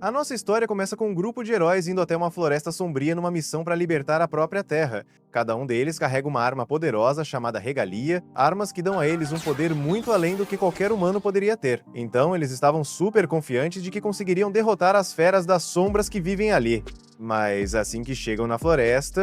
A nossa história começa com um grupo de heróis indo até uma floresta sombria numa missão para libertar a própria Terra. Cada um deles carrega uma arma poderosa chamada Regalia, armas que dão a eles um poder muito além do que qualquer humano poderia ter. Então eles estavam super confiantes de que conseguiriam derrotar as feras das sombras que vivem ali. Mas assim que chegam na floresta,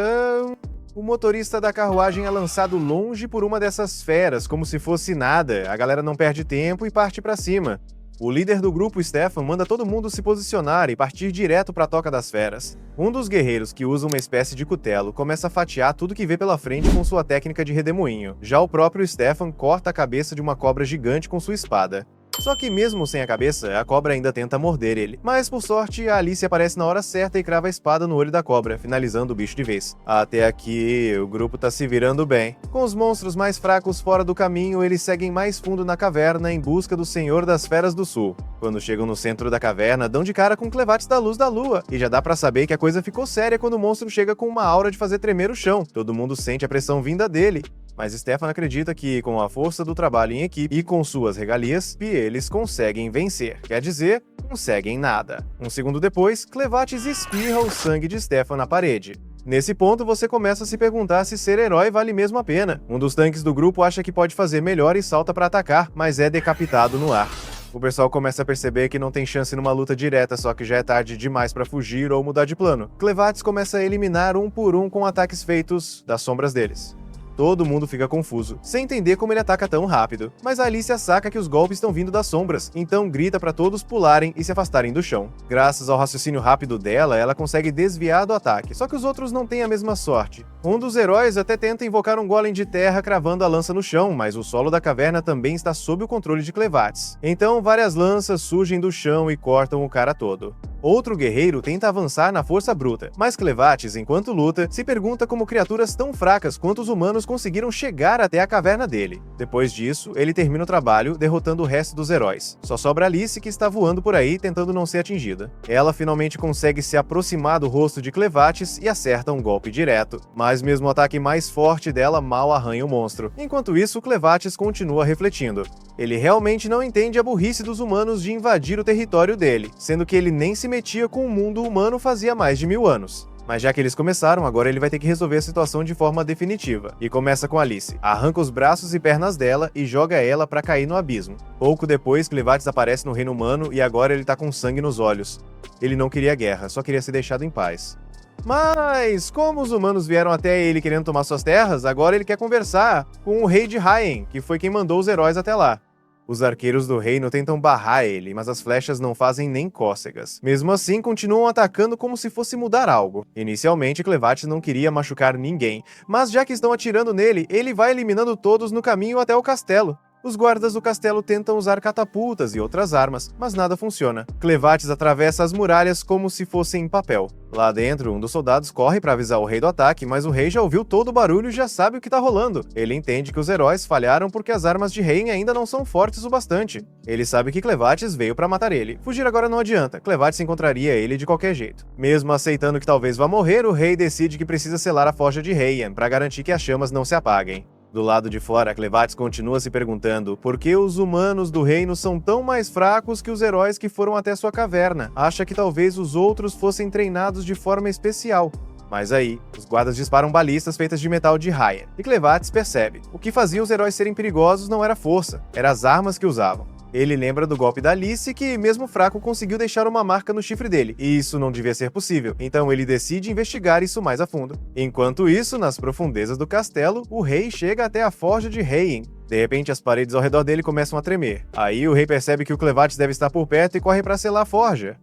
o motorista da carruagem é lançado longe por uma dessas feras, como se fosse nada. A galera não perde tempo e parte pra cima. O líder do grupo, Stefan, manda todo mundo se posicionar e partir direto para a Toca das Feras. Um dos guerreiros, que usa uma espécie de cutelo, começa a fatiar tudo que vê pela frente com sua técnica de redemoinho. Já o próprio Stefan corta a cabeça de uma cobra gigante com sua espada. Só que mesmo sem a cabeça, a cobra ainda tenta morder ele. Mas por sorte, a Alice aparece na hora certa e crava a espada no olho da cobra, finalizando o bicho de vez. Até aqui, o grupo tá se virando bem. Com os monstros mais fracos fora do caminho, eles seguem mais fundo na caverna em busca do Senhor das Feras do Sul. Quando chegam no centro da caverna, dão de cara com Clevates da Luz da Lua, e já dá pra saber que a coisa ficou séria quando o monstro chega com uma aura de fazer tremer o chão. Todo mundo sente a pressão vinda dele. Mas Stefan acredita que, com a força do trabalho em equipe e com suas regalias, eles conseguem vencer. Quer dizer, conseguem nada. Um segundo depois, Clevates espirra o sangue de Stefan na parede. Nesse ponto, você começa a se perguntar se ser herói vale mesmo a pena. Um dos tanques do grupo acha que pode fazer melhor e salta para atacar, mas é decapitado no ar. O pessoal começa a perceber que não tem chance numa luta direta, só que já é tarde demais para fugir ou mudar de plano. Clevates começa a eliminar um por um com ataques feitos das sombras deles. Todo mundo fica confuso, sem entender como ele ataca tão rápido. Mas a Alicia saca que os golpes estão vindo das sombras, então grita para todos pularem e se afastarem do chão. Graças ao raciocínio rápido dela, ela consegue desviar do ataque, só que os outros não têm a mesma sorte. Um dos heróis até tenta invocar um golem de terra cravando a lança no chão, mas o solo da caverna também está sob o controle de Clevates. Então várias lanças surgem do chão e cortam o cara todo. Outro guerreiro tenta avançar na força bruta, mas Clevates, enquanto luta, se pergunta como criaturas tão fracas quanto os humanos conseguiram chegar até a caverna dele. Depois disso, ele termina o trabalho, derrotando o resto dos heróis. Só sobra Alice, que está voando por aí, tentando não ser atingida. Ela finalmente consegue se aproximar do rosto de Clevates e acerta um golpe direto, mas mesmo o ataque mais forte dela mal arranha o monstro. Enquanto isso, Clevates continua refletindo. Ele realmente não entende a burrice dos humanos de invadir o território dele, sendo que ele nem se metia com o mundo humano fazia mais de 1000 anos. Mas já que eles começaram, agora ele vai ter que resolver a situação de forma definitiva. E começa com Alice. Arranca os braços e pernas dela e joga ela pra cair no abismo. Pouco depois, Clevates aparece no reino humano e agora ele tá com sangue nos olhos. Ele não queria guerra, só queria ser deixado em paz. Mas, como os humanos vieram até ele querendo tomar suas terras, agora ele quer conversar com o rei de Hyen, que foi quem mandou os heróis até lá. Os arqueiros do reino tentam barrar ele, mas as flechas não fazem nem cócegas. Mesmo assim, continuam atacando como se fosse mudar algo. Inicialmente, Clevates não queria machucar ninguém, mas já que estão atirando nele, ele vai eliminando todos no caminho até o castelo. Os guardas do castelo tentam usar catapultas e outras armas, mas nada funciona. Clevates atravessa as muralhas como se fossem papel. Lá dentro, um dos soldados corre para avisar o rei do ataque, mas o rei já ouviu todo o barulho e já sabe o que tá rolando. Ele entende que os heróis falharam porque as armas de Hyen ainda não são fortes o bastante. Ele sabe que Clevates veio para matar ele. Fugir agora não adianta, Clevates encontraria ele de qualquer jeito. Mesmo aceitando que talvez vá morrer, o rei decide que precisa selar a forja de Hyen para garantir que as chamas não se apaguem. Do lado de fora, Clevates continua se perguntando por que os humanos do reino são tão mais fracos que os heróis que foram até sua caverna. Acha que talvez os outros fossem treinados de forma especial. Mas aí, os guardas disparam balistas feitas de metal de Hyen, e Clevates percebe. O que fazia os heróis serem perigosos não era força, eram as armas que usavam. Ele lembra do golpe da Alice que, mesmo fraco, conseguiu deixar uma marca no chifre dele, e isso não devia ser possível, então ele decide investigar isso mais a fundo. Enquanto isso, nas profundezas do castelo, o rei chega até a forja de Hyen. De repente, as paredes ao redor dele começam a tremer. Aí o rei percebe que o Clevates deve estar por perto e corre para selar a forja.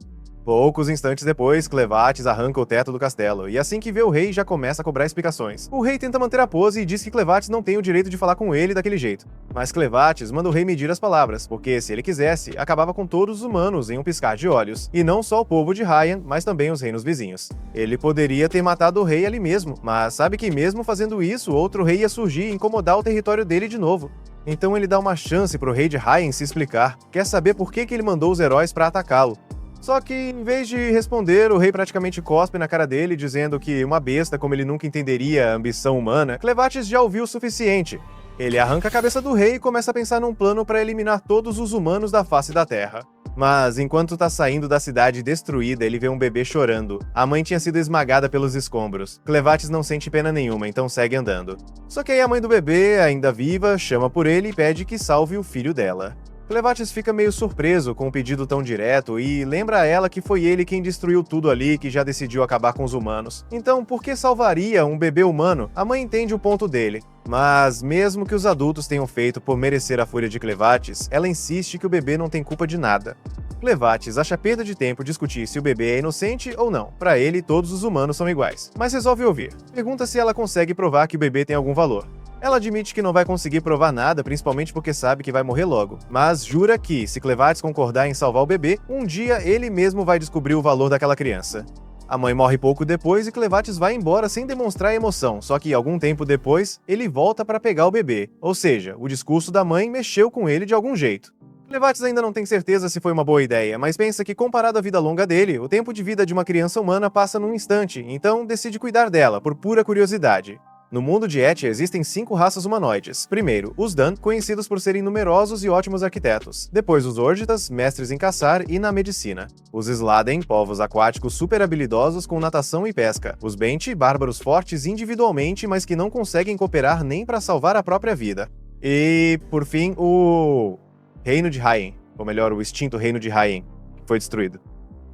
Poucos instantes depois, Clevates arranca o teto do castelo, e assim que vê o rei, já começa a cobrar explicações. O rei tenta manter a pose e diz que Clevates não tem o direito de falar com ele daquele jeito. Mas Clevates manda o rei medir as palavras, porque se ele quisesse, acabava com todos os humanos em um piscar de olhos, e não só o povo de Hyen, mas também os reinos vizinhos. Ele poderia ter matado o rei ali mesmo, mas sabe que mesmo fazendo isso, outro rei ia surgir e incomodar o território dele de novo. Então ele dá uma chance pro rei de Hyen se explicar, quer saber por que ele mandou os heróis para atacá-lo. Só que, em vez de responder, o rei praticamente cospe na cara dele, dizendo que uma besta como ele nunca entenderia a ambição humana, Clevates já ouviu o suficiente. Ele arranca a cabeça do rei e começa a pensar num plano para eliminar todos os humanos da face da Terra. Mas enquanto tá saindo da cidade destruída, ele vê um bebê chorando. A mãe tinha sido esmagada pelos escombros. Clevatis não sente pena nenhuma, então segue andando. Só que aí a mãe do bebê, ainda viva, chama por ele e pede que salve o filho dela. Clevatis fica meio surpreso com um pedido tão direto e lembra a ela que foi ele quem destruiu tudo ali, que já decidiu acabar com os humanos. Então, por que salvaria um bebê humano? A mãe entende o ponto dele. Mas, mesmo que os adultos tenham feito por merecer a fúria de Clevatis, ela insiste que o bebê não tem culpa de nada. Clevatis acha perda de tempo discutir se o bebê é inocente ou não. Para ele, todos os humanos são iguais. Mas resolve ouvir. Pergunta se ela consegue provar que o bebê tem algum valor. Ela admite que não vai conseguir provar nada, principalmente porque sabe que vai morrer logo, mas jura que, se Clevatis concordar em salvar o bebê, um dia ele mesmo vai descobrir o valor daquela criança. A mãe morre pouco depois e Clevatis vai embora sem demonstrar emoção, só que algum tempo depois, ele volta para pegar o bebê, ou seja, o discurso da mãe mexeu com ele de algum jeito. Clevatis ainda não tem certeza se foi uma boa ideia, mas pensa que comparado à vida longa dele, o tempo de vida de uma criança humana passa num instante, então decide cuidar dela, por pura curiosidade. No mundo de Etia existem 5 raças humanoides. Primeiro, os Dan, conhecidos por serem numerosos e ótimos arquitetos. Depois, os Orgitas, mestres em caçar e na medicina. Os Sladen, povos aquáticos super habilidosos com natação e pesca. Os Benti, bárbaros fortes individualmente, mas que não conseguem cooperar nem para salvar a própria vida. E, por fim, o Reino de Haien, ou melhor, o extinto Reino de Haien, que foi destruído.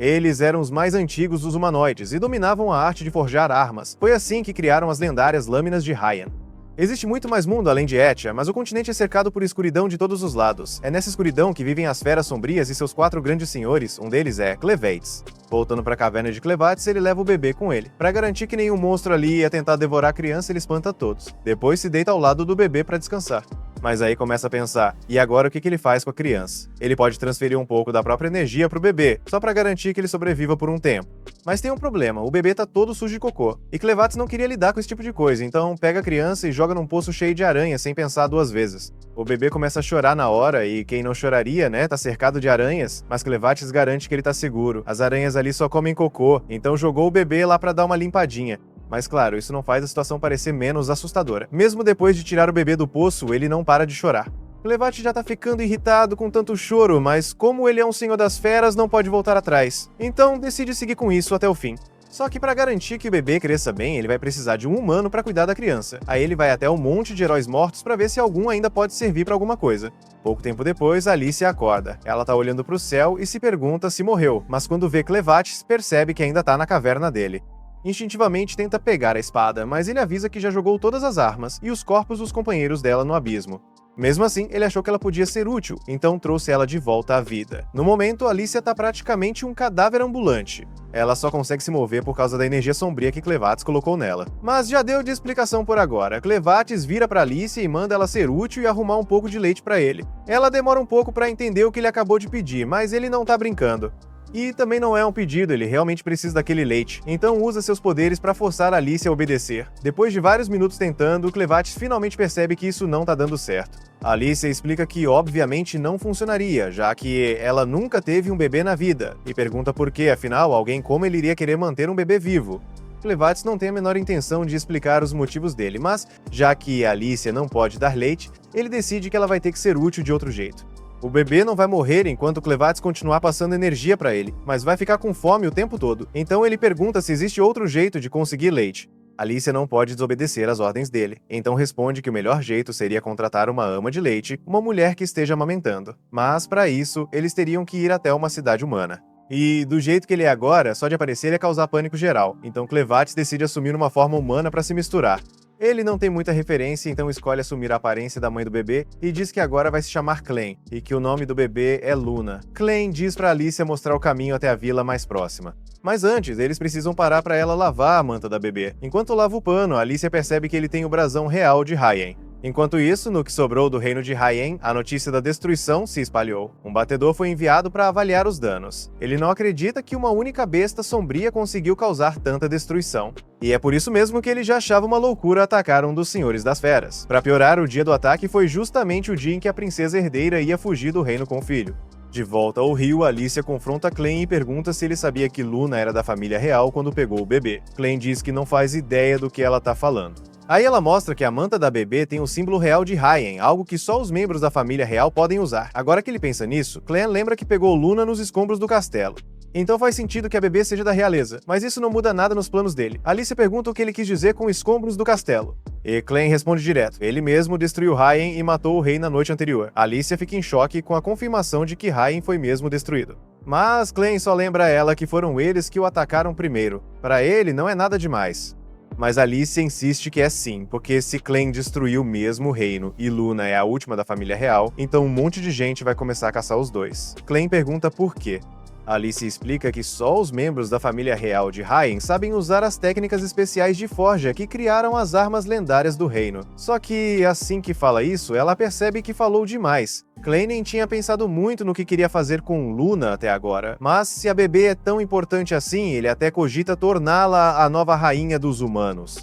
Eles eram os mais antigos dos humanoides e dominavam a arte de forjar armas. Foi assim que criaram as lendárias lâminas de Haien. Existe muito mais mundo além de Etia, mas o continente é cercado por escuridão de todos os lados. É nessa escuridão que vivem as feras sombrias e seus 4 grandes senhores, um deles é Clevates. Voltando para a caverna de Clevates, ele leva o bebê com ele. Para garantir que nenhum monstro ali ia tentar devorar a criança, ele espanta todos. Depois se deita ao lado do bebê para descansar. Mas aí começa a pensar, e agora o que ele faz com a criança? Ele pode transferir um pouco da própria energia pro bebê, só para garantir que ele sobreviva por um tempo. Mas tem um problema, o bebê tá todo sujo de cocô. E Clevates não queria lidar com esse tipo de coisa, então pega a criança e joga num poço cheio de aranha sem pensar 2 vezes. O bebê começa a chorar na hora, e quem não choraria, né, tá cercado de aranhas, mas Clevates garante que ele tá seguro. As aranhas ali só comem cocô, então jogou o bebê lá pra dar uma limpadinha. Mas claro, isso não faz a situação parecer menos assustadora. Mesmo depois de tirar o bebê do poço, ele não para de chorar. Clevates já tá ficando irritado com tanto choro, mas como ele é um senhor das feras, não pode voltar atrás. Então decide seguir com isso até o fim. Só que para garantir que o bebê cresça bem, ele vai precisar de um humano para cuidar da criança. Aí ele vai até um monte de heróis mortos para ver se algum ainda pode servir para alguma coisa. Pouco tempo depois, Alice acorda. Ela tá olhando pro céu e se pergunta se morreu, mas quando vê Clevates, percebe que ainda tá na caverna dele. Instintivamente tenta pegar a espada, mas ele avisa que já jogou todas as armas e os corpos dos companheiros dela no abismo. Mesmo assim, ele achou que ela podia ser útil, então trouxe ela de volta à vida. No momento, Alicia tá praticamente um cadáver ambulante. Ela só consegue se mover por causa da energia sombria que Clevates colocou nela. Mas já deu de explicação por agora. Clevates vira pra Alicia e manda ela ser útil e arrumar um pouco de leite pra ele. Ela demora um pouco pra entender o que ele acabou de pedir, mas ele não tá brincando. E também não é um pedido, ele realmente precisa daquele leite, então usa seus poderes para forçar Alice a obedecer. Depois de vários minutos tentando, Clevates finalmente percebe que isso não tá dando certo. Alice explica que obviamente não funcionaria, já que ela nunca teve um bebê na vida, e pergunta por que, afinal, alguém como ele iria querer manter um bebê vivo. Clevates não tem a menor intenção de explicar os motivos dele, mas, já que Alice não pode dar leite, ele decide que ela vai ter que ser útil de outro jeito. O bebê não vai morrer enquanto Clevates continuar passando energia para ele, mas vai ficar com fome o tempo todo. Então ele pergunta se existe outro jeito de conseguir leite. Alicia não pode desobedecer às ordens dele, então responde que o melhor jeito seria contratar uma ama de leite, uma mulher que esteja amamentando. Mas, para isso, eles teriam que ir até uma cidade humana. E, do jeito que ele é agora, só de aparecer ia causar pânico geral, então Clevates decide assumir uma forma humana para se misturar. Ele não tem muita referência, então escolhe assumir a aparência da mãe do bebê e diz que agora vai se chamar Clem, e que o nome do bebê é Luna. Clem diz pra Alicia mostrar o caminho até a vila mais próxima. Mas antes, eles precisam parar pra ela lavar a manta da bebê. Enquanto lava o pano, Alicia percebe que ele tem o brasão real de Haien. Enquanto isso, no que sobrou do reino de Haien, a notícia da destruição se espalhou. Um batedor foi enviado para avaliar os danos. Ele não acredita que uma única besta sombria conseguiu causar tanta destruição. E é por isso mesmo que ele já achava uma loucura atacar um dos senhores das feras. Para piorar, o dia do ataque foi justamente o dia em que a princesa herdeira ia fugir do reino com o filho. De volta ao rio, Alicia confronta Clem e pergunta se ele sabia que Luna era da família real quando pegou o bebê. Clem diz que não faz ideia do que ela tá falando. Aí ela mostra que a manta da bebê tem o símbolo real de Hyen, algo que só os membros da família real podem usar. Agora que ele pensa nisso, Clem lembra que pegou Luna nos escombros do castelo. Então faz sentido que a bebê seja da realeza, mas isso não muda nada nos planos dele. Alice pergunta o que ele quis dizer com escombros do castelo. E Clem responde direto. Ele mesmo destruiu Hyen e matou o rei na noite anterior. Alicia fica em choque com a confirmação de que Hyen foi mesmo destruído. Mas Clem só lembra a ela que foram eles que o atacaram primeiro. Para ele, não é nada demais. Mas Alicia insiste que é sim, porque se Clem destruiu mesmo o reino e Luna é a última da família real, então um monte de gente vai começar a caçar os dois. Clem pergunta por quê. Alice explica que só os membros da família real de Hyen sabem usar as técnicas especiais de forja que criaram as armas lendárias do reino. Só que, assim que fala isso, ela percebe que falou demais. Clem nem tinha pensado muito no que queria fazer com Luna até agora, mas se a bebê é tão importante assim, ele até cogita torná-la a nova rainha dos humanos.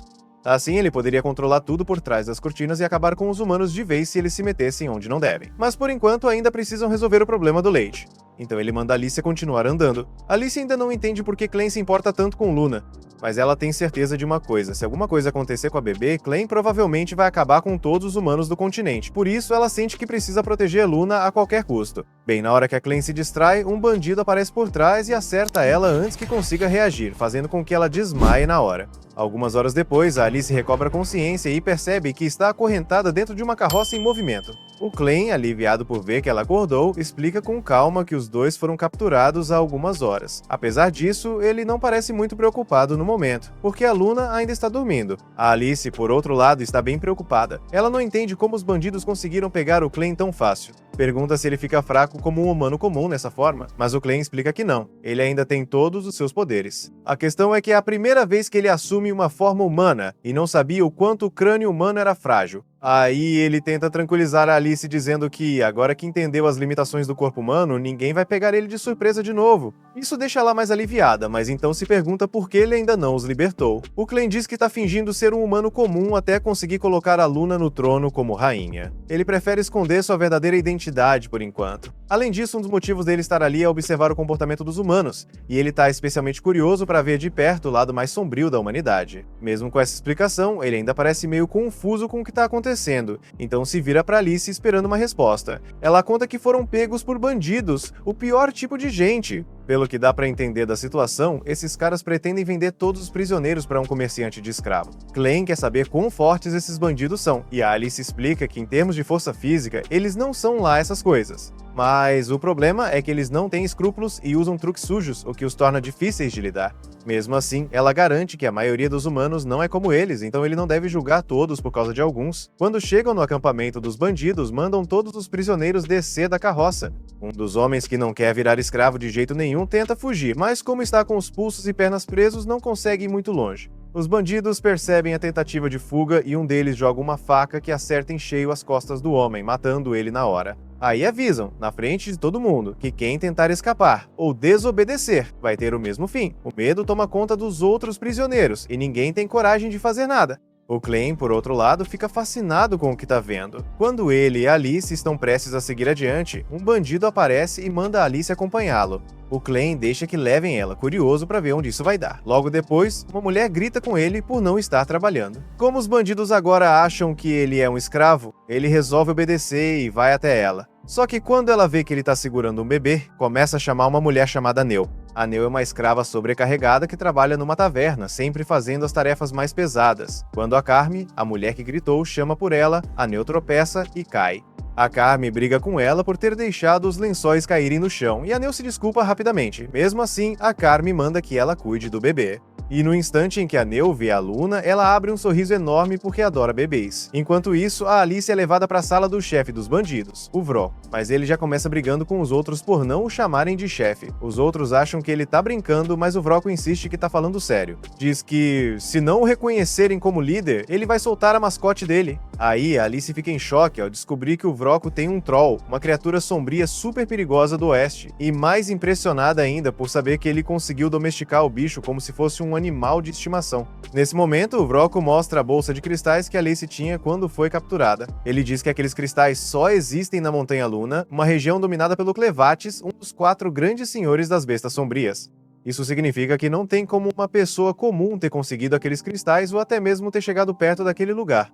Assim, ele poderia controlar tudo por trás das cortinas e acabar com os humanos de vez se eles se metessem onde não devem. Mas por enquanto ainda precisam resolver o problema do leite. Então ele manda Alicia continuar andando. Alicia ainda não entende por que Clem se importa tanto com Luna, mas ela tem certeza de uma coisa: se alguma coisa acontecer com a bebê, Clem provavelmente vai acabar com todos os humanos do continente. Por isso, ela sente que precisa proteger Luna a qualquer custo. Bem, na hora que a Clem se distrai, um bandido aparece por trás e acerta ela antes que consiga reagir, fazendo com que ela desmaie na hora. Algumas horas depois, a Alice recobra a consciência e percebe que está acorrentada dentro de uma carroça em movimento. O Clem, aliviado por ver que ela acordou, explica com calma que os dois foram capturados há algumas horas. Apesar disso, ele não parece muito preocupado no momento, porque a Luna ainda está dormindo. A Alice, por outro lado, está bem preocupada. Ela não entende como os bandidos conseguiram pegar o Clem tão fácil. Pergunta se ele fica fraco como um humano comum nessa forma, mas o Clem explica que não. Ele ainda tem todos os seus poderes. A questão é que é a primeira vez que ele assume uma forma humana e não sabia o quanto o crânio humano era frágil. Aí ele tenta tranquilizar a Alice dizendo que, agora que entendeu as limitações do corpo humano, ninguém vai pegar ele de surpresa de novo. Isso deixa ela mais aliviada, mas então se pergunta por que ele ainda não os libertou. O Clem diz que tá fingindo ser um humano comum até conseguir colocar a Luna no trono como rainha. Ele prefere esconder sua verdadeira identidade por enquanto. Além disso, um dos motivos dele estar ali é observar o comportamento dos humanos, e ele tá especialmente curioso para ver de perto o lado mais sombrio da humanidade. Mesmo com essa explicação, ele ainda parece meio confuso com o que tá acontecendo, então se vira para Alice esperando uma resposta. Ela conta que foram pegos por bandidos, o pior tipo de gente. Pelo que dá para entender da situação, esses caras pretendem vender todos os prisioneiros para um comerciante de escravo. Clem quer saber quão fortes esses bandidos são, e a Alice explica que em termos de força física, eles não são lá essas coisas. Mas o problema é que eles não têm escrúpulos e usam truques sujos, o que os torna difíceis de lidar. Mesmo assim, ela garante que a maioria dos humanos não é como eles, então ele não deve julgar todos por causa de alguns. Quando chegam no acampamento dos bandidos, mandam todos os prisioneiros descer da carroça. Um dos homens que não quer virar escravo de jeito nenhum tenta fugir, mas como está com os pulsos e pernas presos, não consegue ir muito longe. Os bandidos percebem a tentativa de fuga e um deles joga uma faca que acerta em cheio as costas do homem, matando ele na hora. Aí avisam, na frente de todo mundo, que quem tentar escapar ou desobedecer vai ter o mesmo fim. O medo toma conta dos outros prisioneiros e ninguém tem coragem de fazer nada. O Clem, por outro lado, fica fascinado com o que tá vendo. Quando ele e Alice estão prestes a seguir adiante, um bandido aparece e manda Alice acompanhá-lo. O Clem deixa que levem ela, curioso para ver onde isso vai dar. Logo depois, uma mulher grita com ele por não estar trabalhando. Como os bandidos agora acham que ele é um escravo, ele resolve obedecer e vai até ela. Só que quando ela vê que ele tá segurando um bebê, começa a chamar uma mulher chamada Neu. A Neu é uma escrava sobrecarregada que trabalha numa taverna, sempre fazendo as tarefas mais pesadas. Quando a Carme, a mulher que gritou, chama por ela, a Neu tropeça e cai. A Carme briga com ela por ter deixado os lençóis caírem no chão, e a Neu se desculpa rapidamente. Mesmo assim, a Carme manda que ela cuide do bebê. E no instante em que a Neu vê a Luna, ela abre um sorriso enorme porque adora bebês. Enquanto isso, a Alice é levada para a sala do chefe dos bandidos, o Vró. Mas ele já começa brigando com os outros por não o chamarem de chefe. Os outros acham que ele tá brincando, mas o Vroco insiste que tá falando sério. Diz que, se não o reconhecerem como líder, ele vai soltar a mascote dele. Aí, a Alice fica em choque ao descobrir que o Vroco tem um troll, uma criatura sombria super perigosa do oeste, e mais impressionada ainda por saber que ele conseguiu domesticar o bicho como se fosse um animal de estimação. Nesse momento, o Vroco mostra a bolsa de cristais que a Alice tinha quando foi capturada. Ele diz que aqueles cristais só existem na Montanha Luna, uma região dominada pelo Clevates, um dos 4 grandes senhores das bestas sombrias. Isso significa que não tem como uma pessoa comum ter conseguido aqueles cristais ou até mesmo ter chegado perto daquele lugar.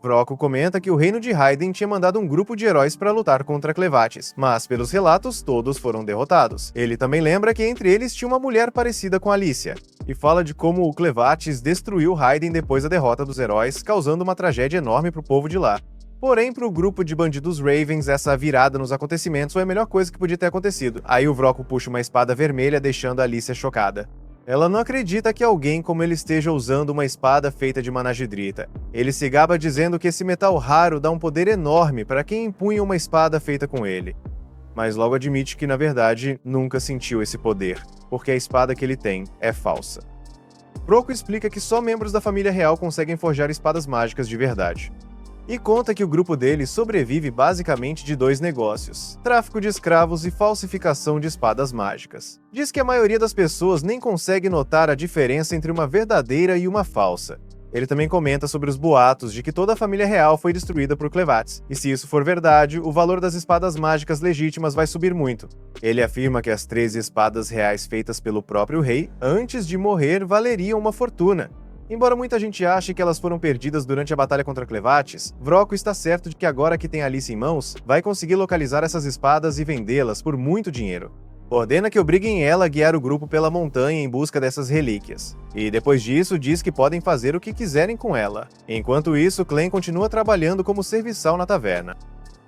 Vroco comenta que o reino de Raiden tinha mandado um grupo de heróis para lutar contra Clevates, mas pelos relatos, todos foram derrotados. Ele também lembra que entre eles tinha uma mulher parecida com Alicia, e fala de como o Clevates destruiu Raiden depois da derrota dos heróis, causando uma tragédia enorme para o povo de lá. Porém, para o grupo de bandidos Ravens, essa virada nos acontecimentos foi a melhor coisa que podia ter acontecido. Aí o Vroco puxa uma espada vermelha, deixando a Alicia chocada. Ela não acredita que alguém como ele esteja usando uma espada feita de managidrita. Ele se gaba dizendo que esse metal raro dá um poder enorme para quem empunha uma espada feita com ele. Mas logo admite que, na verdade, nunca sentiu esse poder, porque a espada que ele tem é falsa. Vroco explica que só membros da família real conseguem forjar espadas mágicas de verdade. E conta que o grupo dele sobrevive basicamente de 2 negócios: tráfico de escravos e falsificação de espadas mágicas. Diz que a maioria das pessoas nem consegue notar a diferença entre uma verdadeira e uma falsa. Ele também comenta sobre os boatos de que toda a família real foi destruída por Clevates, e se isso for verdade, o valor das espadas mágicas legítimas vai subir muito. Ele afirma que as 13 espadas reais feitas pelo próprio rei, antes de morrer, valeriam uma fortuna. Embora muita gente ache que elas foram perdidas durante a batalha contra Clevates, Vroco está certo de que agora que tem Alicia em mãos, vai conseguir localizar essas espadas e vendê-las por muito dinheiro. Ordena que obriguem ela a guiar o grupo pela montanha em busca dessas relíquias. E depois disso, diz que podem fazer o que quiserem com ela. Enquanto isso, Clem continua trabalhando como serviçal na taverna.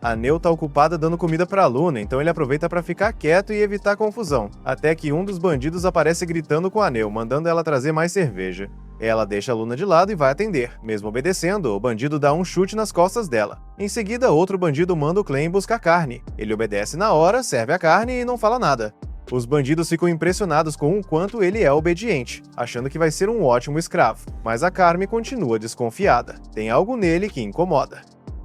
A Neu tá ocupada dando comida pra Luna, então ele aproveita para ficar quieto e evitar confusão, até que um dos bandidos aparece gritando com a Neu, mandando ela trazer mais cerveja. Ela deixa a Luna de lado e vai atender. Mesmo obedecendo, o bandido dá um chute nas costas dela. Em seguida, outro bandido manda o Clem buscar carne. Ele obedece na hora, serve a carne e não fala nada. Os bandidos ficam impressionados com o quanto ele é obediente, achando que vai ser um ótimo escravo. Mas a Carme continua desconfiada. Tem algo nele que incomoda.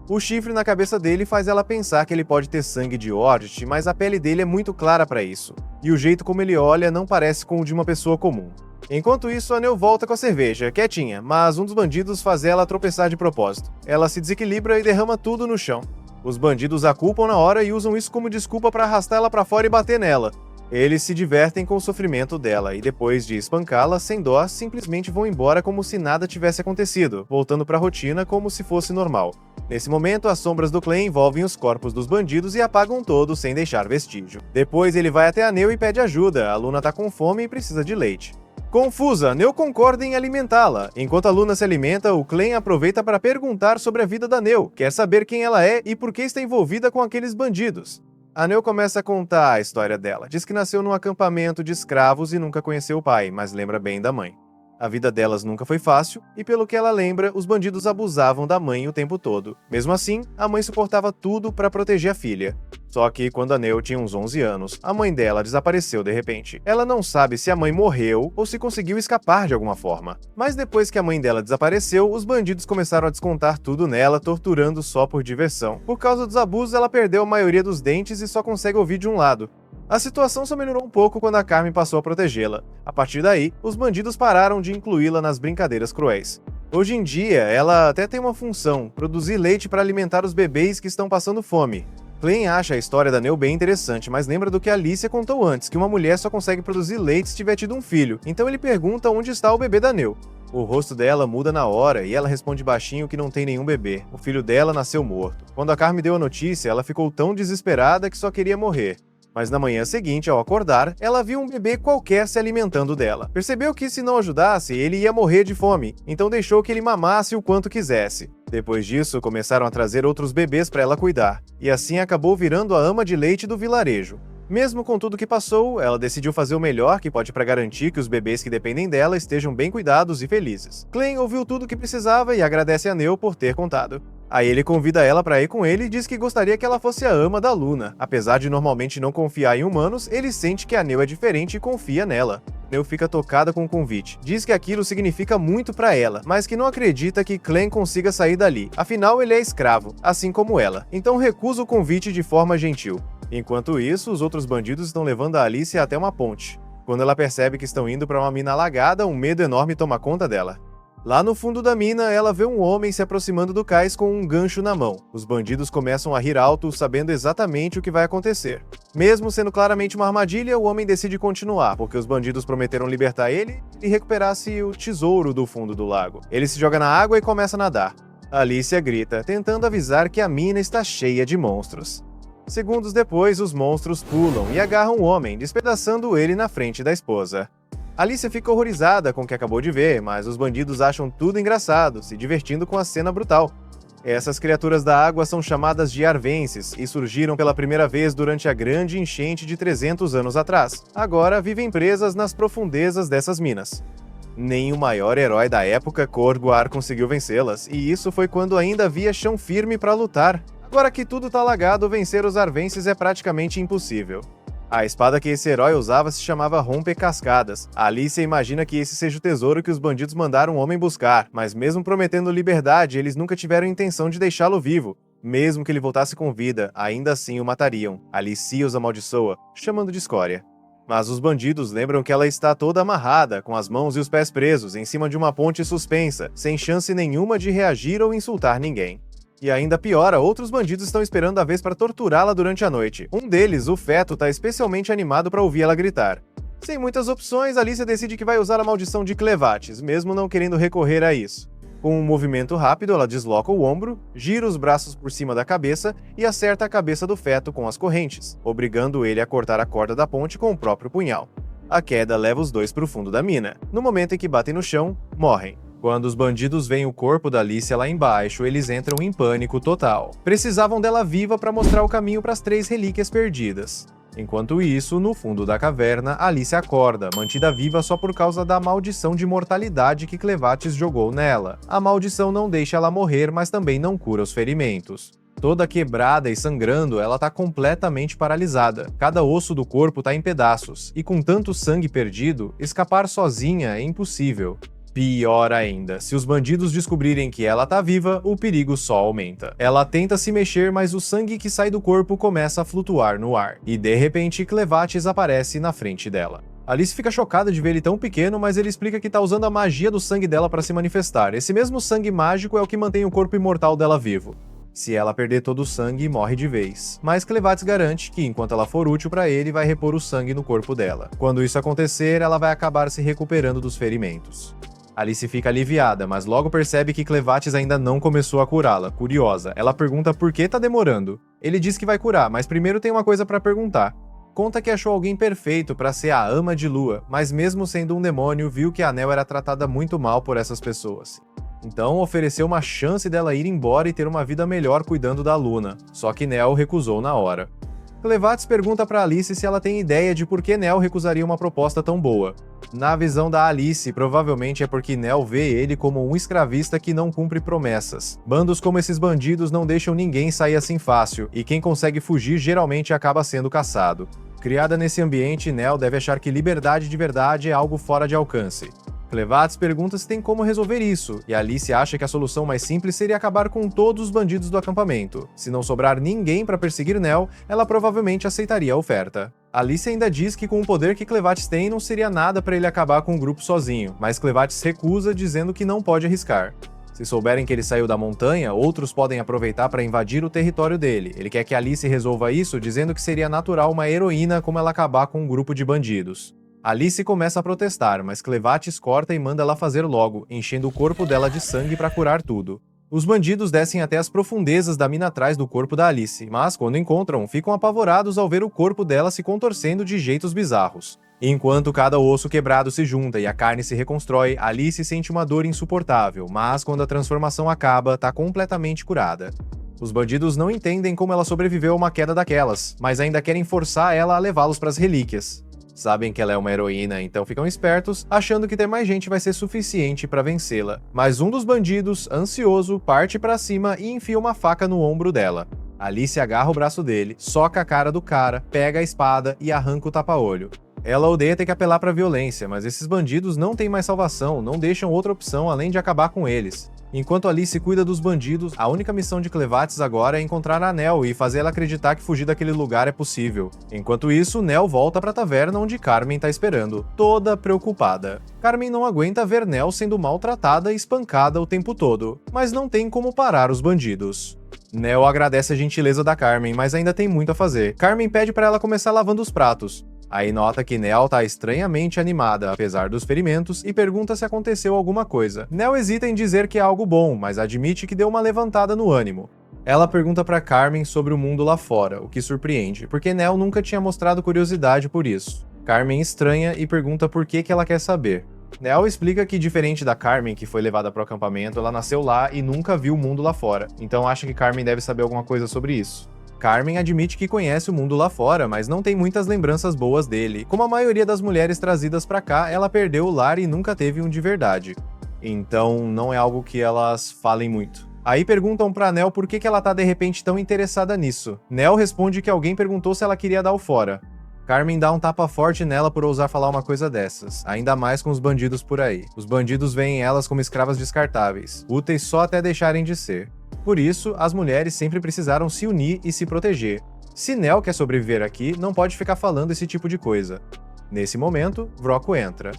O chifre na cabeça dele faz ela pensar que ele pode ter sangue de Ordit, mas a pele dele é muito clara para isso. E o jeito como ele olha não parece com o de uma pessoa comum. Enquanto isso, a Neu volta com a cerveja, quietinha, mas um dos bandidos faz ela tropeçar de propósito. Ela se desequilibra e derrama tudo no chão. Os bandidos a culpam na hora e usam isso como desculpa para arrastar ela para fora e bater nela. Eles se divertem com o sofrimento dela e depois de espancá-la sem dó, simplesmente vão embora como se nada tivesse acontecido, voltando para a rotina como se fosse normal. Nesse momento, as sombras do clã envolvem os corpos dos bandidos e apagam todos sem deixar vestígio. Depois ele vai até a Neu e pede ajuda, a Luna tá com fome e precisa de leite. Confusa, Neu concorda em alimentá-la. Enquanto a Luna se alimenta, o Clem aproveita para perguntar sobre a vida da Neu, quer saber quem ela é e por que está envolvida com aqueles bandidos. A Neu começa a contar a história dela. Diz que nasceu num acampamento de escravos e nunca conheceu o pai, mas lembra bem da mãe. A vida delas nunca foi fácil, e pelo que ela lembra, os bandidos abusavam da mãe o tempo todo. Mesmo assim, a mãe suportava tudo para proteger a filha. Só que quando a Neu tinha uns 11 anos, a mãe dela desapareceu de repente. Ela não sabe se a mãe morreu ou se conseguiu escapar de alguma forma. Mas depois que a mãe dela desapareceu, os bandidos começaram a descontar tudo nela, torturando só por diversão. Por causa dos abusos, ela perdeu a maioria dos dentes e só consegue ouvir de um lado. A situação só melhorou um pouco quando a Carmen passou a protegê-la. A partir daí, os bandidos pararam de incluí-la nas brincadeiras cruéis. Hoje em dia, ela até tem uma função: produzir leite para alimentar os bebês que estão passando fome. Clem acha a história da Neu bem interessante, mas lembra do que Alicia contou antes, que uma mulher só consegue produzir leite se tiver tido um filho, então ele pergunta onde está o bebê da Neu. O rosto dela muda na hora e ela responde baixinho que não tem nenhum bebê, o filho dela nasceu morto. Quando a Carmen deu a notícia, ela ficou tão desesperada que só queria morrer. Mas na manhã seguinte, ao acordar, ela viu um bebê qualquer se alimentando dela. Percebeu que se não ajudasse, ele ia morrer de fome, então deixou que ele mamasse o quanto quisesse. Depois disso, começaram a trazer outros bebês para ela cuidar, e assim acabou virando a ama de leite do vilarejo. Mesmo com tudo que passou, ela decidiu fazer o melhor que pode para garantir que os bebês que dependem dela estejam bem cuidados e felizes. Clem ouviu tudo o que precisava e agradece a Neu por ter contado. Aí ele convida ela para ir com ele e diz que gostaria que ela fosse a ama da Luna. Apesar de normalmente não confiar em humanos, ele sente que a Neu é diferente e confia nela. Neu fica tocada com o convite. Diz que aquilo significa muito para ela, mas que não acredita que Clem consiga sair dali. Afinal, ele é escravo, assim como ela. Então recusa o convite de forma gentil. Enquanto isso, os outros bandidos estão levando a Alicia até uma ponte. Quando ela percebe que estão indo para uma mina alagada, um medo enorme toma conta dela. Lá no fundo da mina, ela vê um homem se aproximando do cais com um gancho na mão. Os bandidos começam a rir alto, sabendo exatamente o que vai acontecer. Mesmo sendo claramente uma armadilha, o homem decide continuar, porque os bandidos prometeram libertar ele e recuperasse o tesouro do fundo do lago. Ele se joga na água e começa a nadar. Alicia grita, tentando avisar que a mina está cheia de monstros. Segundos depois, os monstros pulam e agarram o homem, despedaçando ele na frente da esposa. Alicia fica horrorizada com o que acabou de ver, mas os bandidos acham tudo engraçado, se divertindo com a cena brutal. Essas criaturas da água são chamadas de arvenses e surgiram pela primeira vez durante a grande enchente de 300 anos atrás. Agora vivem presas nas profundezas dessas minas. Nem o maior herói da época, Korgoar, conseguiu vencê-las, e isso foi quando ainda havia chão firme para lutar. Agora que tudo tá lagado, vencer os arvenses é praticamente impossível. A espada que esse herói usava se chamava Rompe-Cascadas. Alicia imagina que esse seja o tesouro que os bandidos mandaram o homem buscar, mas mesmo prometendo liberdade, eles nunca tiveram intenção de deixá-lo vivo. Mesmo que ele voltasse com vida, ainda assim o matariam. Alicia os amaldiçoa, chamando de escória. Mas os bandidos lembram que ela está toda amarrada, com as mãos e os pés presos, em cima de uma ponte suspensa, sem chance nenhuma de reagir ou insultar ninguém. E ainda piora, outros bandidos estão esperando a vez para torturá-la durante a noite. Um deles, o Feto, está especialmente animado para ouvir ela gritar. Sem muitas opções, Alicia decide que vai usar a maldição de Clevates, mesmo não querendo recorrer a isso. Com um movimento rápido, ela desloca o ombro, gira os braços por cima da cabeça e acerta a cabeça do feto com as correntes, obrigando ele a cortar a corda da ponte com o próprio punhal. A queda leva os dois para o fundo da mina. No momento em que batem no chão, morrem. Quando os bandidos veem o corpo da Alicia lá embaixo, eles entram em pânico total. Precisavam dela viva para mostrar o caminho para as 3 relíquias perdidas. Enquanto isso, no fundo da caverna, Alicia acorda, mantida viva só por causa da maldição de mortalidade que Clevates jogou nela. A maldição não deixa ela morrer, mas também não cura os ferimentos. Toda quebrada e sangrando, ela tá completamente paralisada. Cada osso do corpo tá em pedaços, e com tanto sangue perdido, escapar sozinha é impossível. Pior ainda, se os bandidos descobrirem que ela tá viva, o perigo só aumenta. Ela tenta se mexer, mas o sangue que sai do corpo começa a flutuar no ar. E de repente, Clevates aparece na frente dela. Alice fica chocada de ver ele tão pequeno, mas ele explica que tá usando a magia do sangue dela para se manifestar. Esse mesmo sangue mágico é o que mantém o corpo imortal dela vivo. Se ela perder todo o sangue, morre de vez. Mas Clevates garante que, enquanto ela for útil para ele, vai repor o sangue no corpo dela. Quando isso acontecer, ela vai acabar se recuperando dos ferimentos. Alice fica aliviada, mas logo percebe que Clevates ainda não começou a curá-la. Curiosa, ela pergunta por que tá demorando. Ele diz que vai curar, mas primeiro tem uma coisa para perguntar. Conta que achou alguém perfeito para ser a Ama de Lua, mas mesmo sendo um demônio, viu que a Nell era tratada muito mal por essas pessoas. Então ofereceu uma chance dela ir embora e ter uma vida melhor cuidando da Luna, só que Nell recusou na hora. Clevates pergunta para Alice se ela tem ideia de por que Nell recusaria uma proposta tão boa. Na visão da Alice, provavelmente é porque Nell vê ele como um escravista que não cumpre promessas. Bandos como esses bandidos não deixam ninguém sair assim fácil, e quem consegue fugir geralmente acaba sendo caçado. Criada nesse ambiente, Nell deve achar que liberdade de verdade é algo fora de alcance. Clevates pergunta se tem como resolver isso, e Alice acha que a solução mais simples seria acabar com todos os bandidos do acampamento. Se não sobrar ninguém para perseguir Nell, ela provavelmente aceitaria a oferta. Alice ainda diz que com o poder que Clevates tem, não seria nada para ele acabar com o grupo sozinho, mas Clevates recusa, dizendo que não pode arriscar. Se souberem que ele saiu da montanha, outros podem aproveitar para invadir o território dele. Ele quer que Alice resolva isso, dizendo que seria natural uma heroína como ela acabar com um grupo de bandidos. Alice começa a protestar, mas Clevates corta e manda ela fazer logo, enchendo o corpo dela de sangue para curar tudo. Os bandidos descem até as profundezas da mina atrás do corpo da Alice, mas quando encontram, ficam apavorados ao ver o corpo dela se contorcendo de jeitos bizarros. Enquanto cada osso quebrado se junta e a carne se reconstrói, Alice sente uma dor insuportável, mas quando a transformação acaba, tá completamente curada. Os bandidos não entendem como ela sobreviveu a uma queda daquelas, mas ainda querem forçar ela a levá-los para as relíquias. Sabem que ela é uma heroína, então ficam espertos, achando que ter mais gente vai ser suficiente para vencê-la. Mas um dos bandidos, ansioso, parte para cima e enfia uma faca no ombro dela. Alice agarra o braço dele, soca a cara do cara, pega a espada e arranca o tapa-olho. Ela odeia ter que apelar para violência, mas esses bandidos não têm mais salvação, não deixam outra opção além de acabar com eles. Enquanto Alice cuida dos bandidos, a única missão de Clevatis agora é encontrar a Nell e fazer ela acreditar que fugir daquele lugar é possível. Enquanto isso, Nell volta pra taverna onde Carmen tá esperando, toda preocupada. Carmen não aguenta ver Nell sendo maltratada e espancada o tempo todo, mas não tem como parar os bandidos. Nell agradece a gentileza da Carmen, mas ainda tem muito a fazer. Carmen pede pra ela começar lavando os pratos. Aí nota que Nell tá estranhamente animada, apesar dos ferimentos, e pergunta se aconteceu alguma coisa. Nell hesita em dizer que é algo bom, mas admite que deu uma levantada no ânimo. Ela pergunta pra Carmen sobre o mundo lá fora, o que surpreende, porque Nell nunca tinha mostrado curiosidade por isso. Carmen estranha e pergunta por que ela quer saber. Nell explica que, diferente da Carmen, que foi levada pro acampamento, ela nasceu lá e nunca viu o mundo lá fora, então acha que Carmen deve saber alguma coisa sobre isso. Carmen admite que conhece o mundo lá fora, mas não tem muitas lembranças boas dele. Como a maioria das mulheres trazidas pra cá, ela perdeu o lar e nunca teve um de verdade. Então, não é algo que elas falem muito. Aí perguntam pra Nell por que ela tá de repente tão interessada nisso. Nell responde que alguém perguntou se ela queria dar o fora. Carmen dá um tapa forte nela por ousar falar uma coisa dessas, ainda mais com os bandidos por aí. Os bandidos veem elas como escravas descartáveis, úteis só até deixarem de ser. Por isso, as mulheres sempre precisaram se unir e se proteger. Se Nell quer sobreviver aqui, não pode ficar falando esse tipo de coisa. Nesse momento, Vroco entra.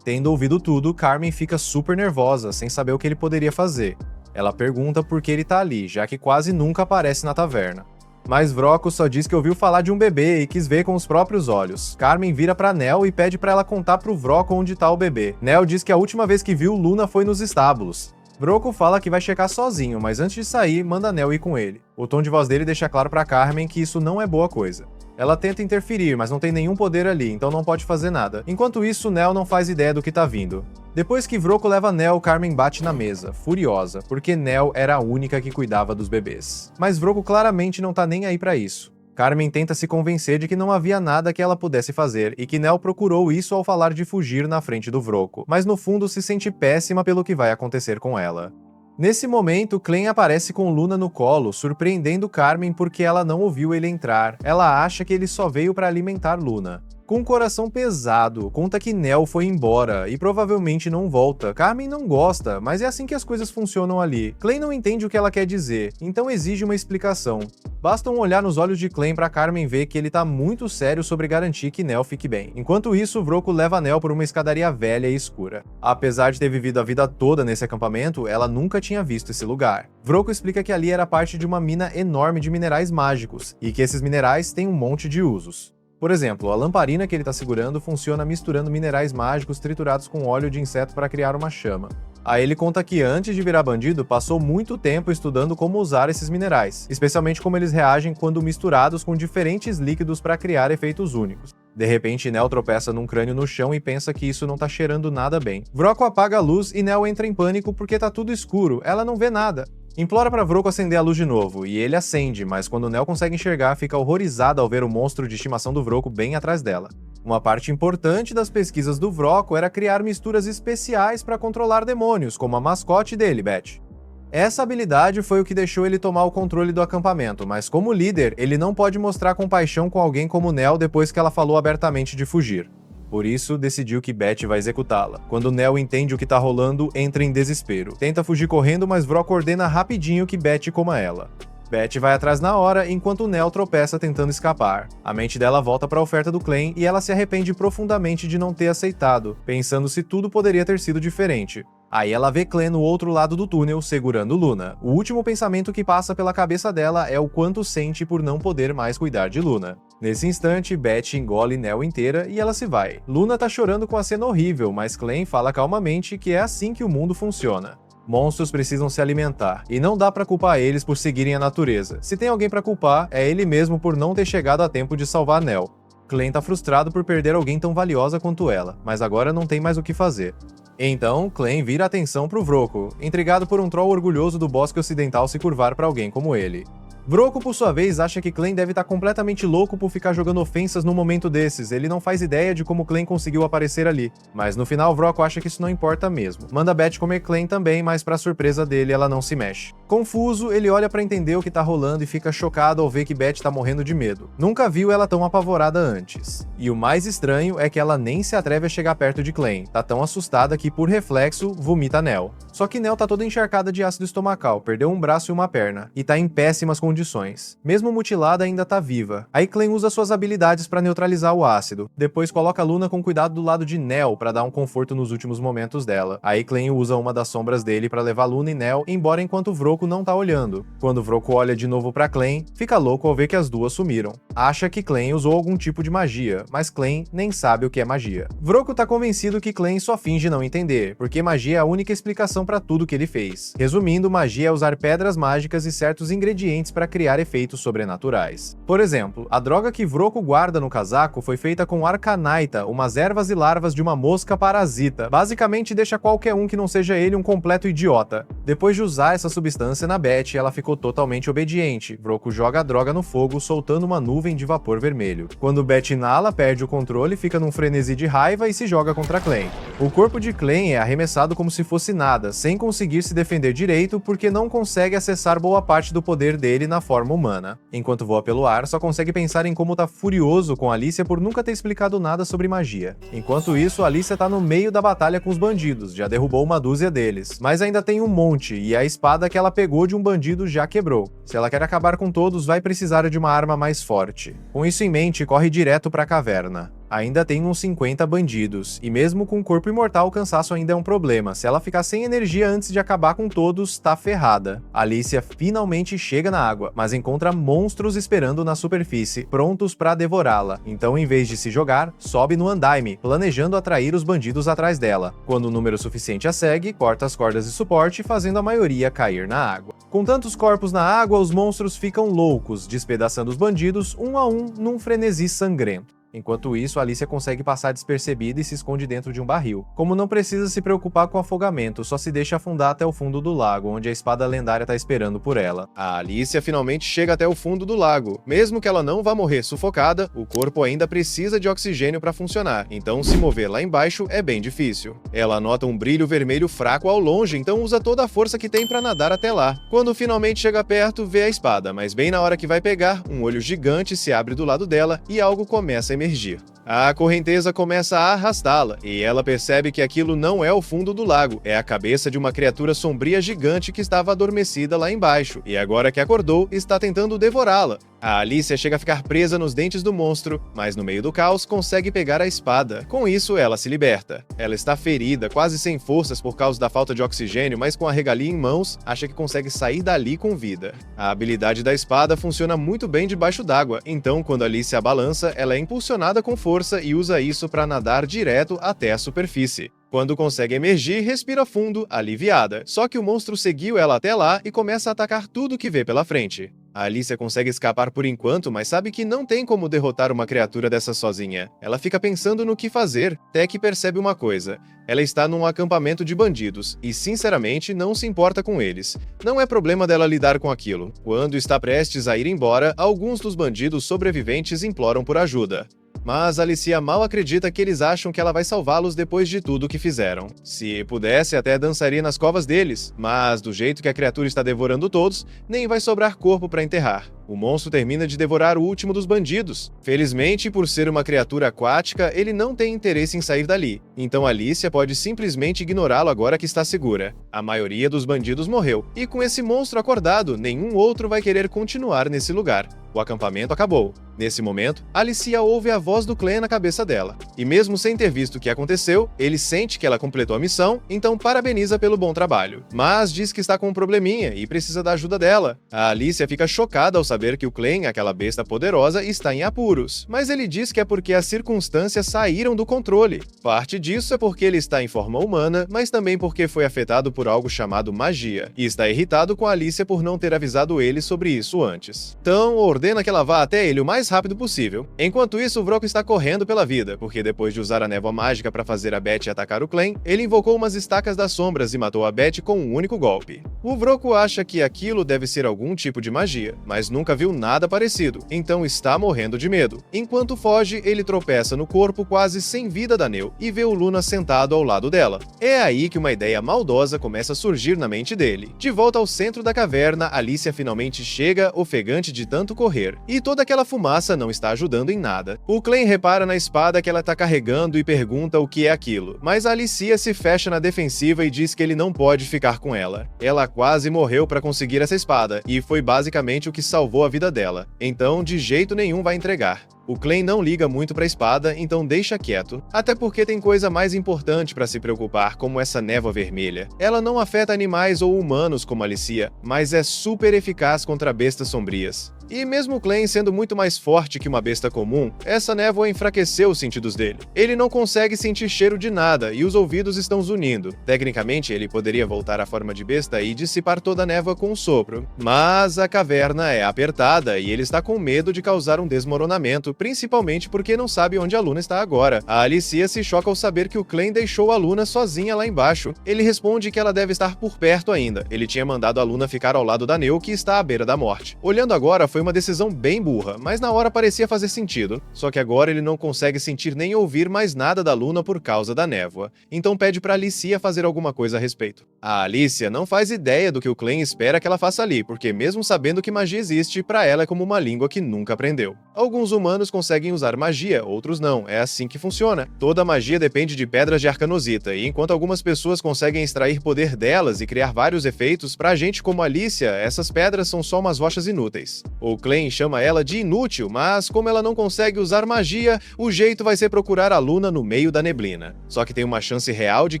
Tendo ouvido tudo, Carmen fica super nervosa, sem saber o que ele poderia fazer. Ela pergunta por que ele tá ali, já que quase nunca aparece na taverna. Mas Vroco só diz que ouviu falar de um bebê e quis ver com os próprios olhos. Carmen vira pra Nell e pede pra ela contar pro Vroco onde tá o bebê. Nell diz que a última vez que viu Luna foi nos estábulos. Vroco fala que vai checar sozinho, mas antes de sair, manda Nell ir com ele. O tom de voz dele deixa claro pra Carmen que isso não é boa coisa. Ela tenta interferir, mas não tem nenhum poder ali, então não pode fazer nada. Enquanto isso, Nell não faz ideia do que tá vindo. Depois que Vroco leva Nell, Carmen bate na mesa, furiosa, porque Nell era a única que cuidava dos bebês. Mas Vroco claramente não tá nem aí pra isso. Carmen tenta se convencer de que não havia nada que ela pudesse fazer e que Nell procurou isso ao falar de fugir na frente do Vroco, mas no fundo se sente péssima pelo que vai acontecer com ela. Nesse momento, Clem aparece com Luna no colo, surpreendendo Carmen porque ela não ouviu ele entrar. Ela acha que ele só veio para alimentar Luna. Com o coração pesado, conta que Nell foi embora e provavelmente não volta. Carmen não gosta, mas é assim que as coisas funcionam ali. Clem não entende o que ela quer dizer, então exige uma explicação. Basta um olhar nos olhos de Clem pra Carmen ver que ele tá muito sério sobre garantir que Nell fique bem. Enquanto isso, Vroco leva Nell por uma escadaria velha e escura. Apesar de ter vivido a vida toda nesse acampamento, ela nunca tinha visto esse lugar. Vroco explica que ali era parte de uma mina enorme de minerais mágicos, e que esses minerais têm um monte de usos. Por exemplo, a lamparina que ele está segurando funciona misturando minerais mágicos triturados com óleo de inseto para criar uma chama. Aí ele conta que antes de virar bandido, passou muito tempo estudando como usar esses minerais, especialmente como eles reagem quando misturados com diferentes líquidos para criar efeitos únicos. De repente, Nell tropeça num crânio no chão e pensa que isso não tá cheirando nada bem. Vroco apaga a luz e Nell entra em pânico porque tá tudo escuro, ela não vê nada. Implora pra Vroco acender a luz de novo, e ele acende, mas quando Nell consegue enxergar, fica horrorizada ao ver o monstro de estimação do Vroco bem atrás dela. Uma parte importante das pesquisas do Vroco era criar misturas especiais para controlar demônios, como a mascote dele, Beth. Essa habilidade foi o que deixou ele tomar o controle do acampamento, mas como líder, ele não pode mostrar compaixão com alguém como Nell depois que ela falou abertamente de fugir. Por isso, decidiu que Beth vai executá-la. Quando Nell entende o que tá rolando, entra em desespero. Tenta fugir correndo, mas Vroco ordena rapidinho que Beth coma ela. Beth vai atrás na hora, enquanto Nell tropeça tentando escapar. A mente dela volta para a oferta do Clem e ela se arrepende profundamente de não ter aceitado, pensando se tudo poderia ter sido diferente. Aí ela vê Clem no outro lado do túnel, segurando Luna. O último pensamento que passa pela cabeça dela é o quanto sente por não poder mais cuidar de Luna. Nesse instante, Beth engole Nell inteira e ela se vai. Luna tá chorando com a cena horrível, mas Clem fala calmamente que é assim que o mundo funciona. Monstros precisam se alimentar, e não dá pra culpar eles por seguirem a natureza. Se tem alguém pra culpar, é ele mesmo por não ter chegado a tempo de salvar Nell. Clem tá frustrado por perder alguém tão valiosa quanto ela, mas agora não tem mais o que fazer. Então, Clem vira atenção pro Vroco, intrigado por um troll orgulhoso do bosque ocidental se curvar pra alguém como ele. Vroco, por sua vez, acha que Clem deve estar completamente louco por ficar jogando ofensas num momento desses, ele não faz ideia de como Clem conseguiu aparecer ali. Mas no final, Vroco acha que isso não importa mesmo. Manda Beth comer Clem também, mas pra surpresa dele, ela não se mexe. Confuso, ele olha pra entender o que tá rolando e fica chocado ao ver que Beth tá morrendo de medo. Nunca viu ela tão apavorada antes. E o mais estranho é que ela nem se atreve a chegar perto de Clem, tá tão assustada que, por reflexo, vomita Nell. Só que Nell tá toda encharcada de ácido estomacal, perdeu um braço e uma perna, e tá em péssimas condições. Mesmo mutilada, ainda tá viva. Aí Clem usa suas habilidades pra neutralizar o ácido. Depois coloca Luna com cuidado do lado de Nell pra dar um conforto nos últimos momentos dela. Aí Clem usa uma das sombras dele pra levar Luna e Nell embora enquanto Vroco não tá olhando. Quando Vroco olha de novo pra Clem, fica louco ao ver que as duas sumiram. Acha que Clem usou algum tipo de magia, mas Clem nem sabe o que é magia. Vroco tá convencido que Clem só finge não entender, porque magia é a única explicação pra tudo que ele fez. Resumindo, magia é usar pedras mágicas e certos ingredientes pra criar efeitos sobrenaturais. Por exemplo, a droga que Vroco guarda no casaco foi feita com arcanaita, umas ervas e larvas de uma mosca parasita. Basicamente deixa qualquer um que não seja ele um completo idiota. Depois de usar essa substância na Beth, ela ficou totalmente obediente. Vroco joga a droga no fogo, soltando uma nuvem de vapor vermelho. Quando Beth inala, perde o controle, fica num frenesi de raiva e se joga contra Clem. O corpo de Clem é arremessado como se fosse nada, sem conseguir se defender direito porque não consegue acessar boa parte do poder dele na forma humana. Enquanto voa pelo ar, só consegue pensar em como tá furioso com Alicia por nunca ter explicado nada sobre magia. Enquanto isso, Alicia tá no meio da batalha com os bandidos, já derrubou uma dúzia deles, mas ainda tem um monte, e a espada que ela pegou de um bandido já quebrou. Se ela quer acabar com todos, vai precisar de uma arma mais forte. Com isso em mente, corre direto pra caverna. Ainda tem uns 50 bandidos, e mesmo com o corpo imortal, o cansaço ainda é um problema. Se ela ficar sem energia antes de acabar com todos, tá ferrada. Alicia finalmente chega na água, mas encontra monstros esperando na superfície, prontos pra devorá-la. Então, em vez de se jogar, sobe no andaime, planejando atrair os bandidos atrás dela. Quando o número suficiente a segue, corta as cordas de suporte, fazendo a maioria cair na água. Com tantos corpos na água, os monstros ficam loucos, despedaçando os bandidos um a um num frenesi sangrento. Enquanto isso, Alicia consegue passar despercebida e se esconde dentro de um barril. Como não precisa se preocupar com afogamento, só se deixa afundar até o fundo do lago, onde a espada lendária tá esperando por ela. A Alicia finalmente chega até o fundo do lago. Mesmo que ela não vá morrer sufocada, o corpo ainda precisa de oxigênio para funcionar, então se mover lá embaixo é bem difícil. Ela nota um brilho vermelho fraco ao longe, então usa toda a força que tem para nadar até lá. Quando finalmente chega perto, vê a espada, mas bem na hora que vai pegar, um olho gigante se abre do lado dela e algo começa a emergir. A correnteza começa a arrastá-la, e ela percebe que aquilo não é o fundo do lago, é a cabeça de uma criatura sombria gigante que estava adormecida lá embaixo, e agora que acordou, está tentando devorá-la. A Alicia chega a ficar presa nos dentes do monstro, mas no meio do caos consegue pegar a espada. Com isso, ela se liberta. Ela está ferida, quase sem forças por causa da falta de oxigênio, mas com a regalia em mãos, acha que consegue sair dali com vida. A habilidade da espada funciona muito bem debaixo d'água, então quando a Alicia a balança, ela é impulsionada com força e usa isso para nadar direto até a superfície. Quando consegue emergir, respira fundo, aliviada. Só que o monstro seguiu ela até lá e começa a atacar tudo que vê pela frente. A Alicia consegue escapar por enquanto, mas sabe que não tem como derrotar uma criatura dessa sozinha. Ela fica pensando no que fazer, até que percebe uma coisa. Ela está num acampamento de bandidos, e sinceramente não se importa com eles. Não é problema dela lidar com aquilo. Quando está prestes a ir embora, alguns dos bandidos sobreviventes imploram por ajuda. Mas Alicia mal acredita que eles acham que ela vai salvá-los depois de tudo que fizeram. Se pudesse, até dançaria nas covas deles, mas do jeito que a criatura está devorando todos, nem vai sobrar corpo para enterrar. O monstro termina de devorar o último dos bandidos. Felizmente, por ser uma criatura aquática, ele não tem interesse em sair dali. Então Alicia pode simplesmente ignorá-lo agora que está segura. A maioria dos bandidos morreu, e com esse monstro acordado, nenhum outro vai querer continuar nesse lugar. O acampamento acabou. Nesse momento, Alicia ouve a voz do Clem na cabeça dela. E mesmo sem ter visto o que aconteceu, ele sente que ela completou a missão, então parabeniza pelo bom trabalho. Mas diz que está com um probleminha e precisa da ajuda dela. A Alicia fica chocada ao saber que o Clem, aquela besta poderosa, está em apuros. Mas ele diz que é porque as circunstâncias saíram do controle. Parte disso é porque ele está em forma humana, mas também porque foi afetado por algo chamado magia. E está irritado com a Alicia por não ter avisado ele sobre isso antes. Então, ordena ordena que ela vá até ele o mais rápido possível. Enquanto isso, o Vroco está correndo pela vida, porque depois de usar a névoa mágica para fazer a Beth atacar o clã, ele invocou umas estacas das sombras e matou a Beth com um único golpe. O Vroco acha que aquilo deve ser algum tipo de magia, mas nunca viu nada parecido, então está morrendo de medo. Enquanto foge, ele tropeça no corpo quase sem vida da Neu e vê o Luna sentado ao lado dela. É aí que uma ideia maldosa começa a surgir na mente dele. De volta ao centro da caverna, Alicia finalmente chega, ofegante de tanto correr, e toda aquela fumaça não está ajudando em nada. O clã repara na espada que ela está carregando e pergunta o que é aquilo, mas a Alicia se fecha na defensiva e diz que ele não pode ficar com ela. Ela quase morreu para conseguir essa espada, e foi basicamente o que salvou a vida dela, então de jeito nenhum vai entregar. O clã não liga muito pra espada, então deixa quieto, até porque tem coisa mais importante pra se preocupar, como essa névoa vermelha. Ela não afeta animais ou humanos como Alicia, mas é super eficaz contra bestas sombrias. E mesmo o clã sendo muito mais forte que uma besta comum, essa névoa enfraqueceu os sentidos dele. Ele não consegue sentir cheiro de nada e os ouvidos estão zunindo. Tecnicamente, ele poderia voltar à forma de besta e dissipar toda a névoa com um sopro. Mas a caverna é apertada e ele está com medo de causar um desmoronamento, principalmente porque não sabe onde a Luna está agora. A Alicia se choca ao saber que o clã deixou a Luna sozinha lá embaixo. Ele responde que ela deve estar por perto ainda. Ele tinha mandado a Luna ficar ao lado da Neu, que está à beira da morte. Olhando agora, foi uma decisão bem burra, mas na hora parecia fazer sentido. Só que agora ele não consegue sentir nem ouvir mais nada da Luna por causa da névoa. Então pede pra Alicia fazer alguma coisa a respeito. A Alicia não faz ideia do que o clã espera que ela faça ali, porque mesmo sabendo que magia existe, pra ela é como uma língua que nunca aprendeu. Alguns humanos conseguem usar magia, outros não. É assim que funciona. Toda magia depende de pedras de arcanosita, e enquanto algumas pessoas conseguem extrair poder delas e criar vários efeitos, pra gente como Alicia, essas pedras são só umas rochas inúteis. O clã chama ela de inútil, mas como ela não consegue usar magia, o jeito vai ser procurar a Luna no meio da neblina. Só que tem uma chance real de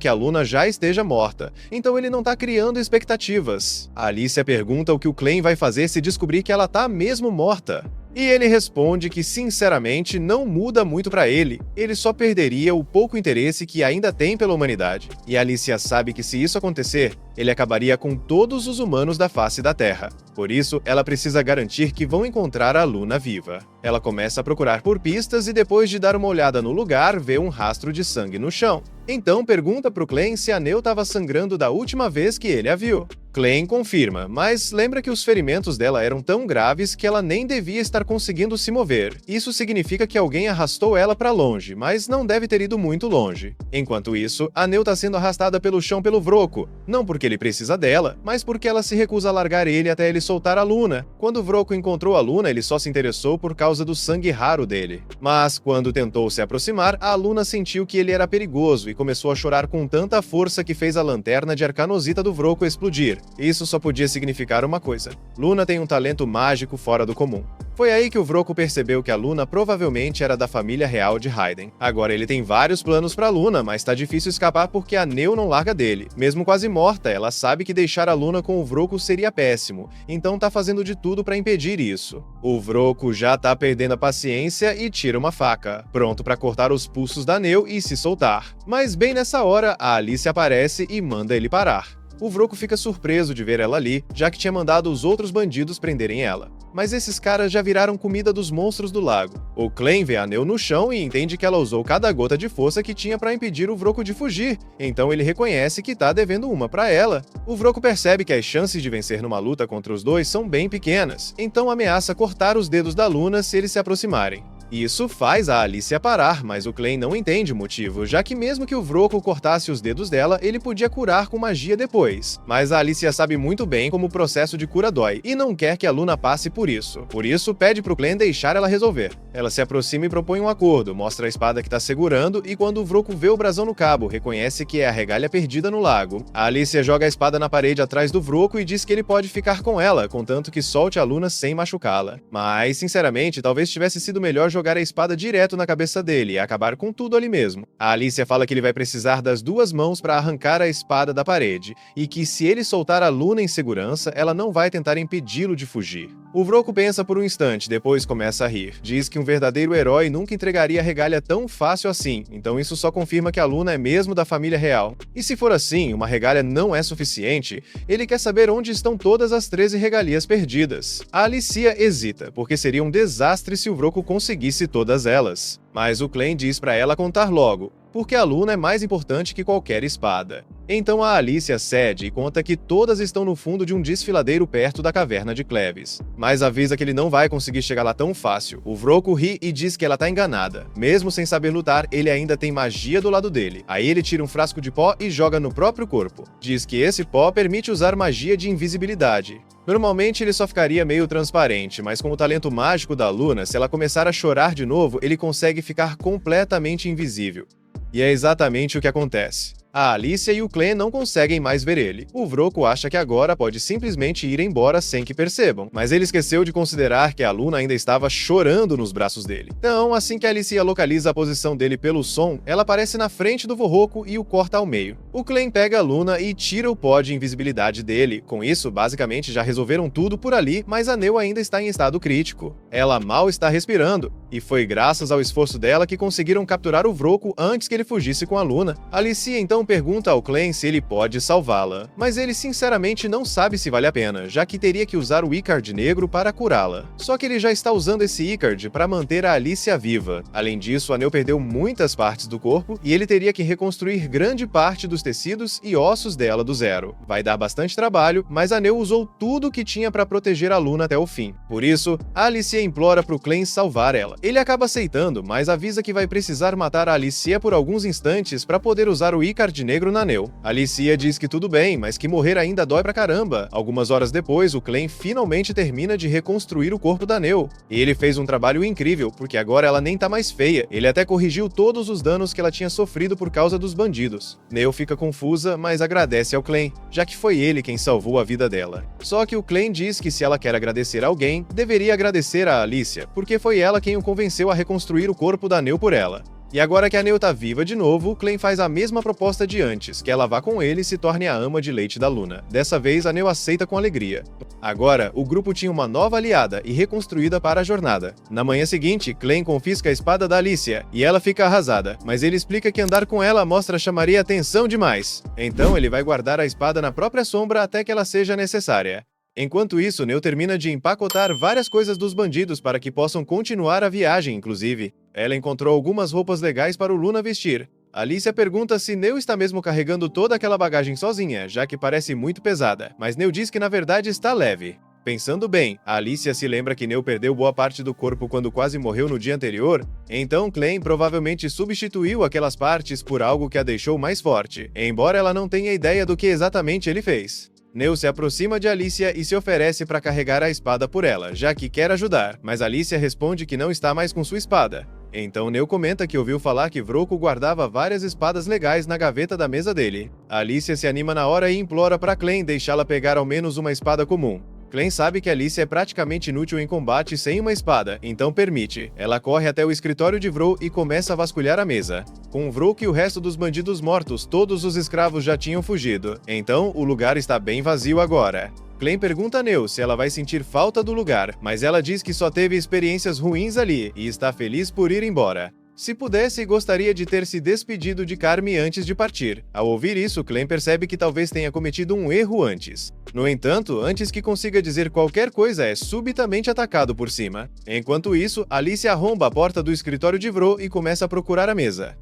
que a Luna já esteja morta, então ele não tá criando expectativas. A Alicia pergunta o que o clã vai fazer se descobrir que ela tá mesmo morta. E ele responde que, sinceramente, não muda muito pra ele. Ele só perderia o pouco interesse que ainda tem pela humanidade. E Alicia sabe que se isso acontecer, ele acabaria com todos os humanos da face da Terra. Por isso, ela precisa garantir que vão encontrar a Luna viva. Ela começa a procurar por pistas e depois de dar uma olhada no lugar, vê um rastro de sangue no chão. Então pergunta pro clã se a Neu estava sangrando da última vez que ele a viu. Clã confirma, mas lembra que os ferimentos dela eram tão graves que ela nem devia estar conseguindo se mover. Isso significa que alguém arrastou ela para longe, mas não deve ter ido muito longe. Enquanto isso, a Neu está sendo arrastada pelo chão pelo Vroco, não porque ele precisa dela, mas porque ela se recusa a largar ele até ele soltar a Luna. Quando o Vroco encontrou a Luna, ele só se interessou por causa do sangue raro dele. Mas quando tentou se aproximar, a Luna sentiu que ele era perigoso e começou a chorar com tanta força que fez a lanterna de arcanosita do Vroco explodir. Isso só podia significar uma coisa: Luna tem um talento mágico fora do comum. Foi aí que o Vroco percebeu que a Luna provavelmente era da família real de Raiden. Agora ele tem vários planos pra Luna, mas tá difícil escapar porque a Neu não larga dele. Mesmo quase morta, ela sabe que deixar a Luna com o Vroco seria péssimo, então tá fazendo de tudo pra impedir isso. O Vroco já tá perdendo a paciência e tira uma faca, pronto pra cortar os pulsos da Neu e se soltar. Mas bem nessa hora, a Alice aparece e manda ele parar. O Vroco fica surpreso de ver ela ali, já que tinha mandado os outros bandidos prenderem ela. Mas esses caras já viraram comida dos monstros do lago. O clã vê a Neu no chão e entende que ela usou cada gota de força que tinha pra impedir o Vroco de fugir, então ele reconhece que tá devendo uma pra ela. O Vroco percebe que as chances de vencer numa luta contra os dois são bem pequenas, então ameaça cortar os dedos da Luna se eles se aproximarem. Isso faz a Alicia parar, mas o clã não entende o motivo, já que mesmo que o Vroco cortasse os dedos dela, ele podia curar com magia depois. Mas a Alicia sabe muito bem como o processo de cura dói, e não quer que a Luna passe por isso. Por isso, pede pro clã deixar ela resolver. Ela se aproxima e propõe um acordo, mostra a espada que tá segurando, e quando o Vroco vê o brasão no cabo, reconhece que é a regalha perdida no lago. A Alicia joga a espada na parede atrás do Vroco e diz que ele pode ficar com ela, contanto que solte a Luna sem machucá-la. Mas, sinceramente, talvez tivesse sido melhor jogar jogar a espada direto na cabeça dele e acabar com tudo ali mesmo. A Alicia fala que ele vai precisar das duas mãos para arrancar a espada da parede, e que se ele soltar a Luna em segurança, ela não vai tentar impedi-lo de fugir. O Vroco pensa por um instante, depois começa a rir. Diz que um verdadeiro herói nunca entregaria a regalia tão fácil assim, então isso só confirma que a Luna é mesmo da família real. E se for assim, uma regalia não é suficiente, ele quer saber onde estão todas as 13 regalias perdidas. A Alicia hesita, porque seria um desastre se o Vroco conseguisse todas elas. Mas o Clegane diz para ela contar logo, porque a Luna é mais importante que qualquer espada. Então a Alicia cede e conta que todas estão no fundo de um desfiladeiro perto da caverna de Cleves. Mas avisa que ele não vai conseguir chegar lá tão fácil. O Vroco ri e diz que ela tá enganada. Mesmo sem saber lutar, ele ainda tem magia do lado dele. Aí ele tira um frasco de pó e joga no próprio corpo. Diz que esse pó permite usar magia de invisibilidade. Normalmente ele só ficaria meio transparente, mas com o talento mágico da Luna, se ela começar a chorar de novo, ele consegue ficar completamente invisível. E é exatamente o que acontece. A Alicia e o Clegane não conseguem mais ver ele. O Vroco acha que agora pode simplesmente ir embora sem que percebam, mas ele esqueceu de considerar que a Luna ainda estava chorando nos braços dele. Então, assim que a Alicia localiza a posição dele pelo som, ela aparece na frente do Vroco e o corta ao meio. O Clegane pega a Luna e tira o pó de invisibilidade dele. Com isso, basicamente já resolveram tudo por ali, mas a Neu ainda está em estado crítico. Ela mal está respirando, e foi graças ao esforço dela que conseguiram capturar o Vroco antes que ele fugisse com a Luna. Alicia então pergunta ao Clegane se ele pode salvá-la, mas ele sinceramente não sabe se vale a pena, já que teria que usar o Icard negro para curá-la. Só que ele já está usando esse Icard para manter a Alicia viva. Além disso, a Neu perdeu muitas partes do corpo e ele teria que reconstruir grande parte dos tecidos e ossos dela do zero. Vai dar bastante trabalho, mas a Neu usou tudo que tinha para proteger a Luna até o fim. Por isso, a Alicia implora pro Clegane salvar ela. Ele acaba aceitando, mas avisa que vai precisar matar a Alicia por alguns instantes para poder usar o Icard negro na Neu. Alicia diz que tudo bem, mas que morrer ainda dói pra caramba. Algumas horas depois, o Clegane finalmente termina de reconstruir o corpo da Neu. E ele fez um trabalho incrível, porque agora ela nem tá mais feia. Ele até corrigiu todos os danos que ela tinha sofrido por causa dos bandidos. Neu fica confusa, mas agradece ao Clegane, já que foi ele quem salvou a vida dela. Só que o Clegane diz que se ela quer agradecer a alguém, deveria agradecer a Alicia, porque foi ela quem o convenceu a reconstruir o corpo da Neu por ela. E agora que a Neu tá viva de novo, o Clegane faz a mesma proposta de antes, que ela vá com ele e se torne a ama de leite da Luna. Dessa vez, a Neu aceita com alegria. Agora, o grupo tinha uma nova aliada e reconstruída para a jornada. Na manhã seguinte, Clegane confisca a espada da Alicia, e ela fica arrasada, mas ele explica que andar com ela mostra chamaria atenção demais. Então ele vai guardar a espada na própria sombra até que ela seja necessária. Enquanto isso, Neu termina de empacotar várias coisas dos bandidos para que possam continuar a viagem, inclusive. Ela encontrou algumas roupas legais para o Luna vestir. Alicia pergunta se Neu está mesmo carregando toda aquela bagagem sozinha, já que parece muito pesada, mas Neu diz que na verdade está leve. Pensando bem, a Alicia se lembra que Neu perdeu boa parte do corpo quando quase morreu no dia anterior, então Clegane provavelmente substituiu aquelas partes por algo que a deixou mais forte, embora ela não tenha ideia do que exatamente ele fez. Neu se aproxima de Alicia e se oferece para carregar a espada por ela, já que quer ajudar, mas Alicia responde que não está mais com sua espada. Então Neu comenta que ouviu falar que Vroco guardava várias espadas legais na gaveta da mesa dele. Alicia se anima na hora e implora para Clegane deixá-la pegar ao menos uma espada comum. Clegane sabe que Alicia é praticamente inútil em combate sem uma espada, então permite. Ela corre até o escritório de Vrô e começa a vasculhar a mesa. Com Vroco e o resto dos bandidos mortos, todos os escravos já tinham fugido. Então, o lugar está bem vazio agora. Clegane pergunta a Neu se ela vai sentir falta do lugar, mas ela diz que só teve experiências ruins ali e está feliz por ir embora. Se pudesse, gostaria de ter se despedido de Carme antes de partir. Ao ouvir isso, Clegane percebe que talvez tenha cometido um erro antes. No entanto, antes que consiga dizer qualquer coisa, é subitamente atacado por cima. Enquanto isso, Alicia arromba a porta do escritório de Vrô e começa a procurar a mesa.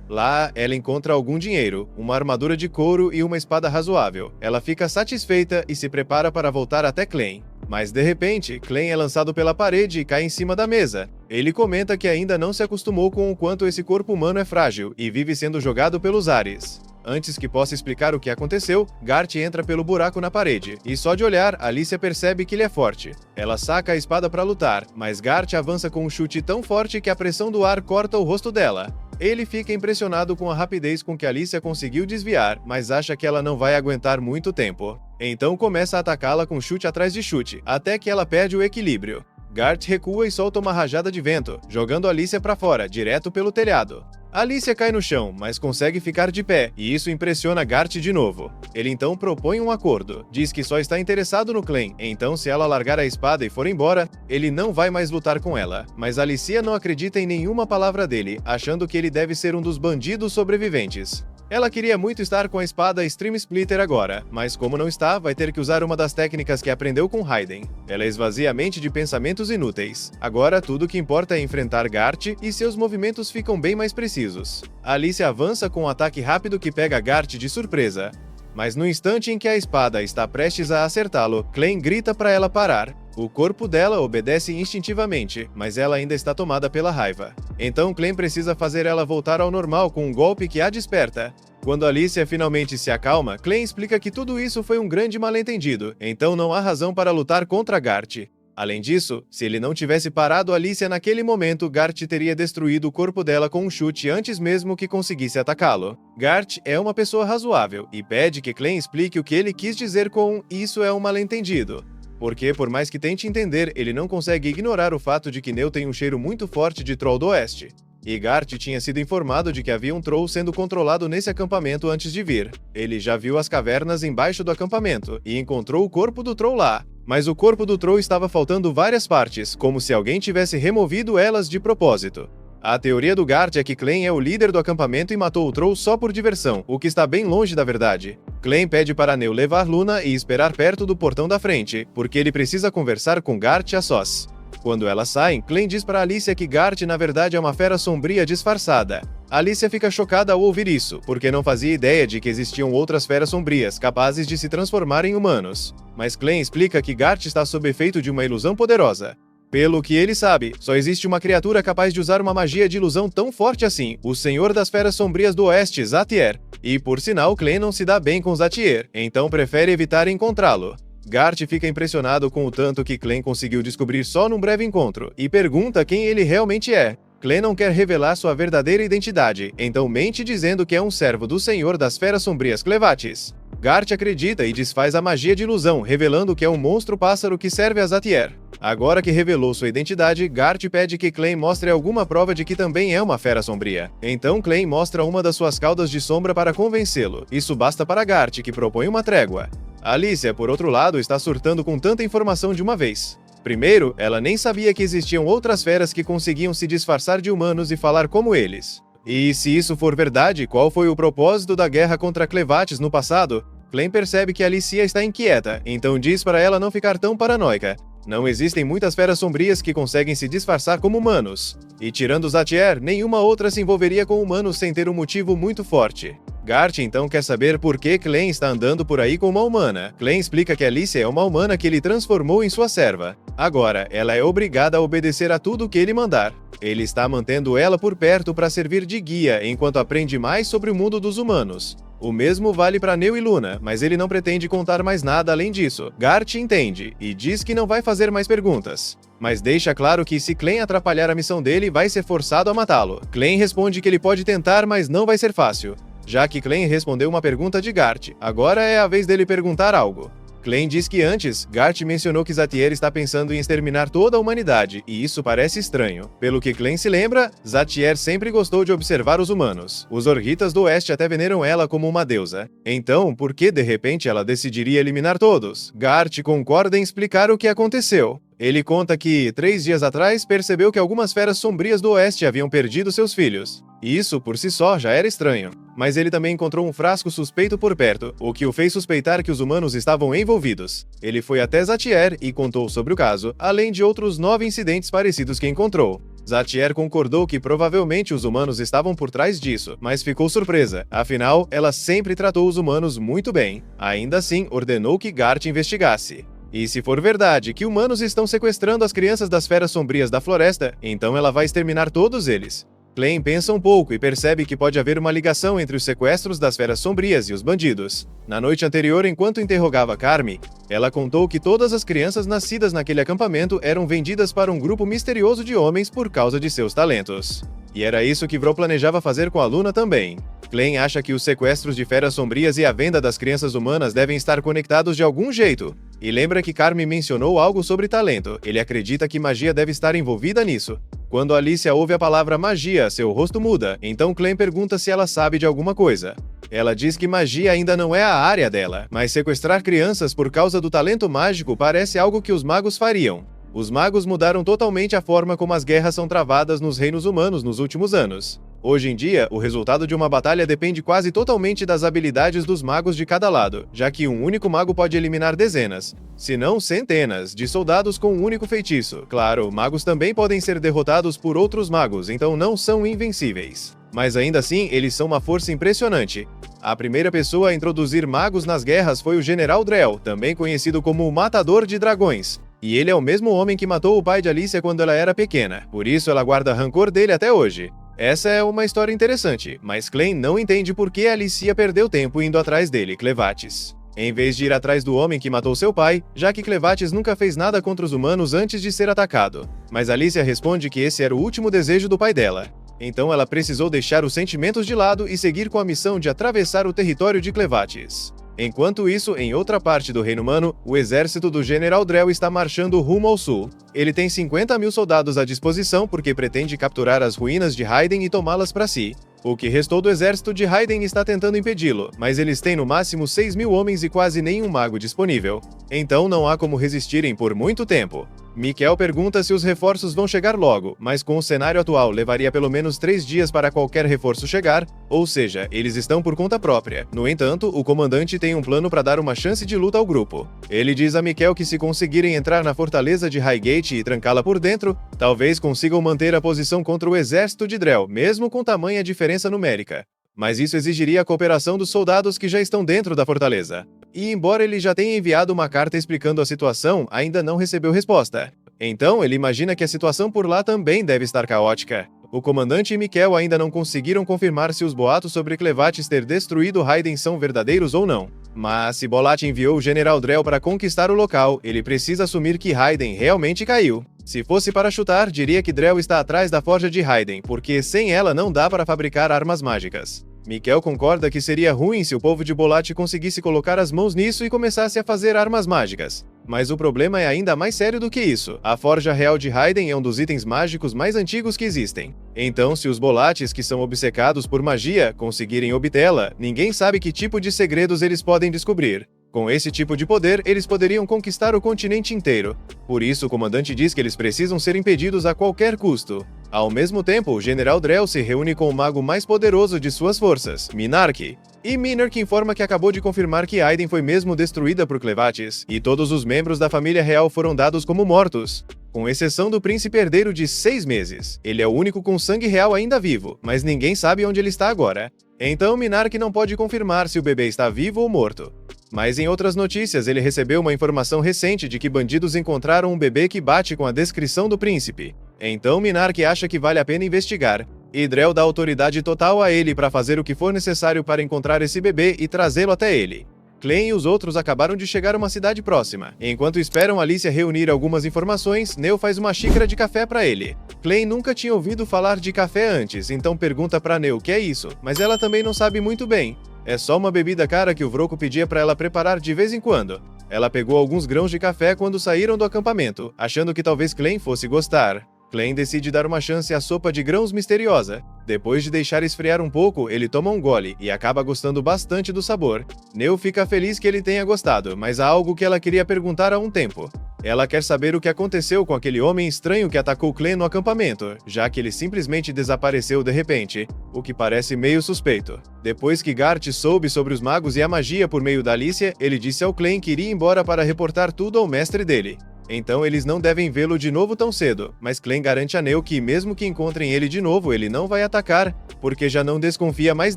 Lá, ela encontra algum dinheiro, uma armadura de couro e uma espada razoável. Ela fica satisfeita e se prepara para voltar até Clegane. Mas de repente, Clegane é lançado pela parede e cai em cima da mesa. Ele comenta que ainda não se acostumou com o quanto esse corpo humano é frágil e vive sendo jogado pelos ares. Antes que possa explicar o que aconteceu, Gart entra pelo buraco na parede, e só de olhar, Alicia percebe que ele é forte. Ela saca a espada para lutar, mas Gart avança com um chute tão forte que a pressão do ar corta o rosto dela. Ele fica impressionado com a rapidez com que Alicia conseguiu desviar, mas acha que ela não vai aguentar muito tempo. Então começa a atacá-la com chute atrás de chute, até que ela perde o equilíbrio. Gart recua e solta uma rajada de vento, jogando Alicia para fora, direto pelo telhado. Alicia cai no chão, mas consegue ficar de pé, e isso impressiona Gart de novo. Ele então propõe um acordo. Diz que só está interessado no Clem, então se ela largar a espada e for embora, ele não vai mais lutar com ela. Mas Alicia não acredita em nenhuma palavra dele, achando que ele deve ser um dos bandidos sobreviventes. Ela queria muito estar com a espada Stream Splitter agora, mas como não está, vai ter que usar uma das técnicas que aprendeu com Raiden. Ela esvazia a mente de pensamentos inúteis. Agora tudo o que importa é enfrentar Gart e seus movimentos ficam bem mais precisos. Alicia avança com um ataque rápido que pega Gart de surpresa. Mas no instante em que a espada está prestes a acertá-lo, Clem grita para ela parar. O corpo dela obedece instintivamente, mas ela ainda está tomada pela raiva. Então Clem precisa fazer ela voltar ao normal com um golpe que a desperta. Quando Alicia finalmente se acalma, Clem explica que tudo isso foi um grande mal-entendido, então não há razão para lutar contra Gart. Além disso, se ele não tivesse parado Alicia naquele momento, Gart teria destruído o corpo dela com um chute antes mesmo que conseguisse atacá-lo. Gart é uma pessoa razoável e pede que Clem explique o que ele quis dizer com "isso é um mal-entendido". Porque, por mais que tente entender, ele não consegue ignorar o fato de que Neu tem um cheiro muito forte de Troll do Oeste. E Gart tinha sido informado de que havia um Troll sendo controlado nesse acampamento antes de vir. Ele já viu as cavernas embaixo do acampamento e encontrou o corpo do Troll lá. Mas o corpo do Troll estava faltando várias partes, como se alguém tivesse removido elas de propósito. A teoria do Gart é que Clem é o líder do acampamento e matou o Troll só por diversão, o que está bem longe da verdade. Clem pede para Neu levar Luna e esperar perto do portão da frente, porque ele precisa conversar com Gart a sós. Quando elas saem, Clem diz para Alicia que Gart na verdade é uma fera sombria disfarçada. Alicia fica chocada ao ouvir isso, porque não fazia ideia de que existiam outras feras sombrias capazes de se transformar em humanos. Mas Clem explica que Gart está sob efeito de uma ilusão poderosa. Pelo que ele sabe, só existe uma criatura capaz de usar uma magia de ilusão tão forte assim, o Senhor das Feras Sombrias do Oeste, Zatier. E por sinal, Clem não se dá bem com Zatier, então prefere evitar encontrá-lo. Gart fica impressionado com o tanto que Clem conseguiu descobrir só num breve encontro, e pergunta quem ele realmente é. Clem não quer revelar sua verdadeira identidade, então mente dizendo que é um servo do Senhor das Feras Sombrias Clevatis. Gart acredita e desfaz a magia de ilusão, revelando que é um monstro-pássaro que serve a Zatier. Agora que revelou sua identidade, Gart pede que Clem mostre alguma prova de que também é uma fera sombria. Então Clem mostra uma das suas caudas de sombra para convencê-lo. Isso basta para Gart, que propõe uma trégua. Alicia, por outro lado, está surtando com tanta informação de uma vez. Primeiro, ela nem sabia que existiam outras feras que conseguiam se disfarçar de humanos e falar como eles. E se isso for verdade, qual foi o propósito da guerra contra Clevatis no passado? Clem percebe que Alicia está inquieta, então diz para ela não ficar tão paranoica. Não existem muitas feras sombrias que conseguem se disfarçar como humanos. E tirando Zatier, nenhuma outra se envolveria com humanos sem ter um motivo muito forte. Gart então quer saber por que Clem está andando por aí com uma humana. Clem explica que Alicia é uma humana que ele transformou em sua serva. Agora, ela é obrigada a obedecer a tudo que ele mandar. Ele está mantendo ela por perto para servir de guia enquanto aprende mais sobre o mundo dos humanos. O mesmo vale para Neu e Luna, mas ele não pretende contar mais nada além disso. Gart entende e diz que não vai fazer mais perguntas, mas deixa claro que se Clem atrapalhar a missão dele, vai ser forçado a matá-lo. Clem responde que ele pode tentar, mas não vai ser fácil. Já que Clem respondeu uma pergunta de Gart, agora é a vez dele perguntar algo. Clem diz que antes, Gart mencionou que Zatier está pensando em exterminar toda a humanidade, e isso parece estranho. Pelo que Clem se lembra, Zatier sempre gostou de observar os humanos. Os Orhitas do Oeste até veneram ela como uma deusa. Então, por que de repente ela decidiria eliminar todos? Gart concorda em explicar o que aconteceu. Ele conta que, 3 dias atrás, percebeu que algumas feras sombrias do Oeste haviam perdido seus filhos. E isso, por si só, já era estranho. Mas ele também encontrou um frasco suspeito por perto, o que o fez suspeitar que os humanos estavam envolvidos. Ele foi até Zatier e contou sobre o caso, além de outros 9 incidentes parecidos que encontrou. Zatier concordou que provavelmente os humanos estavam por trás disso, mas ficou surpresa. Afinal, ela sempre tratou os humanos muito bem. Ainda assim, ordenou que Gart investigasse. E se for verdade que humanos estão sequestrando as crianças das feras sombrias da floresta, então ela vai exterminar todos eles. Clem pensa um pouco e percebe que pode haver uma ligação entre os sequestros das feras sombrias e os bandidos. Na noite anterior, enquanto interrogava Carme, ela contou que todas as crianças nascidas naquele acampamento eram vendidas para um grupo misterioso de homens por causa de seus talentos. E era isso que Vrô planejava fazer com a Luna também. Clem acha que os sequestros de feras sombrias e a venda das crianças humanas devem estar conectados de algum jeito. E lembra que Carme mencionou algo sobre talento, ele acredita que magia deve estar envolvida nisso. Quando Alicia ouve a palavra magia, seu rosto muda, então Clem pergunta se ela sabe de alguma coisa. Ela diz que magia ainda não é a área dela, mas sequestrar crianças por causa do talento mágico parece algo que os magos fariam. Os magos mudaram totalmente a forma como as guerras são travadas nos reinos humanos nos últimos anos. Hoje em dia, o resultado de uma batalha depende quase totalmente das habilidades dos magos de cada lado, já que um único mago pode eliminar dezenas, se não centenas, de soldados com um único feitiço. Claro, magos também podem ser derrotados por outros magos, então não são invencíveis. Mas ainda assim, eles são uma força impressionante. A primeira pessoa a introduzir magos nas guerras foi o General Drell, também conhecido como o Matador de Dragões. E ele é o mesmo homem que matou o pai de Alicia quando ela era pequena, por isso ela guarda rancor dele até hoje. Essa é uma história interessante, mas Clem não entende por que Alicia perdeu tempo indo atrás dele, Clevatis, em vez de ir atrás do homem que matou seu pai, já que Clevatis nunca fez nada contra os humanos antes de ser atacado. Mas Alicia responde que esse era o último desejo do pai dela. Então ela precisou deixar os sentimentos de lado e seguir com a missão de atravessar o território de Clevatis. Enquanto isso, em outra parte do Reino Humano, o exército do General Drell está marchando rumo ao sul. Ele tem 50.000 soldados à disposição porque pretende capturar as ruínas de Hyden e tomá-las para si. O que restou do exército de Hyden está tentando impedi-lo, mas eles têm no máximo 6.000 homens e quase nenhum mago disponível. Então não há como resistirem por muito tempo. Miquel pergunta se os reforços vão chegar logo, mas com o cenário atual levaria pelo menos 3 dias para qualquer reforço chegar, ou seja, eles estão por conta própria. No entanto, o comandante tem um plano para dar uma chance de luta ao grupo. Ele diz a Miquel que se conseguirem entrar na fortaleza de Highgate e trancá-la por dentro, talvez consigam manter a posição contra o exército de Drell, mesmo com tamanha diferença numérica. Mas isso exigiria a cooperação dos soldados que já estão dentro da fortaleza. E embora ele já tenha enviado uma carta explicando a situação, ainda não recebeu resposta. Então, ele imagina que a situação por lá também deve estar caótica. O comandante e Miquel ainda não conseguiram confirmar se os boatos sobre Clevatis ter destruído Hyden são verdadeiros ou não. Mas se Bolat enviou o General Drell para conquistar o local, ele precisa assumir que Hyden realmente caiu. Se fosse para chutar, diria que Drell está atrás da forja de Hyden, porque sem ela não dá para fabricar armas mágicas. Miquel concorda que seria ruim se o povo de Bolat conseguisse colocar as mãos nisso e começasse a fazer armas mágicas. Mas o problema é ainda mais sério do que isso. A Forja Real de Hyden é um dos itens mágicos mais antigos que existem. Então, se os Bolates, que são obcecados por magia, conseguirem obtê-la, ninguém sabe que tipo de segredos eles podem descobrir. Com esse tipo de poder, eles poderiam conquistar o continente inteiro. Por isso, o comandante diz que eles precisam ser impedidos a qualquer custo. Ao mesmo tempo, o General Drell se reúne com o mago mais poderoso de suas forças, Minark. E Minark informa que acabou de confirmar que Hyden foi mesmo destruída por Clevatis, e todos os membros da família real foram dados como mortos, com exceção do príncipe herdeiro de 6 meses. Ele é o único com sangue real ainda vivo, mas ninguém sabe onde ele está agora. Então Minark não pode confirmar se o bebê está vivo ou morto. Mas em outras notícias, ele recebeu uma informação recente de que bandidos encontraram um bebê que bate com a descrição do príncipe. Então Minark acha que vale a pena investigar. E Drell dá autoridade total a ele para fazer o que for necessário para encontrar esse bebê e trazê-lo até ele. Clem e os outros acabaram de chegar a uma cidade próxima. Enquanto esperam Alicia reunir algumas informações, Neo faz uma xícara de café para ele. Clem nunca tinha ouvido falar de café antes, então pergunta para Neo o que é isso, mas ela também não sabe muito bem. É só uma bebida cara que o Vroco pedia para ela preparar de vez em quando. Ela pegou alguns grãos de café quando saíram do acampamento, achando que talvez Clem fosse gostar. Clem decide dar uma chance à sopa de grãos misteriosa. Depois de deixar esfriar um pouco, ele toma um gole e acaba gostando bastante do sabor. Neo fica feliz que ele tenha gostado, mas há algo que ela queria perguntar há um tempo. Ela quer saber o que aconteceu com aquele homem estranho que atacou Clem no acampamento, já que ele simplesmente desapareceu de repente, o que parece meio suspeito. Depois que Gart soube sobre os magos e a magia por meio da Alicia, ele disse ao Clem que iria embora para reportar tudo ao mestre dele. Então eles não devem vê-lo de novo tão cedo, mas Clem garante a Neo que mesmo que encontrem ele de novo, ele não vai atacar, porque já não desconfia mais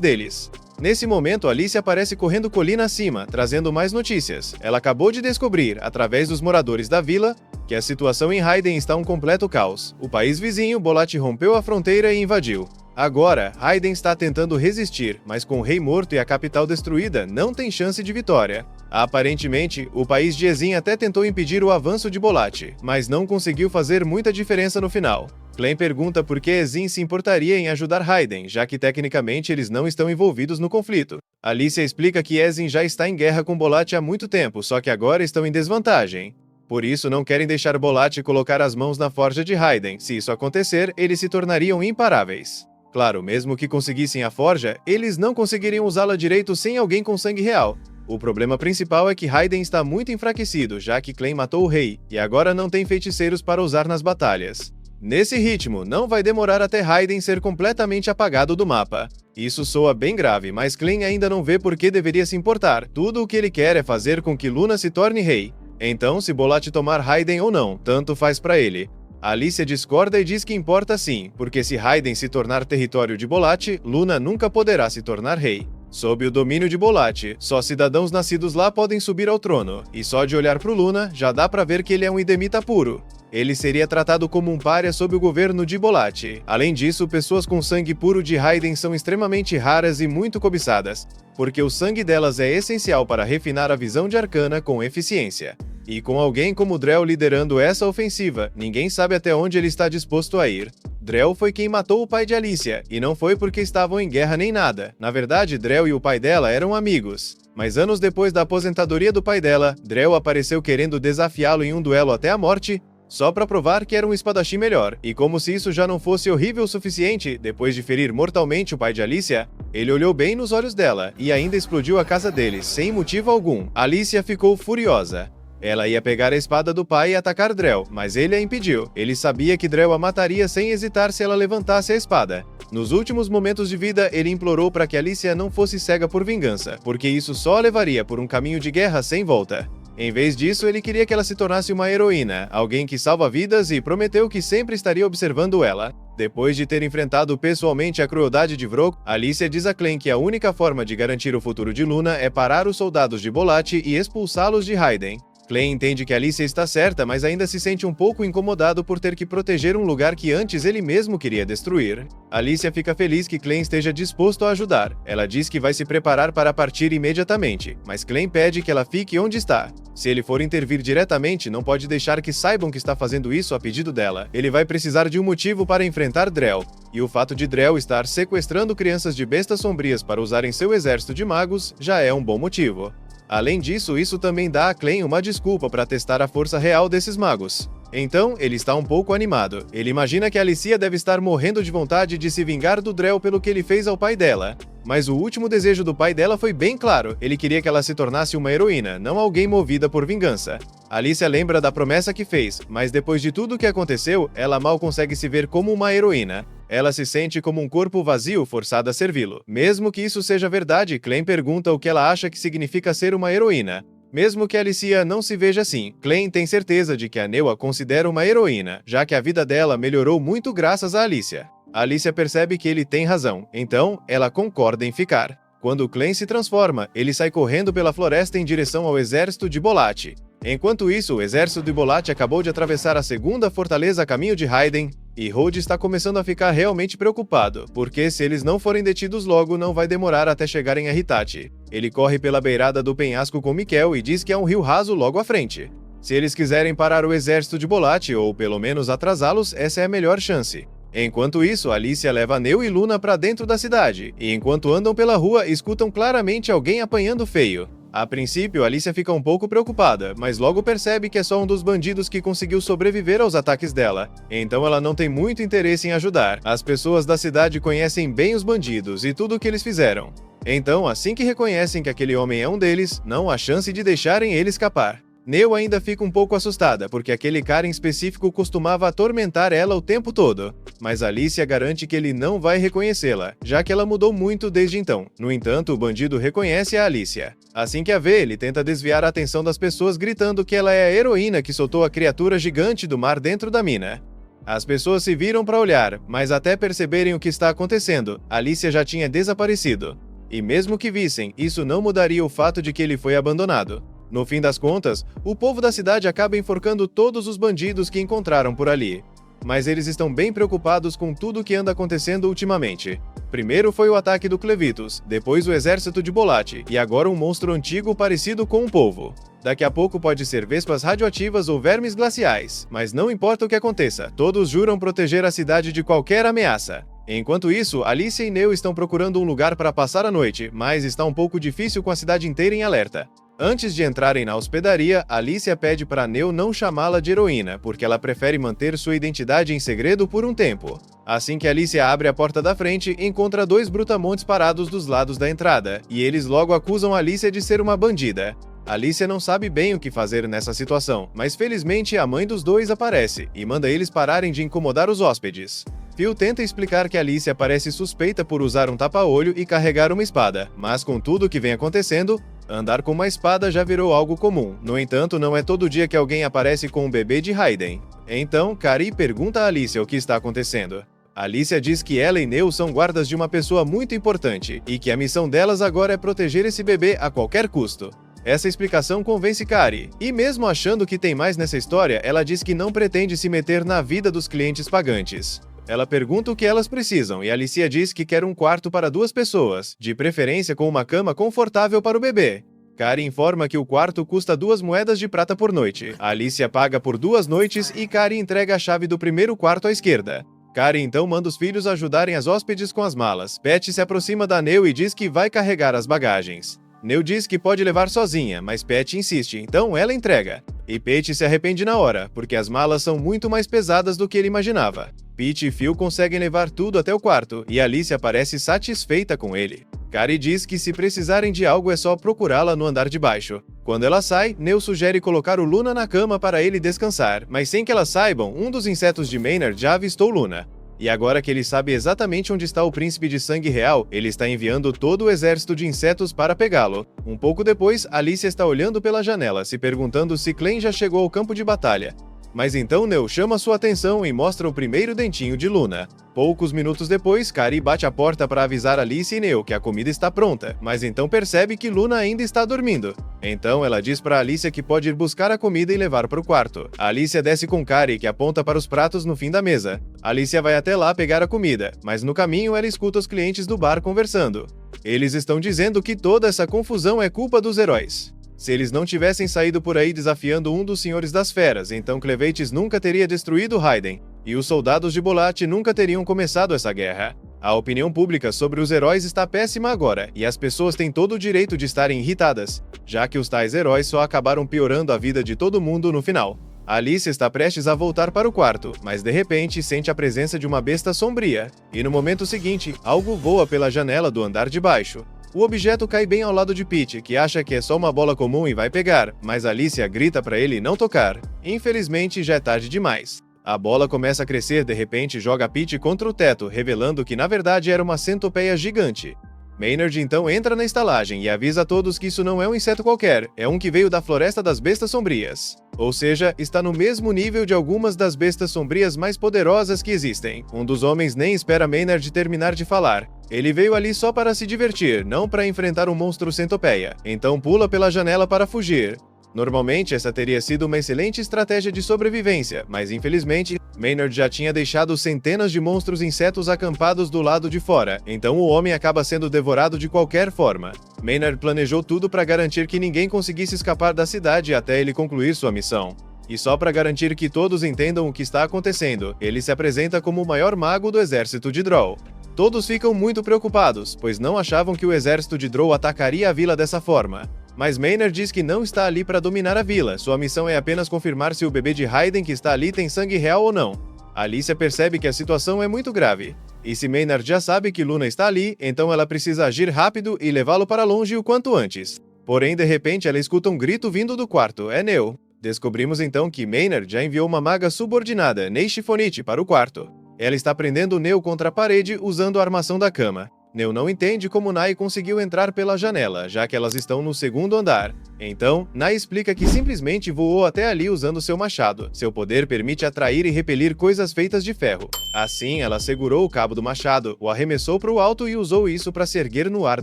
deles. Nesse momento, Alicia aparece correndo colina acima, trazendo mais notícias. Ela acabou de descobrir, através dos moradores da vila, que a situação em Hyden está um completo caos. O país vizinho, Bolat, rompeu a fronteira e invadiu. Agora, Hyden está tentando resistir, mas com o rei morto e a capital destruída, não tem chance de vitória. Aparentemente, o país de Ezin até tentou impedir o avanço de Bolat, mas não conseguiu fazer muita diferença no final. Clem pergunta por que Ezin se importaria em ajudar Raiden, já que tecnicamente eles não estão envolvidos no conflito. Alicia explica que Ezin já está em guerra com Bolat há muito tempo, só que agora estão em desvantagem. Por isso não querem deixar Bolat colocar as mãos na forja de Raiden. Se isso acontecer, eles se tornariam imparáveis. Claro, mesmo que conseguissem a forja, eles não conseguiriam usá-la direito sem alguém com sangue real. O problema principal é que Raiden está muito enfraquecido, já que Clem matou o rei, e agora não tem feiticeiros para usar nas batalhas. Nesse ritmo, não vai demorar até Raiden ser completamente apagado do mapa. Isso soa bem grave, mas Clem ainda não vê por que deveria se importar. Tudo o que ele quer é fazer com que Luna se torne rei. Então, se Bolat tomar Raiden ou não, tanto faz para ele. Alicia discorda e diz que importa sim, porque se Raiden se tornar território de Bolat, Luna nunca poderá se tornar rei. Sob o domínio de Bolat, só cidadãos nascidos lá podem subir ao trono, e só de olhar pro Luna, já dá pra ver que ele é um Idemita puro. Ele seria tratado como um pária sob o governo de Bolat. Além disso, pessoas com sangue puro de Raiden são extremamente raras e muito cobiçadas, porque o sangue delas é essencial para refinar a visão de Arcana com eficiência. E com alguém como Drell liderando essa ofensiva, ninguém sabe até onde ele está disposto a ir. Drell foi quem matou o pai de Alicia, e não foi porque estavam em guerra nem nada. Na verdade, Drell e o pai dela eram amigos. Mas anos depois da aposentadoria do pai dela, Drell apareceu querendo desafiá-lo em um duelo até a morte, só pra provar que era um espadachim melhor, e como se isso já não fosse horrível o suficiente, depois de ferir mortalmente o pai de Alicia, ele olhou bem nos olhos dela, e ainda explodiu a casa deles, sem motivo algum. Alicia ficou furiosa. Ela ia pegar a espada do pai e atacar Drell, mas ele a impediu. Ele sabia que Drell a mataria sem hesitar se ela levantasse a espada. Nos últimos momentos de vida, ele implorou para que Alicia não fosse cega por vingança, porque isso só a levaria por um caminho de guerra sem volta. Em vez disso, ele queria que ela se tornasse uma heroína, alguém que salva vidas, e prometeu que sempre estaria observando ela. Depois de ter enfrentado pessoalmente a crueldade de Vrock, Alicia diz a Clem que a única forma de garantir o futuro de Luna é parar os soldados de Bolat e expulsá-los de Raiden. Clem entende que Alicia está certa, mas ainda se sente um pouco incomodado por ter que proteger um lugar que antes ele mesmo queria destruir. Alicia fica feliz que Clem esteja disposto a ajudar. Ela diz que vai se preparar para partir imediatamente, mas Clem pede que ela fique onde está. Se ele for intervir diretamente, não pode deixar que saibam que está fazendo isso a pedido dela. Ele vai precisar de um motivo para enfrentar Drell, e o fato de Drell estar sequestrando crianças de bestas sombrias para usar em seu exército de magos já é um bom motivo. Além disso, isso também dá a Clem uma desculpa para testar a força real desses magos. Então, ele está um pouco animado. Ele imagina que Alicia deve estar morrendo de vontade de se vingar do Drell pelo que ele fez ao pai dela. Mas o último desejo do pai dela foi bem claro. Ele queria que ela se tornasse uma heroína, não alguém movida por vingança. Alicia lembra da promessa que fez, mas depois de tudo o que aconteceu, ela mal consegue se ver como uma heroína. Ela se sente como um corpo vazio forçado a servi-lo. Mesmo que isso seja verdade, Clem pergunta o que ela acha que significa ser uma heroína. Mesmo que Alicia não se veja assim, Clem tem certeza de que a Neu a considera uma heroína, já que a vida dela melhorou muito graças a Alicia. Alicia percebe que ele tem razão, então ela concorda em ficar. Quando Clem se transforma, ele sai correndo pela floresta em direção ao exército de Bolat. Enquanto isso, o exército de Bolat acabou de atravessar a segunda fortaleza a caminho de Raiden, e Rhodes está começando a ficar realmente preocupado, porque se eles não forem detidos logo, não vai demorar até chegarem a Hitachi. Ele corre pela beirada do penhasco com Mikkel e diz que há um rio raso logo à frente. Se eles quiserem parar o exército de Bolat, ou pelo menos atrasá-los, essa é a melhor chance. Enquanto isso, Alicia leva Neu e Luna para dentro da cidade, e enquanto andam pela rua, escutam claramente alguém apanhando feio. A princípio, Alicia fica um pouco preocupada, mas logo percebe que é só um dos bandidos que conseguiu sobreviver aos ataques dela. Então ela não tem muito interesse em ajudar. As pessoas da cidade conhecem bem os bandidos e tudo o que eles fizeram. Então, assim que reconhecem que aquele homem é um deles, não há chance de deixarem ele escapar. Neu ainda fica um pouco assustada, porque aquele cara em específico costumava atormentar ela o tempo todo. Mas Alicia garante que ele não vai reconhecê-la, já que ela mudou muito desde então. No entanto, o bandido reconhece a Alicia. Assim que a vê, ele tenta desviar a atenção das pessoas gritando que ela é a heroína que soltou a criatura gigante do mar dentro da mina. As pessoas se viram para olhar, mas até perceberem o que está acontecendo, Alicia já tinha desaparecido. E mesmo que vissem, isso não mudaria o fato de que ele foi abandonado. No fim das contas, o povo da cidade acaba enforcando todos os bandidos que encontraram por ali. Mas eles estão bem preocupados com tudo o que anda acontecendo ultimamente. Primeiro foi o ataque do Clevitus, depois o exército de Bolat, e agora um monstro antigo parecido com um povo. Daqui a pouco pode ser vespas radioativas ou vermes glaciais, mas não importa o que aconteça, todos juram proteger a cidade de qualquer ameaça. Enquanto isso, Alicia e Neo estão procurando um lugar para passar a noite, mas está um pouco difícil com a cidade inteira em alerta. Antes de entrarem na hospedaria, Alicia pede para Neo não chamá-la de heroína, porque ela prefere manter sua identidade em segredo por um tempo. Assim que Alicia abre a porta da frente, encontra dois brutamontes parados dos lados da entrada, e eles logo acusam Alicia de ser uma bandida. Alicia não sabe bem o que fazer nessa situação, mas felizmente a mãe dos dois aparece e manda eles pararem de incomodar os hóspedes. Phil tenta explicar que Alicia parece suspeita por usar um tapa-olho e carregar uma espada, mas com tudo o que vem acontecendo, andar com uma espada já virou algo comum. No entanto, não é todo dia que alguém aparece com um bebê de Raiden. Então, Kari pergunta a Alicia o que está acontecendo. Alicia diz que ela e Neo são guardas de uma pessoa muito importante e que a missão delas agora é proteger esse bebê a qualquer custo. Essa explicação convence Kari, e mesmo achando que tem mais nessa história, ela diz que não pretende se meter na vida dos clientes pagantes. Ela pergunta o que elas precisam e Alicia diz que quer um quarto para 2 pessoas, de preferência com uma cama confortável para o bebê. Kari informa que o quarto custa 2 moedas de prata por noite. Alicia paga por 2 noites e Kari entrega a chave do primeiro quarto à esquerda. Kari então manda os filhos ajudarem as hóspedes com as malas. Patty se aproxima da Neo e diz que vai carregar as bagagens. Neo diz que pode levar sozinha, mas Patty insiste, então ela entrega. E Patty se arrepende na hora, porque as malas são muito mais pesadas do que ele imaginava. Pete e Phil conseguem levar tudo até o quarto, e Alicia parece satisfeita com ele. Kari diz que se precisarem de algo é só procurá-la no andar de baixo. Quando ela sai, Neo sugere colocar o Luna na cama para ele descansar, mas sem que elas saibam, um dos insetos de Maynard já avistou Luna. E agora que ele sabe exatamente onde está o príncipe de sangue real, ele está enviando todo o exército de insetos para pegá-lo. Um pouco depois, Alicia está olhando pela janela, se perguntando se Clem já chegou ao campo de batalha. Mas então Neo chama sua atenção e mostra o primeiro dentinho de Luna. Poucos minutos depois, Kari bate a porta para avisar Alicia e Neo que a comida está pronta, mas então percebe que Luna ainda está dormindo. Então ela diz para Alicia que pode ir buscar a comida e levar para o quarto. A Alicia desce com Kari, que aponta para os pratos no fim da mesa. Alicia vai até lá pegar a comida, mas no caminho ela escuta os clientes do bar conversando. Eles estão dizendo que toda essa confusão é culpa dos heróis. Se eles não tivessem saído por aí desafiando um dos Senhores das Feras, então Clevetes nunca teria destruído Raiden, e os soldados de Bolat nunca teriam começado essa guerra. A opinião pública sobre os heróis está péssima agora, e as pessoas têm todo o direito de estarem irritadas, já que os tais heróis só acabaram piorando a vida de todo mundo no final. Alice está prestes a voltar para o quarto, mas de repente sente a presença de uma besta sombria, e no momento seguinte, algo voa pela janela do andar de baixo. O objeto cai bem ao lado de Pete, que acha que é só uma bola comum e vai pegar, mas Alicia grita para ele não tocar. Infelizmente, já é tarde demais. A bola começa a crescer e de repente joga Pete contra o teto, revelando que na verdade era uma centopeia gigante. Maynard então entra na estalagem e avisa a todos que isso não é um inseto qualquer, é um que veio da Floresta das Bestas Sombrias. Ou seja, está no mesmo nível de algumas das bestas sombrias mais poderosas que existem. Um dos homens nem espera Maynard terminar de falar. Ele veio ali só para se divertir, não para enfrentar um monstro centopeia. Então pula pela janela para fugir. Normalmente, essa teria sido uma excelente estratégia de sobrevivência, mas infelizmente, Maynard já tinha deixado centenas de monstros insetos acampados do lado de fora, então o homem acaba sendo devorado de qualquer forma. Maynard planejou tudo para garantir que ninguém conseguisse escapar da cidade até ele concluir sua missão. E só para garantir que todos entendam o que está acontecendo, ele se apresenta como o maior mago do exército de Drow. Todos ficam muito preocupados, pois não achavam que o exército de Drow atacaria a vila dessa forma. Mas Maynard diz que não está ali para dominar a vila, sua missão é apenas confirmar se o bebê de Raiden que está ali tem sangue real ou não. Alicia percebe que a situação é muito grave. E se Maynard já sabe que Luna está ali, então ela precisa agir rápido e levá-lo para longe o quanto antes. Porém, de repente, ela escuta um grito vindo do quarto, é Neo. Descobrimos então que Maynard já enviou uma maga subordinada, Neishifonite, para o quarto. Ela está prendendo Neo contra a parede usando a armação da cama. Neo não entende como Nai conseguiu entrar pela janela, já que elas estão no segundo andar. Então, Nai explica que simplesmente voou até ali usando seu machado. Seu poder permite atrair e repelir coisas feitas de ferro. Assim, ela segurou o cabo do machado, o arremessou para o alto e usou isso para se erguer no ar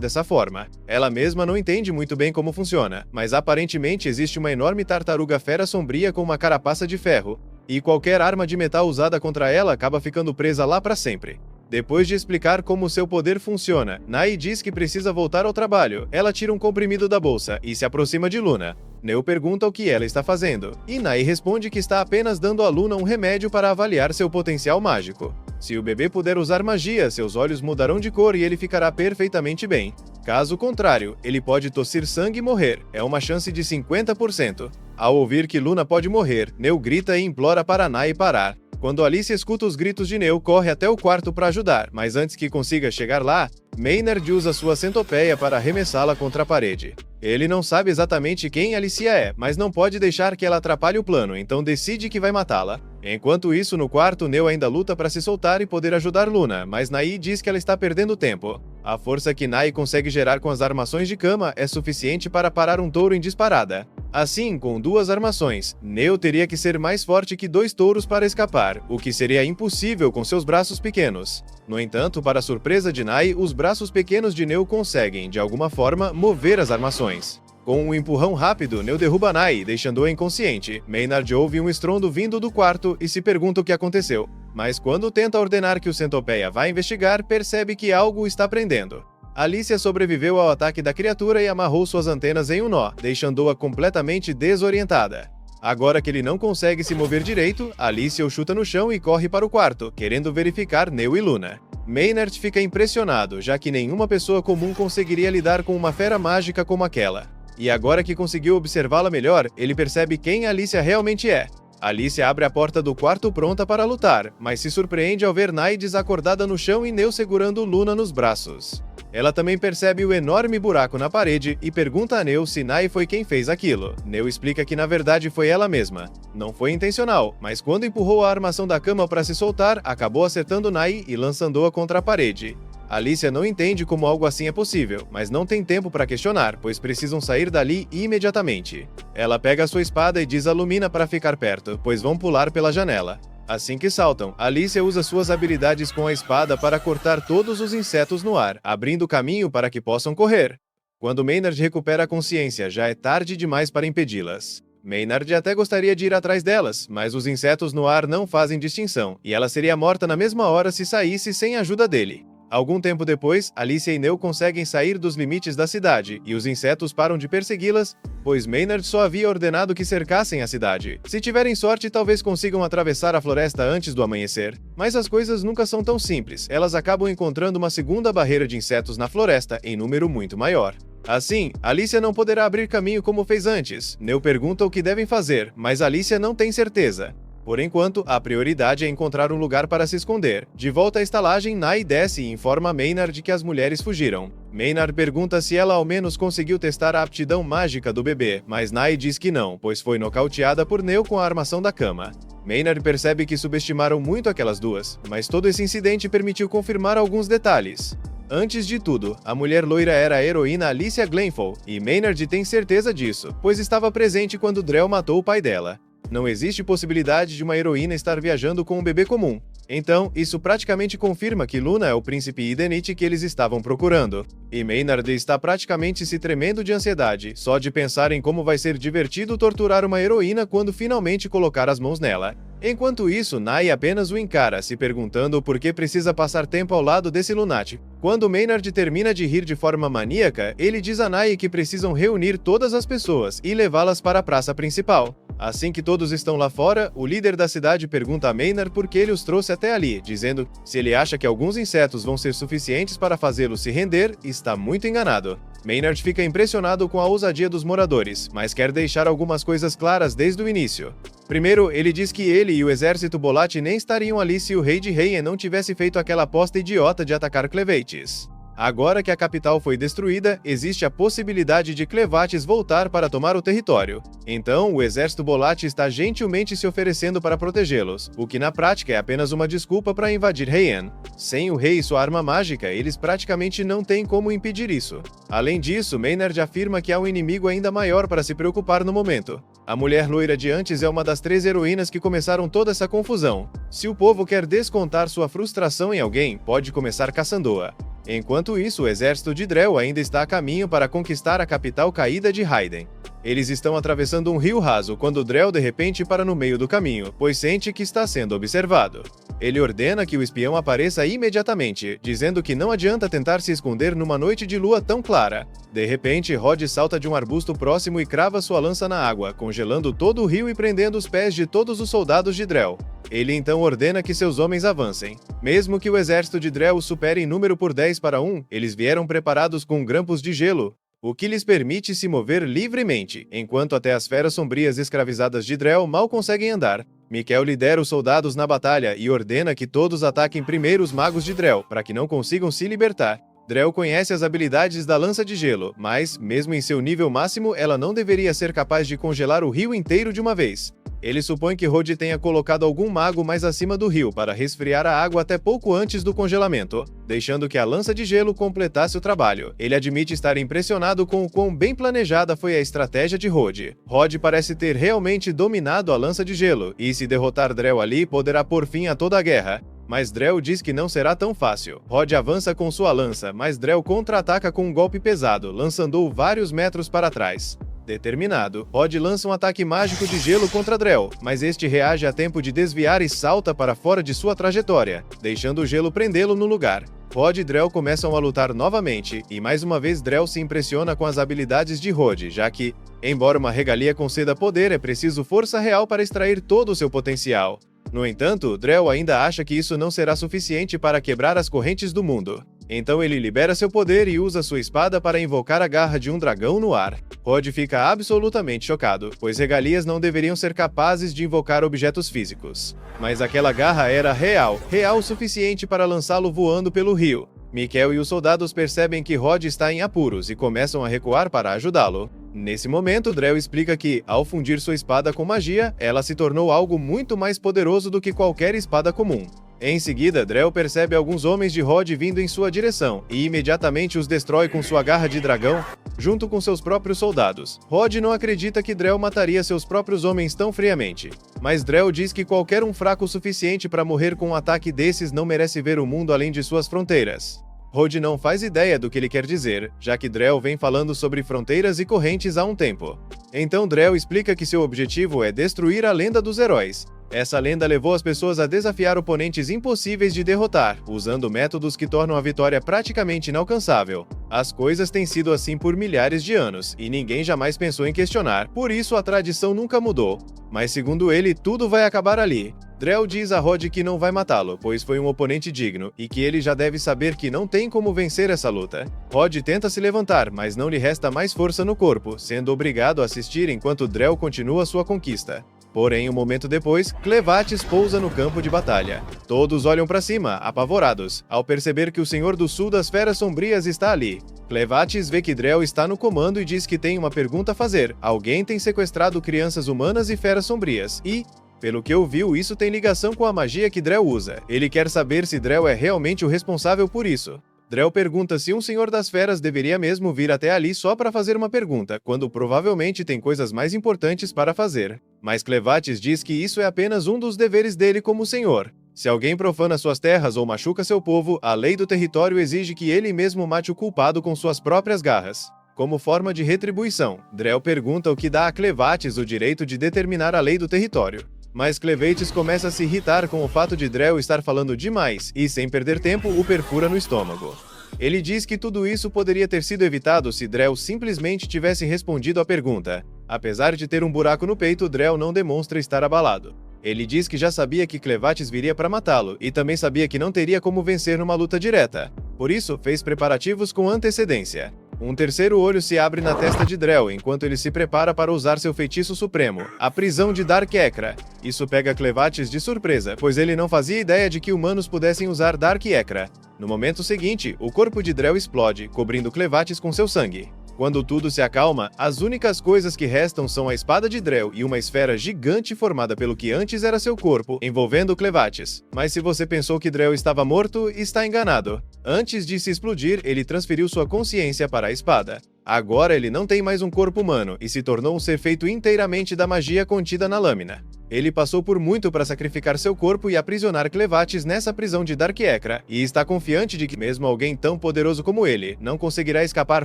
dessa forma. Ela mesma não entende muito bem como funciona, mas aparentemente existe uma enorme tartaruga fera sombria com uma carapaça de ferro, e qualquer arma de metal usada contra ela acaba ficando presa lá para sempre. Depois de explicar como seu poder funciona, Nai diz que precisa voltar ao trabalho. Ela tira um comprimido da bolsa e se aproxima de Luna. Neo pergunta o que ela está fazendo, e Nai responde que está apenas dando à Luna um remédio para avaliar seu potencial mágico. Se o bebê puder usar magia, seus olhos mudarão de cor e ele ficará perfeitamente bem. Caso contrário, ele pode tossir sangue e morrer, é uma chance de 50%. Ao ouvir que Luna pode morrer, Neo grita e implora para Nai parar. Quando Alice escuta os gritos de Neo, corre até o quarto para ajudar, mas antes que consiga chegar lá, Maynard usa sua centopeia para arremessá-la contra a parede. Ele não sabe exatamente quem Alicia é, mas não pode deixar que ela atrapalhe o plano, então decide que vai matá-la. Enquanto isso, no quarto, Neo ainda luta para se soltar e poder ajudar Luna, mas Nai diz que ela está perdendo tempo. A força que Nai consegue gerar com as armações de cama é suficiente para parar um touro em disparada. Assim, com duas armações, Neo teria que ser mais forte que 2 touros para escapar, o que seria impossível com seus braços pequenos. No entanto, para surpresa de Nai, os braços pequenos de Neo conseguem, de alguma forma, mover as armações. Com um empurrão rápido, Neo derruba Nai, deixando-a inconsciente. Maynard ouve um estrondo vindo do quarto e se pergunta o que aconteceu. Mas quando tenta ordenar que o centopeia vá investigar, percebe que algo o está prendendo. Alicia sobreviveu ao ataque da criatura e amarrou suas antenas em um nó, deixando-a completamente desorientada. Agora que ele não consegue se mover direito, Alicia o chuta no chão e corre para o quarto, querendo verificar Neo e Luna. Maynard fica impressionado, já que nenhuma pessoa comum conseguiria lidar com uma fera mágica como aquela. E agora que conseguiu observá-la melhor, ele percebe quem Alicia realmente é. Alicia abre a porta do quarto pronta para lutar, mas se surpreende ao ver Nai desacordada no chão e Neo segurando Luna nos braços. Ela também percebe o enorme buraco na parede e pergunta a Neo se Nai foi quem fez aquilo. Neo explica que na verdade foi ela mesma. Não foi intencional, mas quando empurrou a armação da cama para se soltar, acabou acertando Nai e lançando-a contra a parede. Alicia não entende como algo assim é possível, mas não tem tempo para questionar, pois precisam sair dali imediatamente. Ela pega sua espada e diz a Lumina para ficar perto, pois vão pular pela janela. Assim que saltam, Alicia usa suas habilidades com a espada para cortar todos os insetos no ar, abrindo caminho para que possam correr. Quando Maynard recupera a consciência, já é tarde demais para impedi-las. Maynard até gostaria de ir atrás delas, mas os insetos no ar não fazem distinção, e ela seria morta na mesma hora se saísse sem a ajuda dele. Algum tempo depois, Alicia e Neo conseguem sair dos limites da cidade, e os insetos param de persegui-las, pois Maynard só havia ordenado que cercassem a cidade. Se tiverem sorte, talvez consigam atravessar a floresta antes do amanhecer. Mas as coisas nunca são tão simples, elas acabam encontrando uma segunda barreira de insetos na floresta, em número muito maior. Assim, Alicia não poderá abrir caminho como fez antes. Neo pergunta o que devem fazer, mas Alicia não tem certeza. Por enquanto, a prioridade é encontrar um lugar para se esconder. De volta à estalagem, Nai desce e informa Maynard que as mulheres fugiram. Maynard pergunta se ela ao menos conseguiu testar a aptidão mágica do bebê, mas Nai diz que não, pois foi nocauteada por Neo com a armação da cama. Maynard percebe que subestimaram muito aquelas duas, mas todo esse incidente permitiu confirmar alguns detalhes. Antes de tudo, a mulher loira era a heroína Alicia Glenfall, e Maynard tem certeza disso, pois estava presente quando Drell matou o pai dela. Não existe possibilidade de uma heroína estar viajando com um bebê comum. Então, isso praticamente confirma que Luna é o príncipe Idenite que eles estavam procurando. E Maynard está praticamente se tremendo de ansiedade, só de pensar em como vai ser divertido torturar uma heroína quando finalmente colocar as mãos nela. Enquanto isso, Nai apenas o encara, se perguntando por que precisa passar tempo ao lado desse lunático. Quando Maynard termina de rir de forma maníaca, ele diz a Nai que precisam reunir todas as pessoas e levá-las para a praça principal. Assim que todos estão lá fora, o líder da cidade pergunta a Maynard por que ele os trouxe até ali, dizendo que se ele acha que alguns insetos vão ser suficientes para fazê-lo se render, está muito enganado. Maynard fica impressionado com a ousadia dos moradores, mas quer deixar algumas coisas claras desde o início. Primeiro, ele diz que ele e o exército Bolate nem estariam ali se o rei de Reien não tivesse feito aquela aposta idiota de atacar Clevates. Agora que a capital foi destruída, existe a possibilidade de Clevates voltar para tomar o território. Então, o exército Bolate está gentilmente se oferecendo para protegê-los, o que na prática é apenas uma desculpa para invadir Reien. Sem o rei e sua arma mágica, eles praticamente não têm como impedir isso. Além disso, Maynard afirma que há um inimigo ainda maior para se preocupar no momento. A mulher loira de antes é uma das 3 heroínas que começaram toda essa confusão. Se o povo quer descontar sua frustração em alguém, pode começar caçando-a. Enquanto isso, o exército de Drell ainda está a caminho para conquistar a capital caída de Raiden. Eles estão atravessando um rio raso quando Drell de repente para no meio do caminho, pois sente que está sendo observado. Ele ordena que o espião apareça imediatamente, dizendo que não adianta tentar se esconder numa noite de lua tão clara. De repente, Rod salta de um arbusto próximo e crava sua lança na água, congelando todo o rio e prendendo os pés de todos os soldados de Drell. Ele então ordena que seus homens avancem. Mesmo que o exército de Drell os supere em número por 10-1, eles vieram preparados com grampos de gelo, o que lhes permite se mover livremente, enquanto até as feras sombrias escravizadas de Drell mal conseguem andar. Miquel lidera os soldados na batalha e ordena que todos ataquem primeiro os magos de Drell, para que não consigam se libertar. Drell conhece as habilidades da lança de gelo, mas, mesmo em seu nível máximo, ela não deveria ser capaz de congelar o rio inteiro de uma vez. Ele supõe que Rod tenha colocado algum mago mais acima do rio para resfriar a água até pouco antes do congelamento, deixando que a lança de gelo completasse o trabalho. Ele admite estar impressionado com o quão bem planejada foi a estratégia de Rod. Rod parece ter realmente dominado a lança de gelo, e se derrotar Drell ali, poderá pôr fim a toda a guerra. Mas Drell diz que não será tão fácil. Rod avança com sua lança, mas Drell contra-ataca com um golpe pesado, lançando-o vários metros para trás. Determinado, Rod lança um ataque mágico de gelo contra Drell, mas este reage a tempo de desviar e salta para fora de sua trajetória, deixando o gelo prendê-lo no lugar. Rod e Drell começam a lutar novamente, e mais uma vez Drell se impressiona com as habilidades de Rod, já que, embora uma regalia conceda poder, é preciso força real para extrair todo o seu potencial. No entanto, Drell ainda acha que isso não será suficiente para quebrar as correntes do mundo. Então ele libera seu poder e usa sua espada para invocar a garra de um dragão no ar. Rod fica absolutamente chocado, pois regalias não deveriam ser capazes de invocar objetos físicos. Mas aquela garra era real o suficiente para lançá-lo voando pelo rio. Miquel e os soldados percebem que Rod está em apuros e começam a recuar para ajudá-lo. Nesse momento, Drell explica que, ao fundir sua espada com magia, ela se tornou algo muito mais poderoso do que qualquer espada comum. Em seguida, Drell percebe alguns homens de Rod vindo em sua direção, e imediatamente os destrói com sua garra de dragão, junto com seus próprios soldados. Rod não acredita que Drell mataria seus próprios homens tão friamente. Mas Drell diz que qualquer um fraco o suficiente para morrer com um ataque desses não merece ver o mundo além de suas fronteiras. Rod não faz ideia do que ele quer dizer, já que Drell vem falando sobre fronteiras e correntes há um tempo. Então Drell explica que seu objetivo é destruir a lenda dos heróis. Essa lenda levou as pessoas a desafiar oponentes impossíveis de derrotar, usando métodos que tornam a vitória praticamente inalcançável. As coisas têm sido assim por milhares de anos, e ninguém jamais pensou em questionar, por isso a tradição nunca mudou. Mas segundo ele, tudo vai acabar ali. Drell diz a Rod que não vai matá-lo, pois foi um oponente digno, e que ele já deve saber que não tem como vencer essa luta. Rod tenta se levantar, mas não lhe resta mais força no corpo, sendo obrigado a assistir enquanto Drell continua sua conquista. Porém, um momento depois, Clevatis pousa no campo de batalha. Todos olham para cima, apavorados, ao perceber que o Senhor do Sul das Feras Sombrias está ali. Clevatis vê que Drell está no comando e diz que tem uma pergunta a fazer. Alguém tem sequestrado crianças humanas e feras sombrias, e, pelo que ouviu, isso tem ligação com a magia que Drell usa. Ele quer saber se Drell é realmente o responsável por isso. Drell pergunta se um Senhor das Feras deveria mesmo vir até ali só para fazer uma pergunta, quando provavelmente tem coisas mais importantes para fazer. Mas Clevatis diz que isso é apenas um dos deveres dele como Senhor. Se alguém profana suas terras ou machuca seu povo, a lei do território exige que ele mesmo mate o culpado com suas próprias garras. Como forma de retribuição, Drell pergunta o que dá a Clevatis o direito de determinar a lei do território. Mas Clevatis começa a se irritar com o fato de Drell estar falando demais e, sem perder tempo, o perfura no estômago. Ele diz que tudo isso poderia ter sido evitado se Drell simplesmente tivesse respondido à pergunta. Apesar de ter um buraco no peito, Drell não demonstra estar abalado. Ele diz que já sabia que Clevatis viria para matá-lo e também sabia que não teria como vencer numa luta direta. Por isso, fez preparativos com antecedência. Um terceiro olho se abre na testa de Drell enquanto ele se prepara para usar seu feitiço supremo, a prisão de Dark Ekra. Isso pega Clevatis de surpresa, pois ele não fazia ideia de que humanos pudessem usar Dark Ekra. No momento seguinte, o corpo de Drell explode, cobrindo Clevatis com seu sangue. Quando tudo se acalma, as únicas coisas que restam são a espada de Drell e uma esfera gigante formada pelo que antes era seu corpo, envolvendo Clevatis. Mas se você pensou que Drell estava morto, está enganado. Antes de se explodir, ele transferiu sua consciência para a espada. Agora ele não tem mais um corpo humano e se tornou um ser feito inteiramente da magia contida na lâmina. Ele passou por muito para sacrificar seu corpo e aprisionar Clevatis nessa prisão de Dark Ekra, e está confiante de que mesmo alguém tão poderoso como ele não conseguirá escapar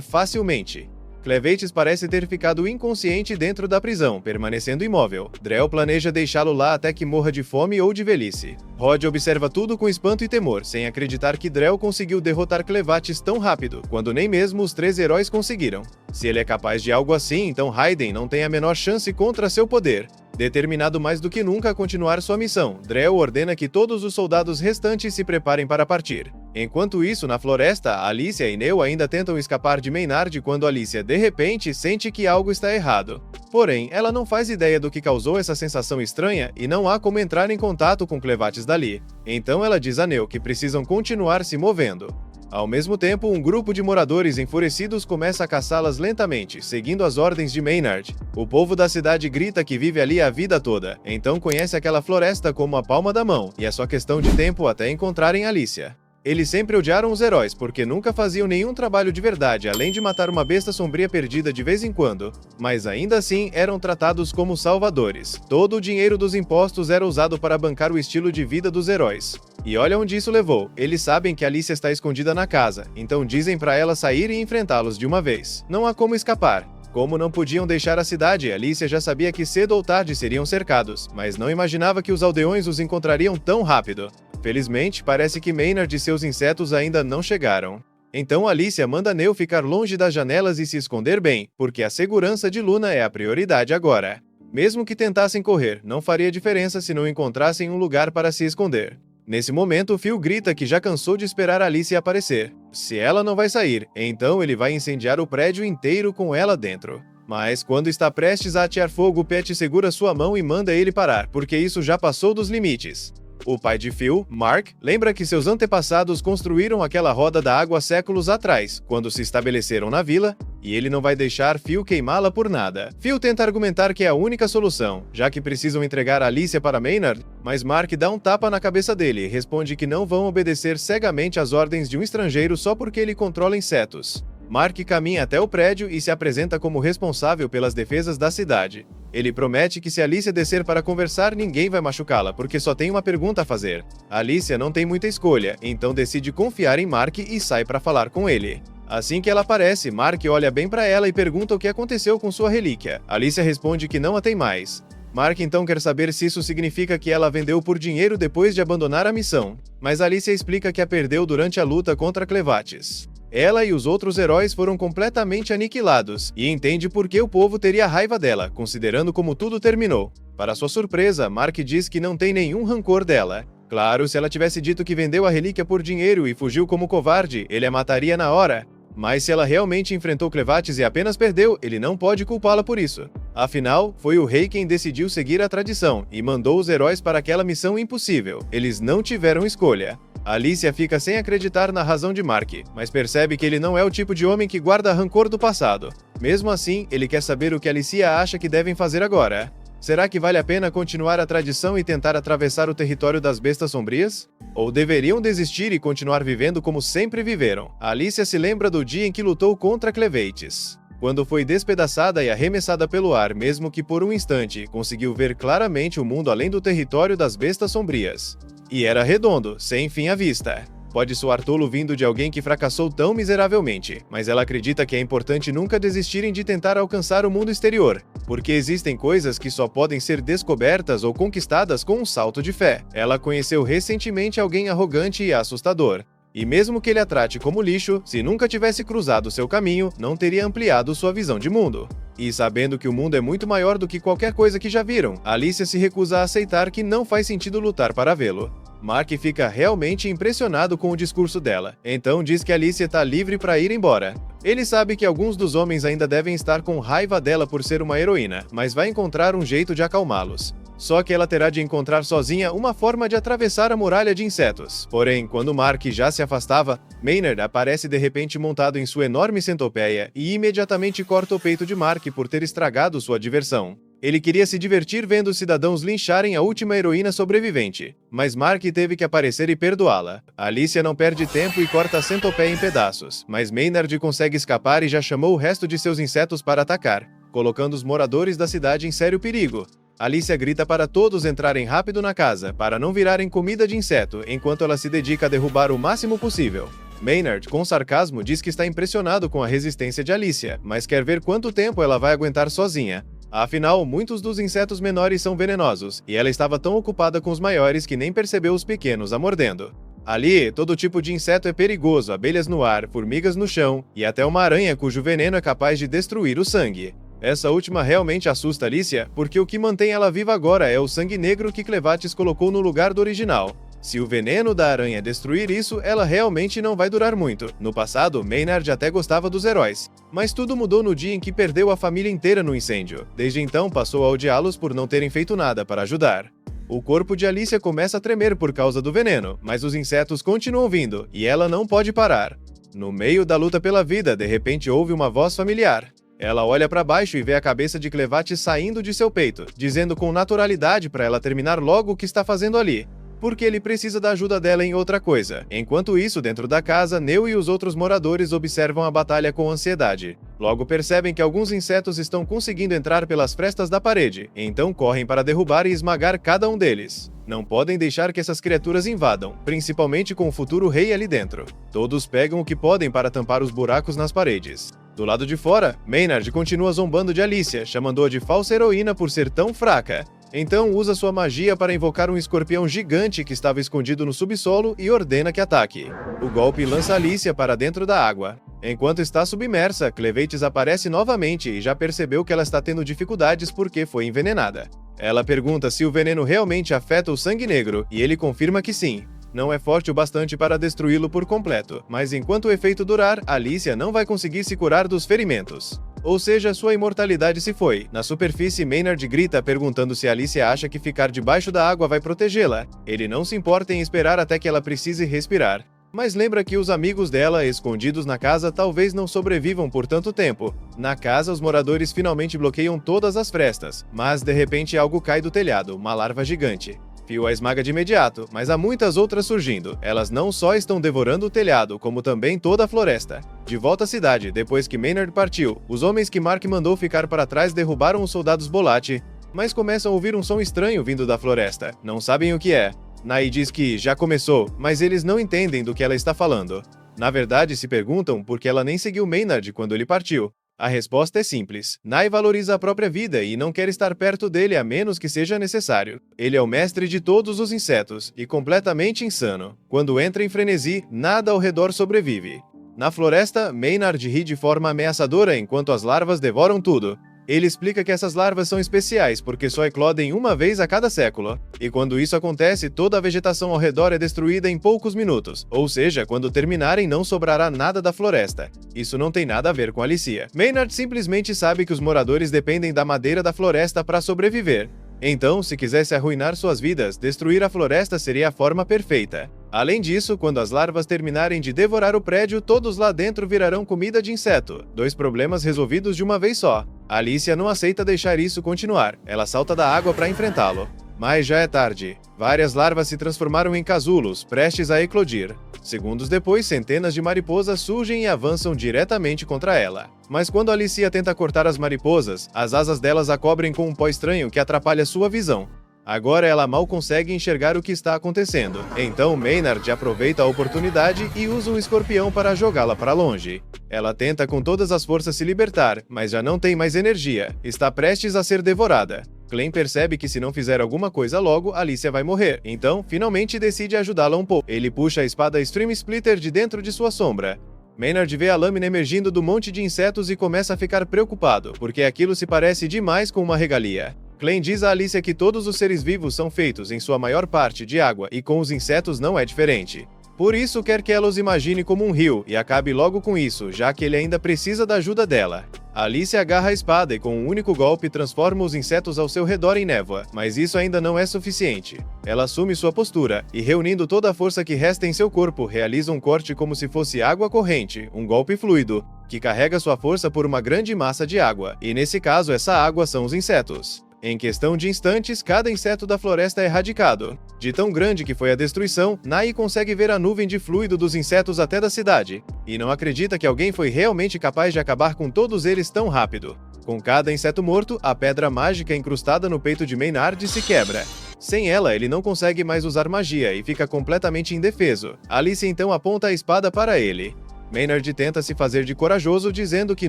facilmente. Clevetes parece ter ficado inconsciente dentro da prisão, permanecendo imóvel. Drell planeja deixá-lo lá até que morra de fome ou de velhice. Rod observa tudo com espanto e temor, sem acreditar que Drell conseguiu derrotar Clevates tão rápido, quando nem mesmo os 3 heróis conseguiram. Se ele é capaz de algo assim, então Raiden não tem a menor chance contra seu poder. Determinado mais do que nunca a continuar sua missão, Drell ordena que todos os soldados restantes se preparem para partir. Enquanto isso, na floresta, Alicia e Neo ainda tentam escapar de Maynard quando Alicia, de repente, sente que algo está errado. Porém, ela não faz ideia do que causou essa sensação estranha e não há como entrar em contato com Clevates dali. Então ela diz a Neo que precisam continuar se movendo. Ao mesmo tempo, um grupo de moradores enfurecidos começa a caçá-las lentamente, seguindo as ordens de Maynard. O povo da cidade grita que vive ali a vida toda, então conhece aquela floresta como a palma da mão, e é só questão de tempo até encontrarem Alicia. Eles sempre odiaram os heróis, porque nunca faziam nenhum trabalho de verdade, além de matar uma besta sombria perdida de vez em quando. Mas ainda assim, eram tratados como salvadores. Todo o dinheiro dos impostos era usado para bancar o estilo de vida dos heróis. E olha onde isso levou. Eles sabem que Alicia está escondida na casa, então dizem para ela sair e enfrentá-los de uma vez. Não há como escapar. Como não podiam deixar a cidade, Alicia já sabia que cedo ou tarde seriam cercados, mas não imaginava que os aldeões os encontrariam tão rápido. Felizmente, parece que Maynard e seus insetos ainda não chegaram. Então Alicia manda Neo ficar longe das janelas e se esconder bem, porque a segurança de Luna é a prioridade agora. Mesmo que tentassem correr, não faria diferença se não encontrassem um lugar para se esconder. Nesse momento, Phil grita que já cansou de esperar Alicia aparecer. Se ela não vai sair, então ele vai incendiar o prédio inteiro com ela dentro. Mas quando está prestes a atear fogo, Pat segura sua mão e manda ele parar, porque isso já passou dos limites. O pai de Phil, Mark, lembra que seus antepassados construíram aquela roda da água séculos atrás, quando se estabeleceram na vila, e ele não vai deixar Phil queimá-la por nada. Phil tenta argumentar que é a única solução, já que precisam entregar Alicia para Maynard, mas Mark dá um tapa na cabeça dele e responde que não vão obedecer cegamente às ordens de um estrangeiro só porque ele controla insetos. Mark caminha até o prédio e se apresenta como responsável pelas defesas da cidade. Ele promete que se Alicia descer para conversar, ninguém vai machucá-la, porque só tem uma pergunta a fazer. Alicia não tem muita escolha, então decide confiar em Mark e sai para falar com ele. Assim que ela aparece, Mark olha bem para ela e pergunta o que aconteceu com sua relíquia. Alicia responde que não a tem mais. Mark então quer saber se isso significa que ela a vendeu por dinheiro depois de abandonar a missão, mas Alicia explica que a perdeu durante a luta contra Clevates. Ela e os outros heróis foram completamente aniquilados, e entende por que o povo teria raiva dela, considerando como tudo terminou. Para sua surpresa, Mark diz que não tem nenhum rancor dela. Claro, se ela tivesse dito que vendeu a relíquia por dinheiro e fugiu como covarde, ele a mataria na hora. Mas se ela realmente enfrentou Clevates e apenas perdeu, ele não pode culpá-la por isso. Afinal, foi o rei quem decidiu seguir a tradição e mandou os heróis para aquela missão impossível. Eles não tiveram escolha. Alicia fica sem acreditar na razão de Mark, mas percebe que ele não é o tipo de homem que guarda rancor do passado. Mesmo assim, ele quer saber o que Alicia acha que devem fazer agora. Será que vale a pena continuar a tradição e tentar atravessar o território das bestas sombrias? Ou deveriam desistir e continuar vivendo como sempre viveram? Alicia se lembra do dia em que lutou contra Clevates. Quando foi despedaçada e arremessada pelo ar, mesmo que por um instante, conseguiu ver claramente o mundo além do território das bestas sombrias. E era redondo, sem fim à vista. Pode soar tolo vindo de alguém que fracassou tão miseravelmente, mas ela acredita que é importante nunca desistirem de tentar alcançar o mundo exterior, porque existem coisas que só podem ser descobertas ou conquistadas com um salto de fé. Ela conheceu recentemente alguém arrogante e assustador. E mesmo que ele a trate como lixo, se nunca tivesse cruzado seu caminho, não teria ampliado sua visão de mundo. E sabendo que o mundo é muito maior do que qualquer coisa que já viram, Alicia se recusa a aceitar que não faz sentido lutar para vê-lo. Mark fica realmente impressionado com o discurso dela, então diz que Alicia está livre para ir embora. Ele sabe que alguns dos homens ainda devem estar com raiva dela por ser uma heroína, mas vai encontrar um jeito de acalmá-los. Só que ela terá de encontrar sozinha uma forma de atravessar a muralha de insetos. Porém, quando Mark já se afastava, Maynard aparece de repente montado em sua enorme centopeia e imediatamente corta o peito de Mark por ter estragado sua diversão. Ele queria se divertir vendo os cidadãos lincharem a última heroína sobrevivente, mas Mark teve que aparecer e perdoá-la. Alicia não perde tempo e corta a centopeia em pedaços, mas Maynard consegue escapar e já chamou o resto de seus insetos para atacar, colocando os moradores da cidade em sério perigo. Alicia grita para todos entrarem rápido na casa, para não virarem comida de inseto, enquanto ela se dedica a derrubar o máximo possível. Maynard, com sarcasmo, diz que está impressionado com a resistência de Alicia, mas quer ver quanto tempo ela vai aguentar sozinha. Afinal, muitos dos insetos menores são venenosos, e ela estava tão ocupada com os maiores que nem percebeu os pequenos a mordendo. Ali, todo tipo de inseto é perigoso, abelhas no ar, formigas no chão, e até uma aranha cujo veneno é capaz de destruir o sangue. Essa última realmente assusta Alicia, porque o que mantém ela viva agora é o sangue negro que Clevatis colocou no lugar do original. Se o veneno da aranha destruir isso, ela realmente não vai durar muito. No passado, Maynard até gostava dos heróis, mas tudo mudou no dia em que perdeu a família inteira no incêndio. Desde então, passou a odiá-los por não terem feito nada para ajudar. O corpo de Alicia começa a tremer por causa do veneno, mas os insetos continuam vindo, e ela não pode parar. No meio da luta pela vida, de repente ouve uma voz familiar. Ela olha para baixo e vê a cabeça de Clevatis saindo de seu peito, dizendo com naturalidade para ela terminar logo o que está fazendo ali, porque ele precisa da ajuda dela em outra coisa. Enquanto isso, dentro da casa, Neo e os outros moradores observam a batalha com ansiedade. Logo percebem que alguns insetos estão conseguindo entrar pelas frestas da parede, então correm para derrubar e esmagar cada um deles. Não podem deixar que essas criaturas invadam, principalmente com o futuro rei ali dentro. Todos pegam o que podem para tampar os buracos nas paredes. Do lado de fora, Maynard continua zombando de Alicia, chamando-a de falsa heroína por ser tão fraca. Então usa sua magia para invocar um escorpião gigante que estava escondido no subsolo e ordena que ataque. O golpe lança Alicia para dentro da água. Enquanto está submersa, Clevatis aparece novamente e já percebeu que ela está tendo dificuldades porque foi envenenada. Ela pergunta se o veneno realmente afeta o sangue negro, e ele confirma que sim. Não é forte o bastante para destruí-lo por completo, mas enquanto o efeito durar, Alicia não vai conseguir se curar dos ferimentos. Ou seja, sua imortalidade se foi. Na superfície, Maynard grita perguntando se Alicia acha que ficar debaixo da água vai protegê-la. Ele não se importa em esperar até que ela precise respirar. Mas lembra que os amigos dela, escondidos na casa, talvez não sobrevivam por tanto tempo. Na casa, os moradores finalmente bloqueiam todas as frestas, mas de repente algo cai do telhado, uma larva gigante. Phil a esmaga de imediato, mas há muitas outras surgindo. Elas não só estão devorando o telhado, como também toda a floresta. De volta à cidade, depois que Maynard partiu, os homens que Mark mandou ficar para trás derrubaram os soldados Bolatti, mas começam a ouvir um som estranho vindo da floresta. Não sabem o que é. Nai diz que já começou, mas eles não entendem do que ela está falando. Na verdade, se perguntam por que ela nem seguiu Maynard quando ele partiu. A resposta é simples. Nai valoriza a própria vida e não quer estar perto dele a menos que seja necessário. Ele é o mestre de todos os insetos e completamente insano. Quando entra em frenesi, nada ao redor sobrevive. Na floresta, Maynard ri de forma ameaçadora enquanto as larvas devoram tudo. Ele explica que essas larvas são especiais porque só eclodem uma vez a cada século. E quando isso acontece, toda a vegetação ao redor é destruída em poucos minutos. Ou seja, quando terminarem não sobrará nada da floresta. Isso não tem nada a ver com Alicia. Maynard simplesmente sabe que os moradores dependem da madeira da floresta para sobreviver. Então, se quisesse arruinar suas vidas, destruir a floresta seria a forma perfeita. Além disso, quando as larvas terminarem de devorar o prédio, todos lá dentro virarão comida de inseto. 2 problemas resolvidos de uma vez só. Alicia não aceita deixar isso continuar. Ela salta da água para enfrentá-lo. Mas já é tarde. Várias larvas se transformaram em casulos, prestes a eclodir. Segundos depois, centenas de mariposas surgem e avançam diretamente contra ela. Mas quando Alicia tenta cortar as mariposas, as asas delas a cobrem com um pó estranho que atrapalha sua visão. Agora ela mal consegue enxergar o que está acontecendo. Então Maynard aproveita a oportunidade e usa um escorpião para jogá-la para longe. Ela tenta com todas as forças se libertar, mas já não tem mais energia. Está prestes a ser devorada. Clem percebe que se não fizer alguma coisa logo, Alicia vai morrer. Então, finalmente decide ajudá-la um pouco. Ele puxa a espada Stream Splitter de dentro de sua sombra. Maynard vê a lâmina emergindo do monte de insetos e começa a ficar preocupado, porque aquilo se parece demais com uma regalia. Clem diz a Alicia que todos os seres vivos são feitos, em sua maior parte, de água, e com os insetos não é diferente. Por isso quer que ela os imagine como um rio, e acabe logo com isso, já que ele ainda precisa da ajuda dela. Alicia agarra a espada e com um único golpe transforma os insetos ao seu redor em névoa, mas isso ainda não é suficiente. Ela assume sua postura, e reunindo toda a força que resta em seu corpo, realiza um corte como se fosse água corrente, um golpe fluido, que carrega sua força por uma grande massa de água, e nesse caso essa água são os insetos. Em questão de instantes, cada inseto da floresta é erradicado. De tão grande que foi a destruição, Nai consegue ver a nuvem de fluido dos insetos até da cidade, e não acredita que alguém foi realmente capaz de acabar com todos eles tão rápido. Com cada inseto morto, a pedra mágica incrustada no peito de Maynard se quebra. Sem ela, ele não consegue mais usar magia e fica completamente indefeso. Alice então aponta a espada para ele. Maynard tenta se fazer de corajoso, dizendo que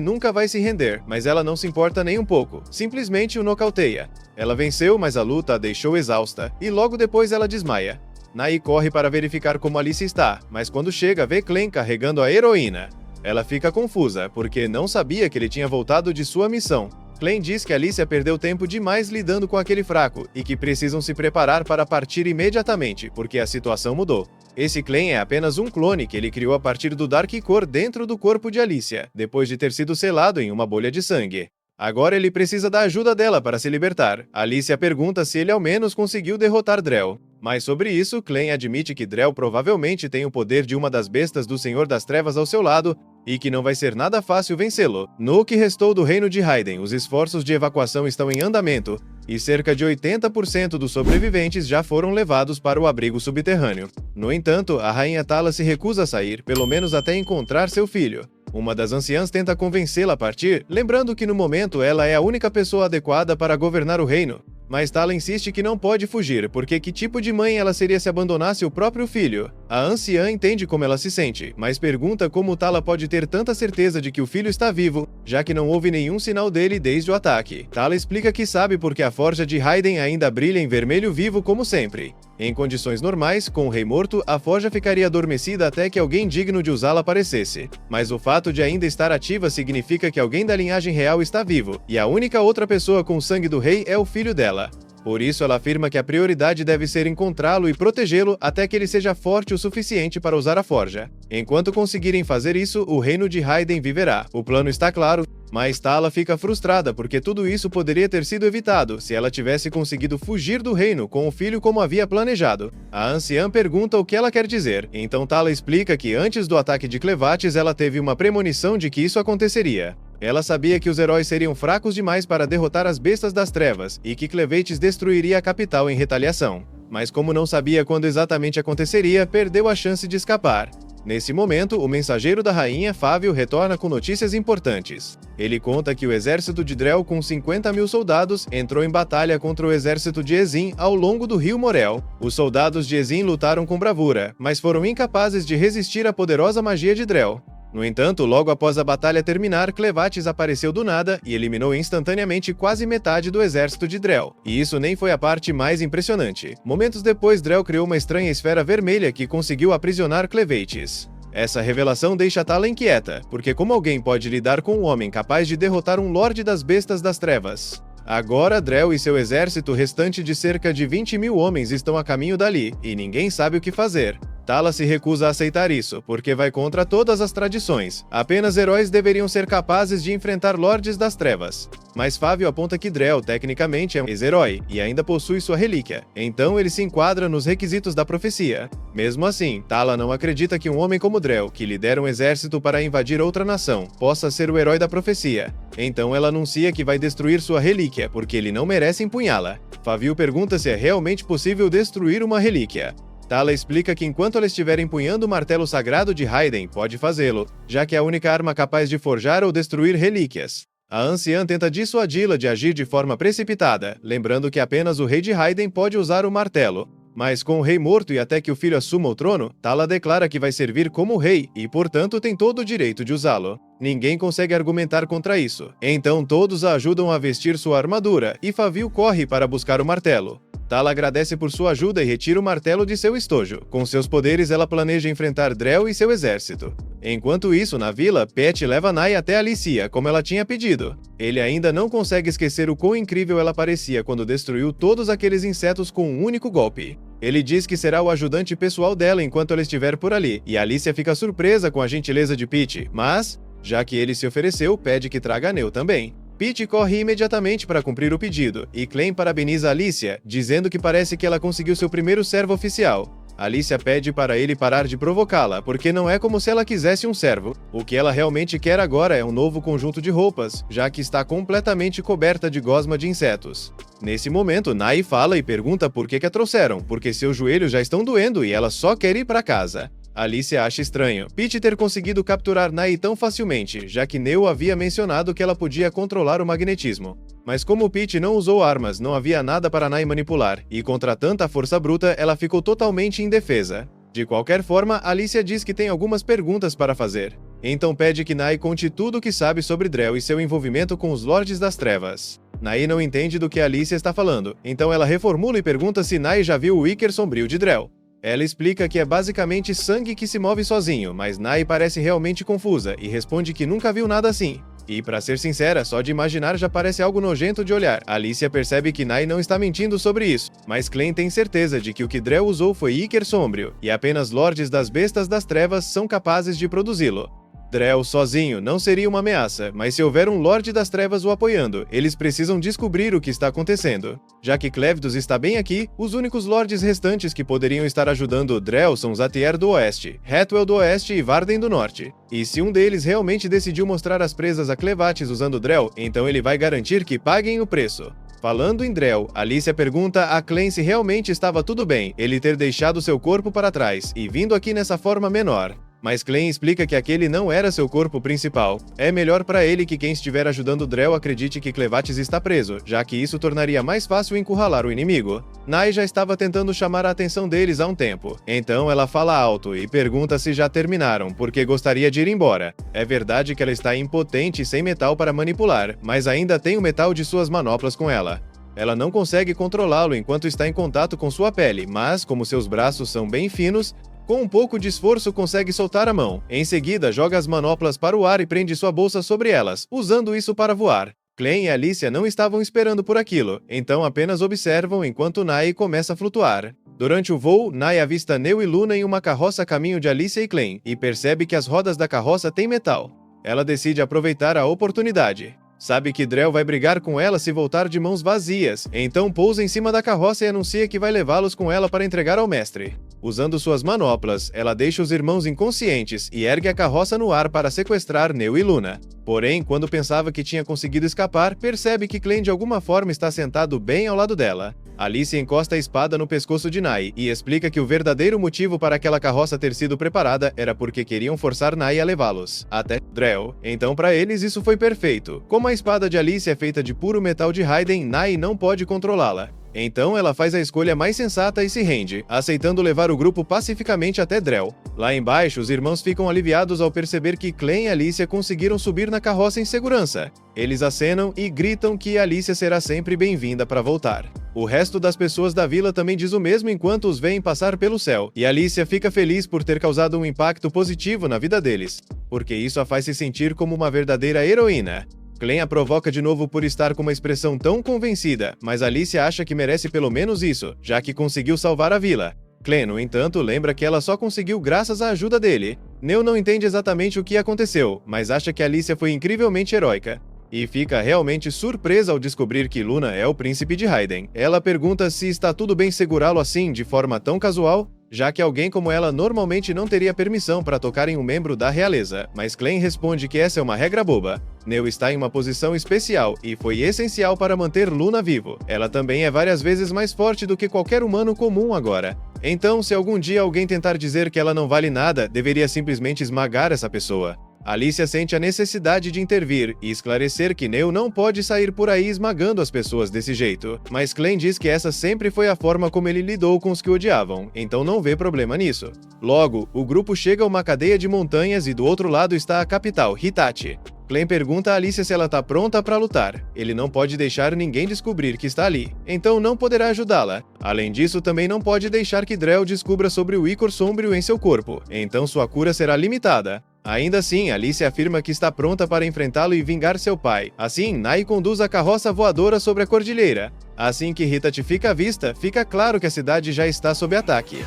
nunca vai se render, mas ela não se importa nem um pouco, simplesmente o nocauteia. Ela venceu, mas a luta a deixou exausta, e logo depois ela desmaia. Nai corre para verificar como Alice está, mas quando chega vê Clem carregando a heroína. Ela fica confusa, porque não sabia que ele tinha voltado de sua missão. Clem diz que Alicia perdeu tempo demais lidando com aquele fraco, e que precisam se preparar para partir imediatamente, porque a situação mudou. Esse Clem é apenas um clone que ele criou a partir do Dark Core dentro do corpo de Alicia, depois de ter sido selado em uma bolha de sangue. Agora ele precisa da ajuda dela para se libertar. Alicia pergunta se ele ao menos conseguiu derrotar Drell. Mas sobre isso, Clem admite que Drell provavelmente tem o poder de uma das bestas do Senhor das Trevas ao seu lado e que não vai ser nada fácil vencê-lo. No que restou do reino de Raiden, os esforços de evacuação estão em andamento e cerca de 80% dos sobreviventes já foram levados para o abrigo subterrâneo. No entanto, a rainha Tala se recusa a sair, pelo menos até encontrar seu filho. Uma das anciãs tenta convencê-la a partir, lembrando que no momento ela é a única pessoa adequada para governar o reino. Mas Tala insiste que não pode fugir, porque que tipo de mãe ela seria se abandonasse o próprio filho? A anciã entende como ela se sente, mas pergunta como Tala pode ter tanta certeza de que o filho está vivo, já que não houve nenhum sinal dele desde o ataque. Tala explica que sabe porque a forja de Raiden ainda brilha em vermelho vivo como sempre. Em condições normais, com o rei morto, a forja ficaria adormecida até que alguém digno de usá-la aparecesse. Mas o fato de ainda estar ativa significa que alguém da linhagem real está vivo, e a única outra pessoa com o sangue do rei é o filho dela. Por isso, ela afirma que a prioridade deve ser encontrá-lo e protegê-lo até que ele seja forte o suficiente para usar a forja. Enquanto conseguirem fazer isso, o reino de Raiden viverá. O plano está claro, mas Tala fica frustrada porque tudo isso poderia ter sido evitado se ela tivesse conseguido fugir do reino com o filho como havia planejado. A anciã pergunta o que ela quer dizer, então Tala explica que antes do ataque de Clevates ela teve uma premonição de que isso aconteceria. Ela sabia que os heróis seriam fracos demais para derrotar as bestas das trevas e que Clevates destruiria a capital em retaliação. Mas como não sabia quando exatamente aconteceria, perdeu a chance de escapar. Nesse momento, o mensageiro da rainha, Fávio, retorna com notícias importantes. Ele conta que o exército de Drell, com 50.000 soldados, entrou em batalha contra o exército de Ezin ao longo do rio Morel. Os soldados de Ezin lutaram com bravura, mas foram incapazes de resistir à poderosa magia de Drell. No entanto, logo após a batalha terminar, Clevates apareceu do nada e eliminou instantaneamente quase metade do exército de Drell. E isso nem foi a parte mais impressionante. Momentos depois, Drell criou uma estranha esfera vermelha que conseguiu aprisionar Clevates. Essa revelação deixa Tala inquieta, porque como alguém pode lidar com um homem capaz de derrotar um Lorde das Bestas das Trevas? Agora, Drell e seu exército restante de cerca de 20.000 homens estão a caminho dali, e ninguém sabe o que fazer. Tala se recusa a aceitar isso, porque vai contra todas as tradições. Apenas heróis deveriam ser capazes de enfrentar Lordes das Trevas. Mas Fávio aponta que Drell, tecnicamente, é um ex-herói, e ainda possui sua relíquia. Então ele se enquadra nos requisitos da profecia. Mesmo assim, Tala não acredita que um homem como Drell, que lidera um exército para invadir outra nação, possa ser o herói da profecia. Então ela anuncia que vai destruir sua relíquia, porque ele não merece empunhá-la. Fávio pergunta se é realmente possível destruir uma relíquia. Tala explica que enquanto ela estiver empunhando o martelo sagrado de Raiden, pode fazê-lo, já que é a única arma capaz de forjar ou destruir relíquias. A anciã tenta dissuadi-la de agir de forma precipitada, lembrando que apenas o rei de Raiden pode usar o martelo. Mas com o rei morto e até que o filho assuma o trono, Tala declara que vai servir como rei e, portanto, tem todo o direito de usá-lo. Ninguém consegue argumentar contra isso. Então todos a ajudam a vestir sua armadura e Fávio corre para buscar o martelo. Tala agradece por sua ajuda e retira o martelo de seu estojo. Com seus poderes, ela planeja enfrentar Drell e seu exército. Enquanto isso, na vila, Pet leva Nai até Alicia, como ela tinha pedido. Ele ainda não consegue esquecer o quão incrível ela parecia quando destruiu todos aqueles insetos com um único golpe. Ele diz que será o ajudante pessoal dela enquanto ela estiver por ali, e Alicia fica surpresa com a gentileza de Pete, mas, já que ele se ofereceu, pede que traga Neu também. Pete corre imediatamente para cumprir o pedido, e Clem parabeniza Alicia, dizendo que parece que ela conseguiu seu primeiro servo oficial. Alicia pede para ele parar de provocá-la, porque não é como se ela quisesse um servo. O que ela realmente quer agora é um novo conjunto de roupas, já que está completamente coberta de gosma de insetos. Nesse momento, Nai fala e pergunta por que a trouxeram, porque seus joelhos já estão doendo e ela só quer ir para casa. Alicia acha estranho Pete ter conseguido capturar Nai tão facilmente, já que Neu havia mencionado que ela podia controlar o magnetismo. Mas como Peach não usou armas, não havia nada para Nai manipular, e contra tanta força bruta, ela ficou totalmente indefesa. De qualquer forma, Alicia diz que tem algumas perguntas para fazer. Então pede que Nai conte tudo o que sabe sobre Drell e seu envolvimento com os Lordes das Trevas. Nai não entende do que Alicia está falando, então ela reformula e pergunta se Nai já viu o Ichor sombrio de Drell. Ela explica que é basicamente sangue que se move sozinho, mas Nai parece realmente confusa e responde que nunca viu nada assim. E, pra ser sincera, só de imaginar já parece algo nojento de olhar. Alicia percebe que Nai não está mentindo sobre isso, mas Clem tem certeza de que o que Drell usou foi Ichor sombrio, e apenas Lordes das Bestas das Trevas são capazes de produzi-lo. Drell sozinho não seria uma ameaça, mas se houver um Lorde das Trevas o apoiando, eles precisam descobrir o que está acontecendo. Já que Clevdus está bem aqui, os únicos Lordes restantes que poderiam estar ajudando Drell são Zatier do Oeste, Hatwell do Oeste e Varden do Norte. E se um deles realmente decidiu mostrar as presas a Clevatis usando Drell, então ele vai garantir que paguem o preço. Falando em Drell, Alicia pergunta a Clem se realmente estava tudo bem ele ter deixado seu corpo para trás e vindo aqui nessa forma menor. Mas Clem explica que aquele não era seu corpo principal. É melhor para ele que quem estiver ajudando Drell acredite que Clevatis está preso, já que isso tornaria mais fácil encurralar o inimigo. Nai já estava tentando chamar a atenção deles há um tempo, então ela fala alto e pergunta se já terminaram, porque gostaria de ir embora. É verdade que ela está impotente e sem metal para manipular, mas ainda tem o metal de suas manoplas com ela. Ela não consegue controlá-lo enquanto está em contato com sua pele, mas, como seus braços são bem finos, com um pouco de esforço consegue soltar a mão. Em seguida, joga as manoplas para o ar e prende sua bolsa sobre elas, usando isso para voar. Clem e Alicia não estavam esperando por aquilo, então apenas observam enquanto Nai começa a flutuar. Durante o voo, Nai avista Neu e Luna em uma carroça a caminho de Alicia e Clem, e percebe que as rodas da carroça têm metal. Ela decide aproveitar a oportunidade. Sabe que Drell vai brigar com ela se voltar de mãos vazias, então pousa em cima da carroça e anuncia que vai levá-los com ela para entregar ao mestre. Usando suas manoplas, ela deixa os irmãos inconscientes e ergue a carroça no ar para sequestrar Neu e Luna. Porém, quando pensava que tinha conseguido escapar, percebe que Clem de alguma forma está sentado bem ao lado dela. Alicia encosta a espada no pescoço de Nai e explica que o verdadeiro motivo para aquela carroça ter sido preparada era porque queriam forçar Nai a levá-los até Drell. Então, para eles, isso foi perfeito. Como a espada de Alicia é feita de puro metal de Raiden, Nai não pode controlá-la. Então ela faz a escolha mais sensata e se rende, aceitando levar o grupo pacificamente até Drell. Lá embaixo, os irmãos ficam aliviados ao perceber que Clem e Alicia conseguiram subir na carroça em segurança. Eles acenam e gritam que Alicia será sempre bem-vinda para voltar. O resto das pessoas da vila também diz o mesmo enquanto os veem passar pelo céu, e Alicia fica feliz por ter causado um impacto positivo na vida deles, porque isso a faz se sentir como uma verdadeira heroína. Clem a provoca de novo por estar com uma expressão tão convencida, mas Alicia acha que merece pelo menos isso, já que conseguiu salvar a vila. Clem, no entanto, lembra que ela só conseguiu graças à ajuda dele. Neu não entende exatamente o que aconteceu, mas acha que Alicia foi incrivelmente heróica. E fica realmente surpresa ao descobrir que Luna é o príncipe de Raiden. Ela pergunta se está tudo bem segurá-lo assim, de forma tão casual, já que alguém como ela normalmente não teria permissão para tocar em um membro da realeza, mas Clem responde que essa é uma regra boba. Neu está em uma posição especial e foi essencial para manter Luna vivo. Ela também é várias vezes mais forte do que qualquer humano comum agora. Então, se algum dia alguém tentar dizer que ela não vale nada, deveria simplesmente esmagar essa pessoa. Alicia sente a necessidade de intervir e esclarecer que Neu não pode sair por aí esmagando as pessoas desse jeito, mas Clem diz que essa sempre foi a forma como ele lidou com os que o odiavam, então não vê problema nisso. Logo, o grupo chega a uma cadeia de montanhas e do outro lado está a capital, Hitachi. Clem pergunta a Alicia se ela está pronta para lutar. Ele não pode deixar ninguém descobrir que está ali, então não poderá ajudá-la. Além disso, também não pode deixar que Drell descubra sobre o Ichor sombrio em seu corpo, então sua cura será limitada. Ainda assim, Alicia afirma que está pronta para enfrentá-lo e vingar seu pai. Assim, Nai conduz a carroça voadora sobre a cordilheira. Assim que Hitachi fica à vista, fica claro que a cidade já está sob ataque.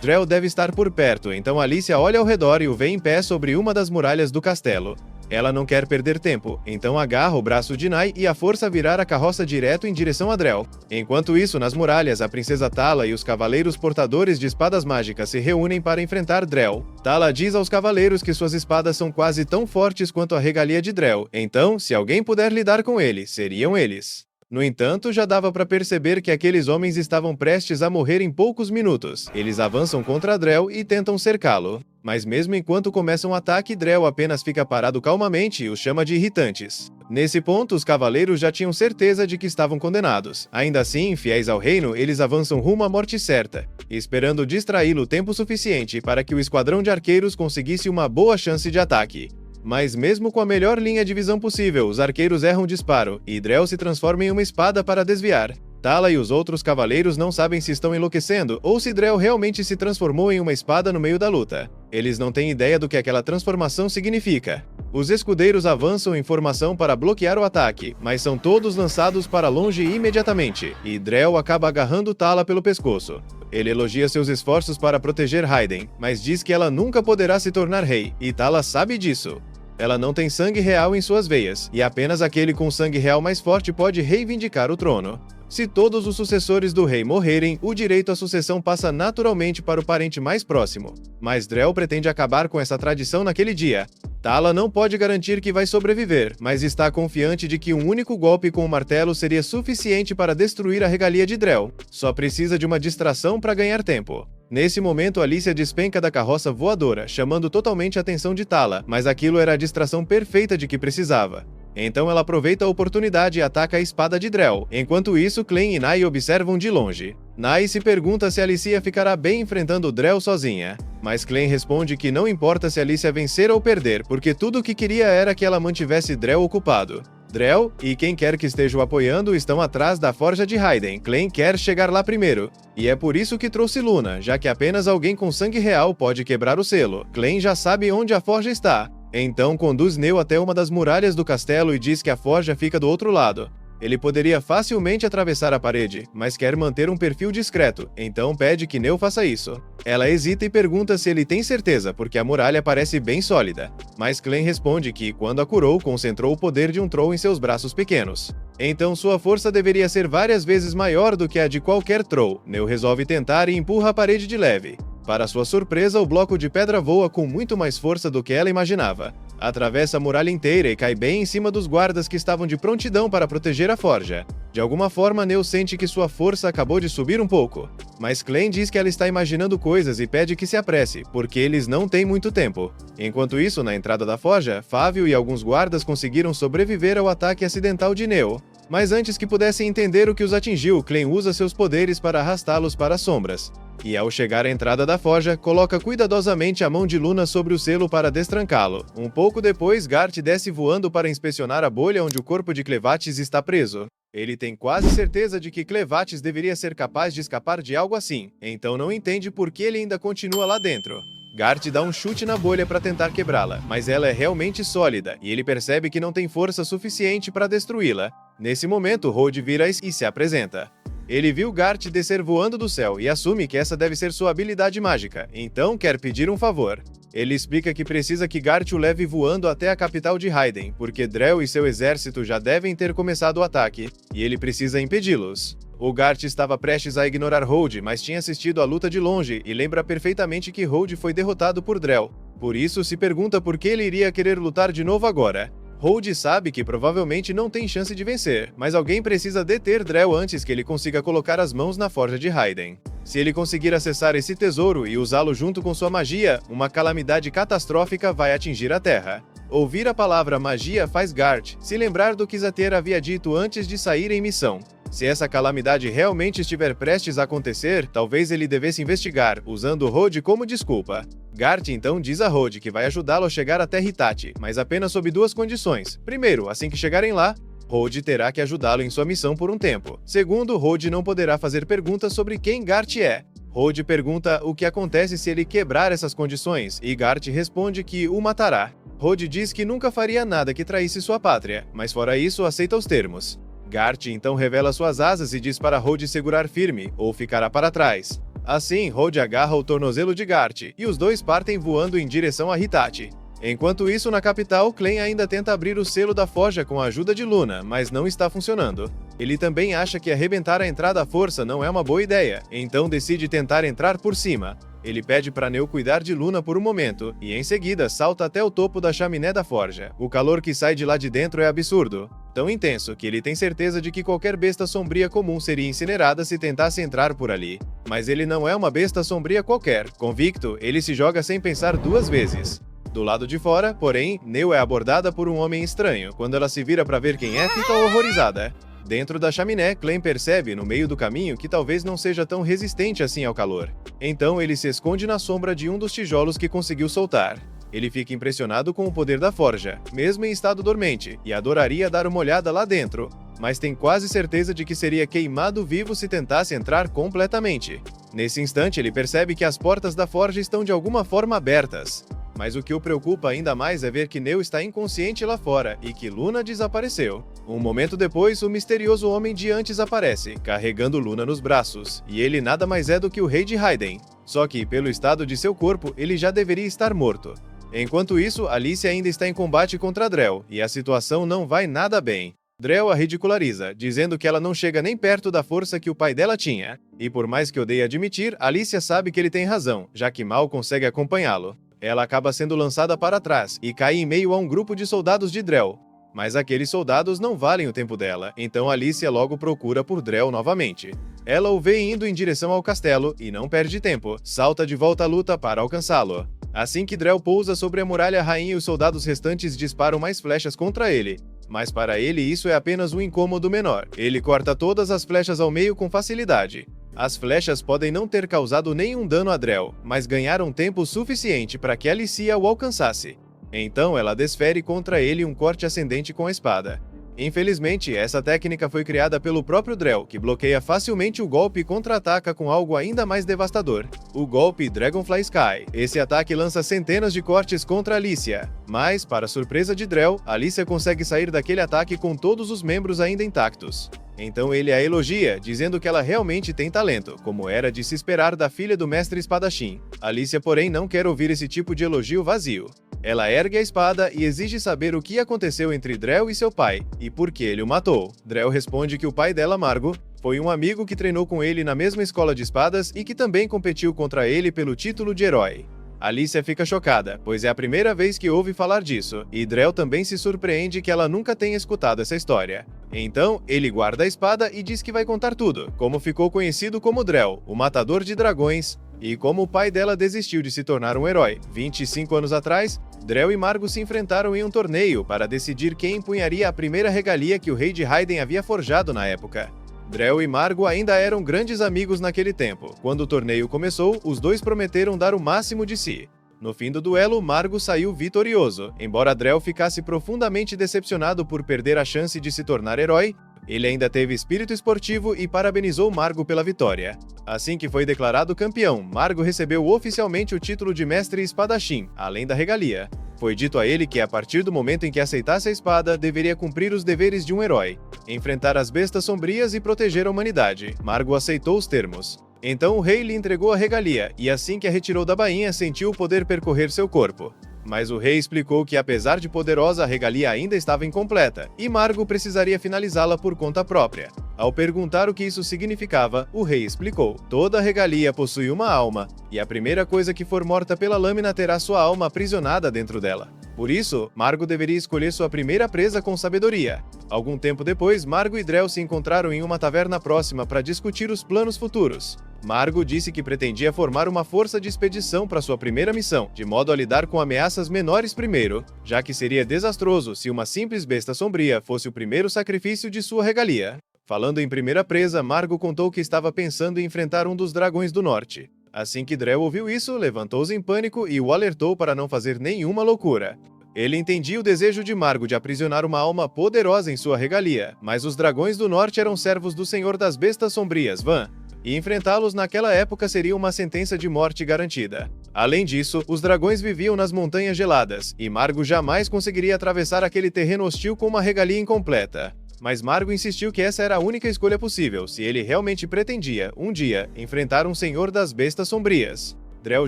Drell deve estar por perto, então Alicia olha ao redor e o vê em pé sobre uma das muralhas do castelo. Ela não quer perder tempo, então agarra o braço de Nai e a força a virar a carroça direto em direção a Drell. Enquanto isso, nas muralhas, a princesa Tala e os cavaleiros portadores de espadas mágicas se reúnem para enfrentar Drell. Tala diz aos cavaleiros que suas espadas são quase tão fortes quanto a regalia de Drell, então, se alguém puder lidar com ele, seriam eles. No entanto, já dava para perceber que aqueles homens estavam prestes a morrer em poucos minutos. Eles avançam contra Drell e tentam cercá-lo. Mas mesmo enquanto começa um ataque, Drell apenas fica parado calmamente e os chama de irritantes. Nesse ponto, os cavaleiros já tinham certeza de que estavam condenados. Ainda assim, fiéis ao reino, eles avançam rumo à morte certa, esperando distraí-lo o tempo suficiente para que o esquadrão de arqueiros conseguisse uma boa chance de ataque. Mas mesmo com a melhor linha de visão possível, os arqueiros erram o disparo, e Drell se transforma em uma espada para desviar. Tala e os outros cavaleiros não sabem se estão enlouquecendo ou se Drell realmente se transformou em uma espada no meio da luta. Eles não têm ideia do que aquela transformação significa. Os escudeiros avançam em formação para bloquear o ataque, mas são todos lançados para longe imediatamente, e Drell acaba agarrando Tala pelo pescoço. Ele elogia seus esforços para proteger Raiden, mas diz que ela nunca poderá se tornar rei, e Tala sabe disso. Ela não tem sangue real em suas veias, e apenas aquele com sangue real mais forte pode reivindicar o trono. Se todos os sucessores do rei morrerem, o direito à sucessão passa naturalmente para o parente mais próximo. Mas Drell pretende acabar com essa tradição naquele dia. Tala não pode garantir que vai sobreviver, mas está confiante de que um único golpe com o martelo seria suficiente para destruir a regalia de Drell. Só precisa de uma distração para ganhar tempo. Nesse momento, Alicia despenca da carroça voadora, chamando totalmente a atenção de Tala, mas aquilo era a distração perfeita de que precisava. Então ela aproveita a oportunidade e ataca a espada de Drell. Enquanto isso, Clegane e Nai observam de longe. Nai se pergunta se Alicia ficará bem enfrentando Drell sozinha. Mas Clegane responde que não importa se Alicia vencer ou perder, porque tudo o que queria era que ela mantivesse Drell ocupado. Drell e quem quer que esteja o apoiando estão atrás da forja de Raiden. Clegane quer chegar lá primeiro. E é por isso que trouxe Luna, já que apenas alguém com sangue real pode quebrar o selo. Clegane já sabe onde a forja está. Então conduz Neo até uma das muralhas do castelo e diz que a forja fica do outro lado. Ele poderia facilmente atravessar a parede, mas quer manter um perfil discreto, então pede que Neo faça isso. Ela hesita e pergunta se ele tem certeza, porque a muralha parece bem sólida. Mas Clegane responde que, quando a curou, concentrou o poder de um Troll em seus braços pequenos. Então sua força deveria ser várias vezes maior do que a de qualquer Troll. Neo resolve tentar e empurra a parede de leve. Para sua surpresa, o bloco de pedra voa com muito mais força do que ela imaginava. Atravessa a muralha inteira e cai bem em cima dos guardas que estavam de prontidão para proteger a forja. De alguma forma, Neo sente que sua força acabou de subir um pouco. Mas Clegane diz que ela está imaginando coisas e pede que se apresse, porque eles não têm muito tempo. Enquanto isso, na entrada da forja, Fávio e alguns guardas conseguiram sobreviver ao ataque acidental de Neo. Mas antes que pudessem entender o que os atingiu, Clegane usa seus poderes para arrastá-los para as sombras. E ao chegar à entrada da forja, coloca cuidadosamente a mão de Luna sobre o selo para destrancá-lo. Um pouco depois, Gart desce voando para inspecionar a bolha onde o corpo de Clevatis está preso. Ele tem quase certeza de que Clevatis deveria ser capaz de escapar de algo assim, então não entende por que ele ainda continua lá dentro. Gart dá um chute na bolha para tentar quebrá-la, mas ela é realmente sólida, e ele percebe que não tem força suficiente para destruí-la. Nesse momento, Rold vira e se apresenta. Ele viu Gart descer voando do céu e assume que essa deve ser sua habilidade mágica, então quer pedir um favor. Ele explica que precisa que Gart o leve voando até a capital de Raiden, porque Drell e seu exército já devem ter começado o ataque, e ele precisa impedi-los. O Gart estava prestes a ignorar Rold, mas tinha assistido a luta de longe e lembra perfeitamente que Rold foi derrotado por Drell. Por isso, se pergunta por que ele iria querer lutar de novo agora. Rold sabe que provavelmente não tem chance de vencer, mas alguém precisa deter Drell antes que ele consiga colocar as mãos na forja de Raiden. Se ele conseguir acessar esse tesouro e usá-lo junto com sua magia, uma calamidade catastrófica vai atingir a Terra. Ouvir a palavra magia faz Gart se lembrar do que Zater havia dito antes de sair em missão. Se essa calamidade realmente estiver prestes a acontecer, talvez ele devesse investigar, usando Rold como desculpa. Gart então diz a Rold que vai ajudá-lo a chegar até Hitachi, mas apenas sob duas condições. Primeiro, assim que chegarem lá, Rold terá que ajudá-lo em sua missão por um tempo. Segundo, Rold não poderá fazer perguntas sobre quem Gart é. Rold pergunta o que acontece se ele quebrar essas condições, e Gart responde que o matará. Rold diz que nunca faria nada que traísse sua pátria, mas fora isso aceita os termos. Gart então revela suas asas e diz para Rold segurar firme, ou ficará para trás. Assim, Rold agarra o tornozelo de Gart, e os dois partem voando em direção a Hitachi. Enquanto isso, na capital, Clegane ainda tenta abrir o selo da forja com a ajuda de Luna, mas não está funcionando. Ele também acha que arrebentar a entrada à força não é uma boa ideia, então decide tentar entrar por cima. Ele pede para Neo cuidar de Luna por um momento, e em seguida salta até o topo da chaminé da forja. O calor que sai de lá de dentro é absurdo. tão intenso que ele tem certeza de que qualquer besta sombria comum seria incinerada se tentasse entrar por ali. Mas ele não é uma besta sombria qualquer. Convicto, ele se joga sem pensar duas vezes. Do lado de fora, porém, Neo é abordada por um homem estranho. Quando ela se vira para ver quem é, fica horrorizada. Dentro da chaminé, Clem percebe, no meio do caminho, que talvez não seja tão resistente assim ao calor. Então ele se esconde na sombra de um dos tijolos que conseguiu soltar. Ele fica impressionado com o poder da forja, mesmo em estado dormente, e adoraria dar uma olhada lá dentro, mas tem quase certeza de que seria queimado vivo se tentasse entrar completamente. Nesse instante, ele percebe que as portas da forja estão de alguma forma abertas. Mas o que o preocupa ainda mais é ver que Neo está inconsciente lá fora e que Luna desapareceu. Um momento depois, o misterioso Homem de Antes aparece, carregando Luna nos braços, e ele nada mais é do que o Rei de Raiden. Só que, pelo estado de seu corpo, ele já deveria estar morto. Enquanto isso, Alicia ainda está em combate contra Drell, e a situação não vai nada bem. Drell a ridiculariza, dizendo que ela não chega nem perto da força que o pai dela tinha. E por mais que odeie admitir, Alicia sabe que ele tem razão, já que mal consegue acompanhá-lo. Ela acaba sendo lançada para trás e cai em meio a um grupo de soldados de Drell. Mas aqueles soldados não valem o tempo dela, então Alicia logo procura por Drell novamente. Ela o vê indo em direção ao castelo e não perde tempo, salta de volta à luta para alcançá-lo. Assim que Drell pousa sobre a muralha rainha e os soldados restantes disparam mais flechas contra ele. Mas para ele isso é apenas um incômodo menor. Ele corta todas as flechas ao meio com facilidade. As flechas podem não ter causado nenhum dano a Drell, mas ganharam tempo suficiente para que Alicia o alcançasse. Então ela desfere contra ele um corte ascendente com a espada. Infelizmente, essa técnica foi criada pelo próprio Drell, que bloqueia facilmente o golpe e contra-ataca com algo ainda mais devastador. O golpe Dragonfly Sky. Esse ataque lança centenas de cortes contra Alicia. Mas, para surpresa de Drell, Alicia consegue sair daquele ataque com todos os membros ainda intactos. Então ele a elogia, dizendo que ela realmente tem talento, como era de se esperar da filha do mestre espadachim. Alicia, porém, não quer ouvir esse tipo de elogio vazio. Ela ergue a espada e exige saber o que aconteceu entre Drell e seu pai, e por que ele o matou. Drell responde que o pai dela, Margo, foi um amigo que treinou com ele na mesma escola de espadas e que também competiu contra ele pelo título de herói. Alicia fica chocada, pois é a primeira vez que ouve falar disso, e Drell também se surpreende que ela nunca tenha escutado essa história. Então, ele guarda a espada e diz que vai contar tudo, como ficou conhecido como Drell, o matador de dragões, e como o pai dela desistiu de se tornar um herói. 25 anos atrás, Drell e Margo se enfrentaram em um torneio para decidir quem empunharia a primeira regalia que o Rei de Raiden havia forjado na época. Drell e Margo ainda eram grandes amigos naquele tempo. Quando o torneio começou, os dois prometeram dar o máximo de si. No fim do duelo, Margo saiu vitorioso. Embora Drell ficasse profundamente decepcionado por perder a chance de se tornar herói, ele ainda teve espírito esportivo e parabenizou Margo pela vitória. Assim que foi declarado campeão, Margo recebeu oficialmente o título de mestre espadachim, além da regalia. Foi dito a ele que, a partir do momento em que aceitasse a espada, deveria cumprir os deveres de um herói, enfrentar as bestas sombrias e proteger a humanidade. Margo aceitou os termos. Então o rei lhe entregou a regalia, e assim que a retirou da bainha, sentiu o poder percorrer seu corpo. Mas o rei explicou que, apesar de poderosa, a regalia ainda estava incompleta, e Margo precisaria finalizá-la por conta própria. Ao perguntar o que isso significava, o rei explicou: toda regalia possui uma alma, e a primeira coisa que for morta pela lâmina terá sua alma aprisionada dentro dela. Por isso, Margo deveria escolher sua primeira presa com sabedoria. Algum tempo depois, Margo e Drell se encontraram em uma taverna próxima para discutir os planos futuros. Margo disse que pretendia formar uma força de expedição para sua primeira missão, de modo a lidar com ameaças menores primeiro, já que seria desastroso se uma simples besta sombria fosse o primeiro sacrifício de sua regalia. Falando em primeira presa, Margo contou que estava pensando em enfrentar um dos dragões do norte. Assim que Drell ouviu isso, levantou-se em pânico e o alertou para não fazer nenhuma loucura. Ele entendia o desejo de Margo de aprisionar uma alma poderosa em sua regalia, mas os dragões do norte eram servos do Senhor das Bestas Sombrias, Van, e enfrentá-los naquela época seria uma sentença de morte garantida. Além disso, os dragões viviam nas Montanhas Geladas, e Margo jamais conseguiria atravessar aquele terreno hostil com uma regalia incompleta. Mas Margo insistiu que essa era a única escolha possível, se ele realmente pretendia, um dia, enfrentar um Senhor das Bestas Sombrias. Drell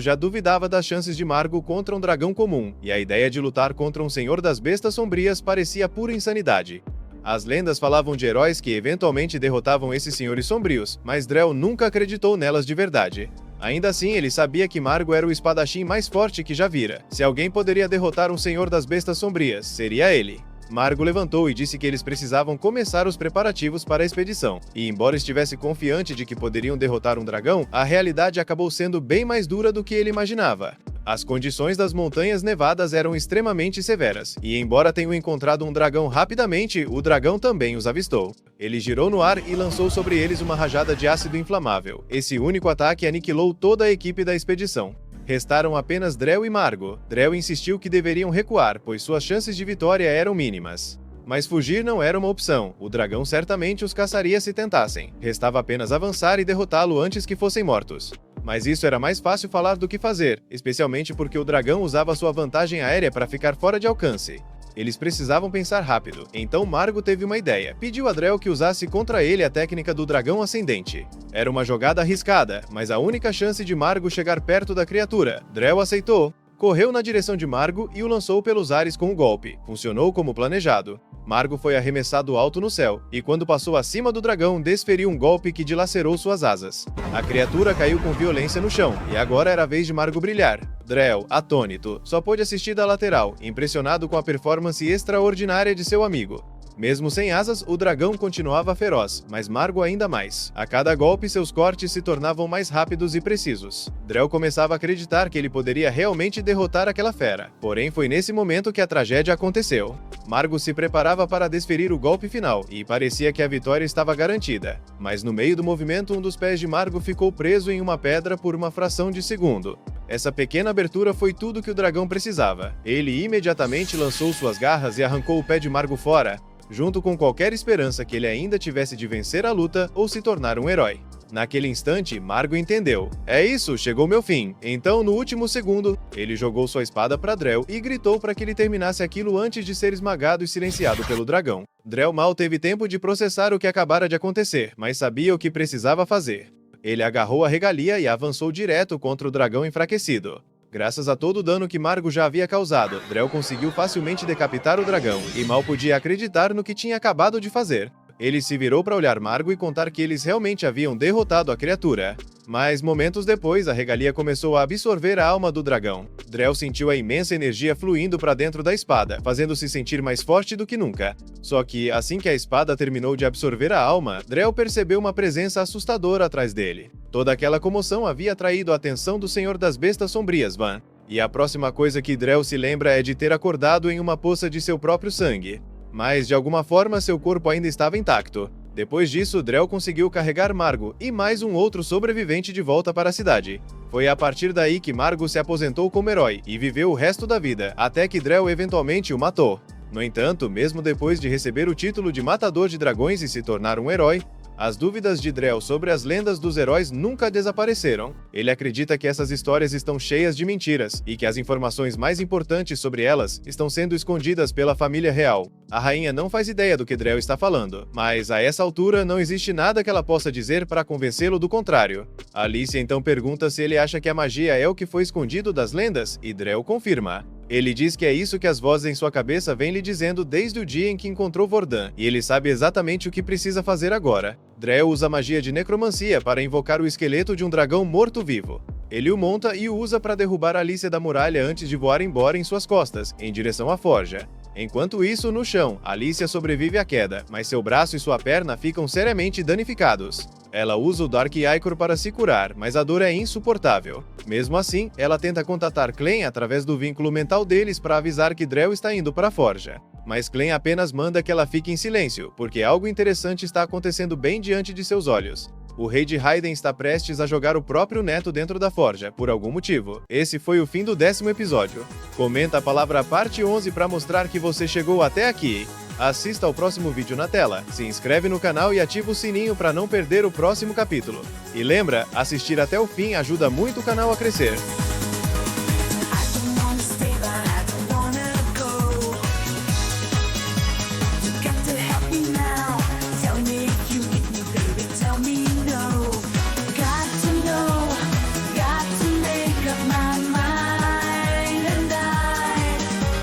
já duvidava das chances de Margo contra um dragão comum, e a ideia de lutar contra um Senhor das Bestas Sombrias parecia pura insanidade. As lendas falavam de heróis que eventualmente derrotavam esses senhores sombrios, mas Drell nunca acreditou nelas de verdade. Ainda assim, ele sabia que Margo era o espadachim mais forte que já vira. Se alguém poderia derrotar um Senhor das Bestas Sombrias, seria ele. Margo levantou e disse que eles precisavam começar os preparativos para a expedição. E embora estivesse confiante de que poderiam derrotar um dragão, a realidade acabou sendo bem mais dura do que ele imaginava. As condições das montanhas nevadas eram extremamente severas, e embora tenham encontrado um dragão rapidamente, o dragão também os avistou. Ele girou no ar e lançou sobre eles uma rajada de ácido inflamável. Esse único ataque aniquilou toda a equipe da expedição. Restaram apenas Drell e Margo. Drell insistiu que deveriam recuar, pois suas chances de vitória eram mínimas. Mas fugir não era uma opção, o dragão certamente os caçaria se tentassem. Restava apenas avançar e derrotá-lo antes que fossem mortos. Mas isso era mais fácil falar do que fazer, especialmente porque o dragão usava sua vantagem aérea para ficar fora de alcance. Eles precisavam pensar rápido, então Margo teve uma ideia. Pediu a Drell que usasse contra ele a técnica do dragão ascendente. Era uma jogada arriscada, mas a única chance de Margo chegar perto da criatura. Drell aceitou. Correu na direção de Margo e o lançou pelos ares com o golpe. Funcionou como planejado. Margo foi arremessado alto no céu, e quando passou acima do dragão, desferiu um golpe que dilacerou suas asas. A criatura caiu com violência no chão, e agora era a vez de Margo brilhar. Drell, atônito, só pôde assistir da lateral, impressionado com a performance extraordinária de seu amigo. Mesmo sem asas, o dragão continuava feroz, mas Margo ainda mais. A cada golpe, seus cortes se tornavam mais rápidos e precisos. Drell começava a acreditar que ele poderia realmente derrotar aquela fera. Porém, foi nesse momento que a tragédia aconteceu. Margo se preparava para desferir o golpe final, e parecia que a vitória estava garantida. Mas no meio do movimento, um dos pés de Margo ficou preso em uma pedra por uma fração de segundo. Essa pequena abertura foi tudo que o dragão precisava. Ele imediatamente lançou suas garras e arrancou o pé de Margo fora, junto com qualquer esperança que ele ainda tivesse de vencer a luta ou se tornar um herói. Naquele instante, Margo entendeu. É isso, chegou meu fim. Então, no último segundo, ele jogou sua espada para Drell e gritou para que ele terminasse aquilo antes de ser esmagado e silenciado pelo dragão. Drell mal teve tempo de processar o que acabara de acontecer, mas sabia o que precisava fazer. Ele agarrou a regalia e avançou direto contra o dragão enfraquecido. Graças a todo o dano que Margo já havia causado, Drell conseguiu facilmente decapitar o dragão, e mal podia acreditar no que tinha acabado de fazer. Ele se virou para olhar Margo e contar que eles realmente haviam derrotado a criatura. Mas momentos depois, a regalia começou a absorver a alma do dragão. Drell sentiu a imensa energia fluindo para dentro da espada, fazendo-se sentir mais forte do que nunca. Só que, assim que a espada terminou de absorver a alma, Drell percebeu uma presença assustadora atrás dele. Toda aquela comoção havia atraído a atenção do Senhor das Bestas Sombrias, Van. E a próxima coisa que Drell se lembra é de ter acordado em uma poça de seu próprio sangue. Mas, de alguma forma, seu corpo ainda estava intacto. Depois disso, Drell conseguiu carregar Margo e mais um outro sobrevivente de volta para a cidade. Foi a partir daí que Margo se aposentou como herói e viveu o resto da vida, até que Drell eventualmente o matou. No entanto, mesmo depois de receber o título de Matador de Dragões e se tornar um herói, as dúvidas de Drell sobre as lendas dos heróis nunca desapareceram. Ele acredita que essas histórias estão cheias de mentiras e que as informações mais importantes sobre elas estão sendo escondidas pela família real. A rainha não faz ideia do que Drell está falando, mas a essa altura não existe nada que ela possa dizer para convencê-lo do contrário. Alicia então pergunta se ele acha que a magia é o que foi escondido das lendas, e Drell confirma. Ele diz que é isso que as vozes em sua cabeça vêm lhe dizendo desde o dia em que encontrou Vordan, e ele sabe exatamente o que precisa fazer agora. Drell usa magia de necromancia para invocar o esqueleto de um dragão morto-vivo. Ele o monta e o usa para derrubar Alicia da muralha antes de voar embora em suas costas, em direção à forja. Enquanto isso, no chão, Alicia sobrevive à queda, mas seu braço e sua perna ficam seriamente danificados. Ela usa o Dark Ichor para se curar, mas a dor é insuportável. Mesmo assim, ela tenta contatar Clem através do vínculo mental deles para avisar que Drell está indo para a forja. Mas Clem apenas manda que ela fique em silêncio, porque algo interessante está acontecendo bem diante de seus olhos. O rei de Hyden está prestes a jogar o próprio neto dentro da forja, por algum motivo. Esse foi o fim do 10º episódio. Comenta a palavra parte 11 para mostrar que você chegou até aqui. Assista ao próximo vídeo na tela, se inscreve no canal e ativa o sininho para não perder o próximo capítulo. E lembra, assistir até o fim ajuda muito o canal a crescer.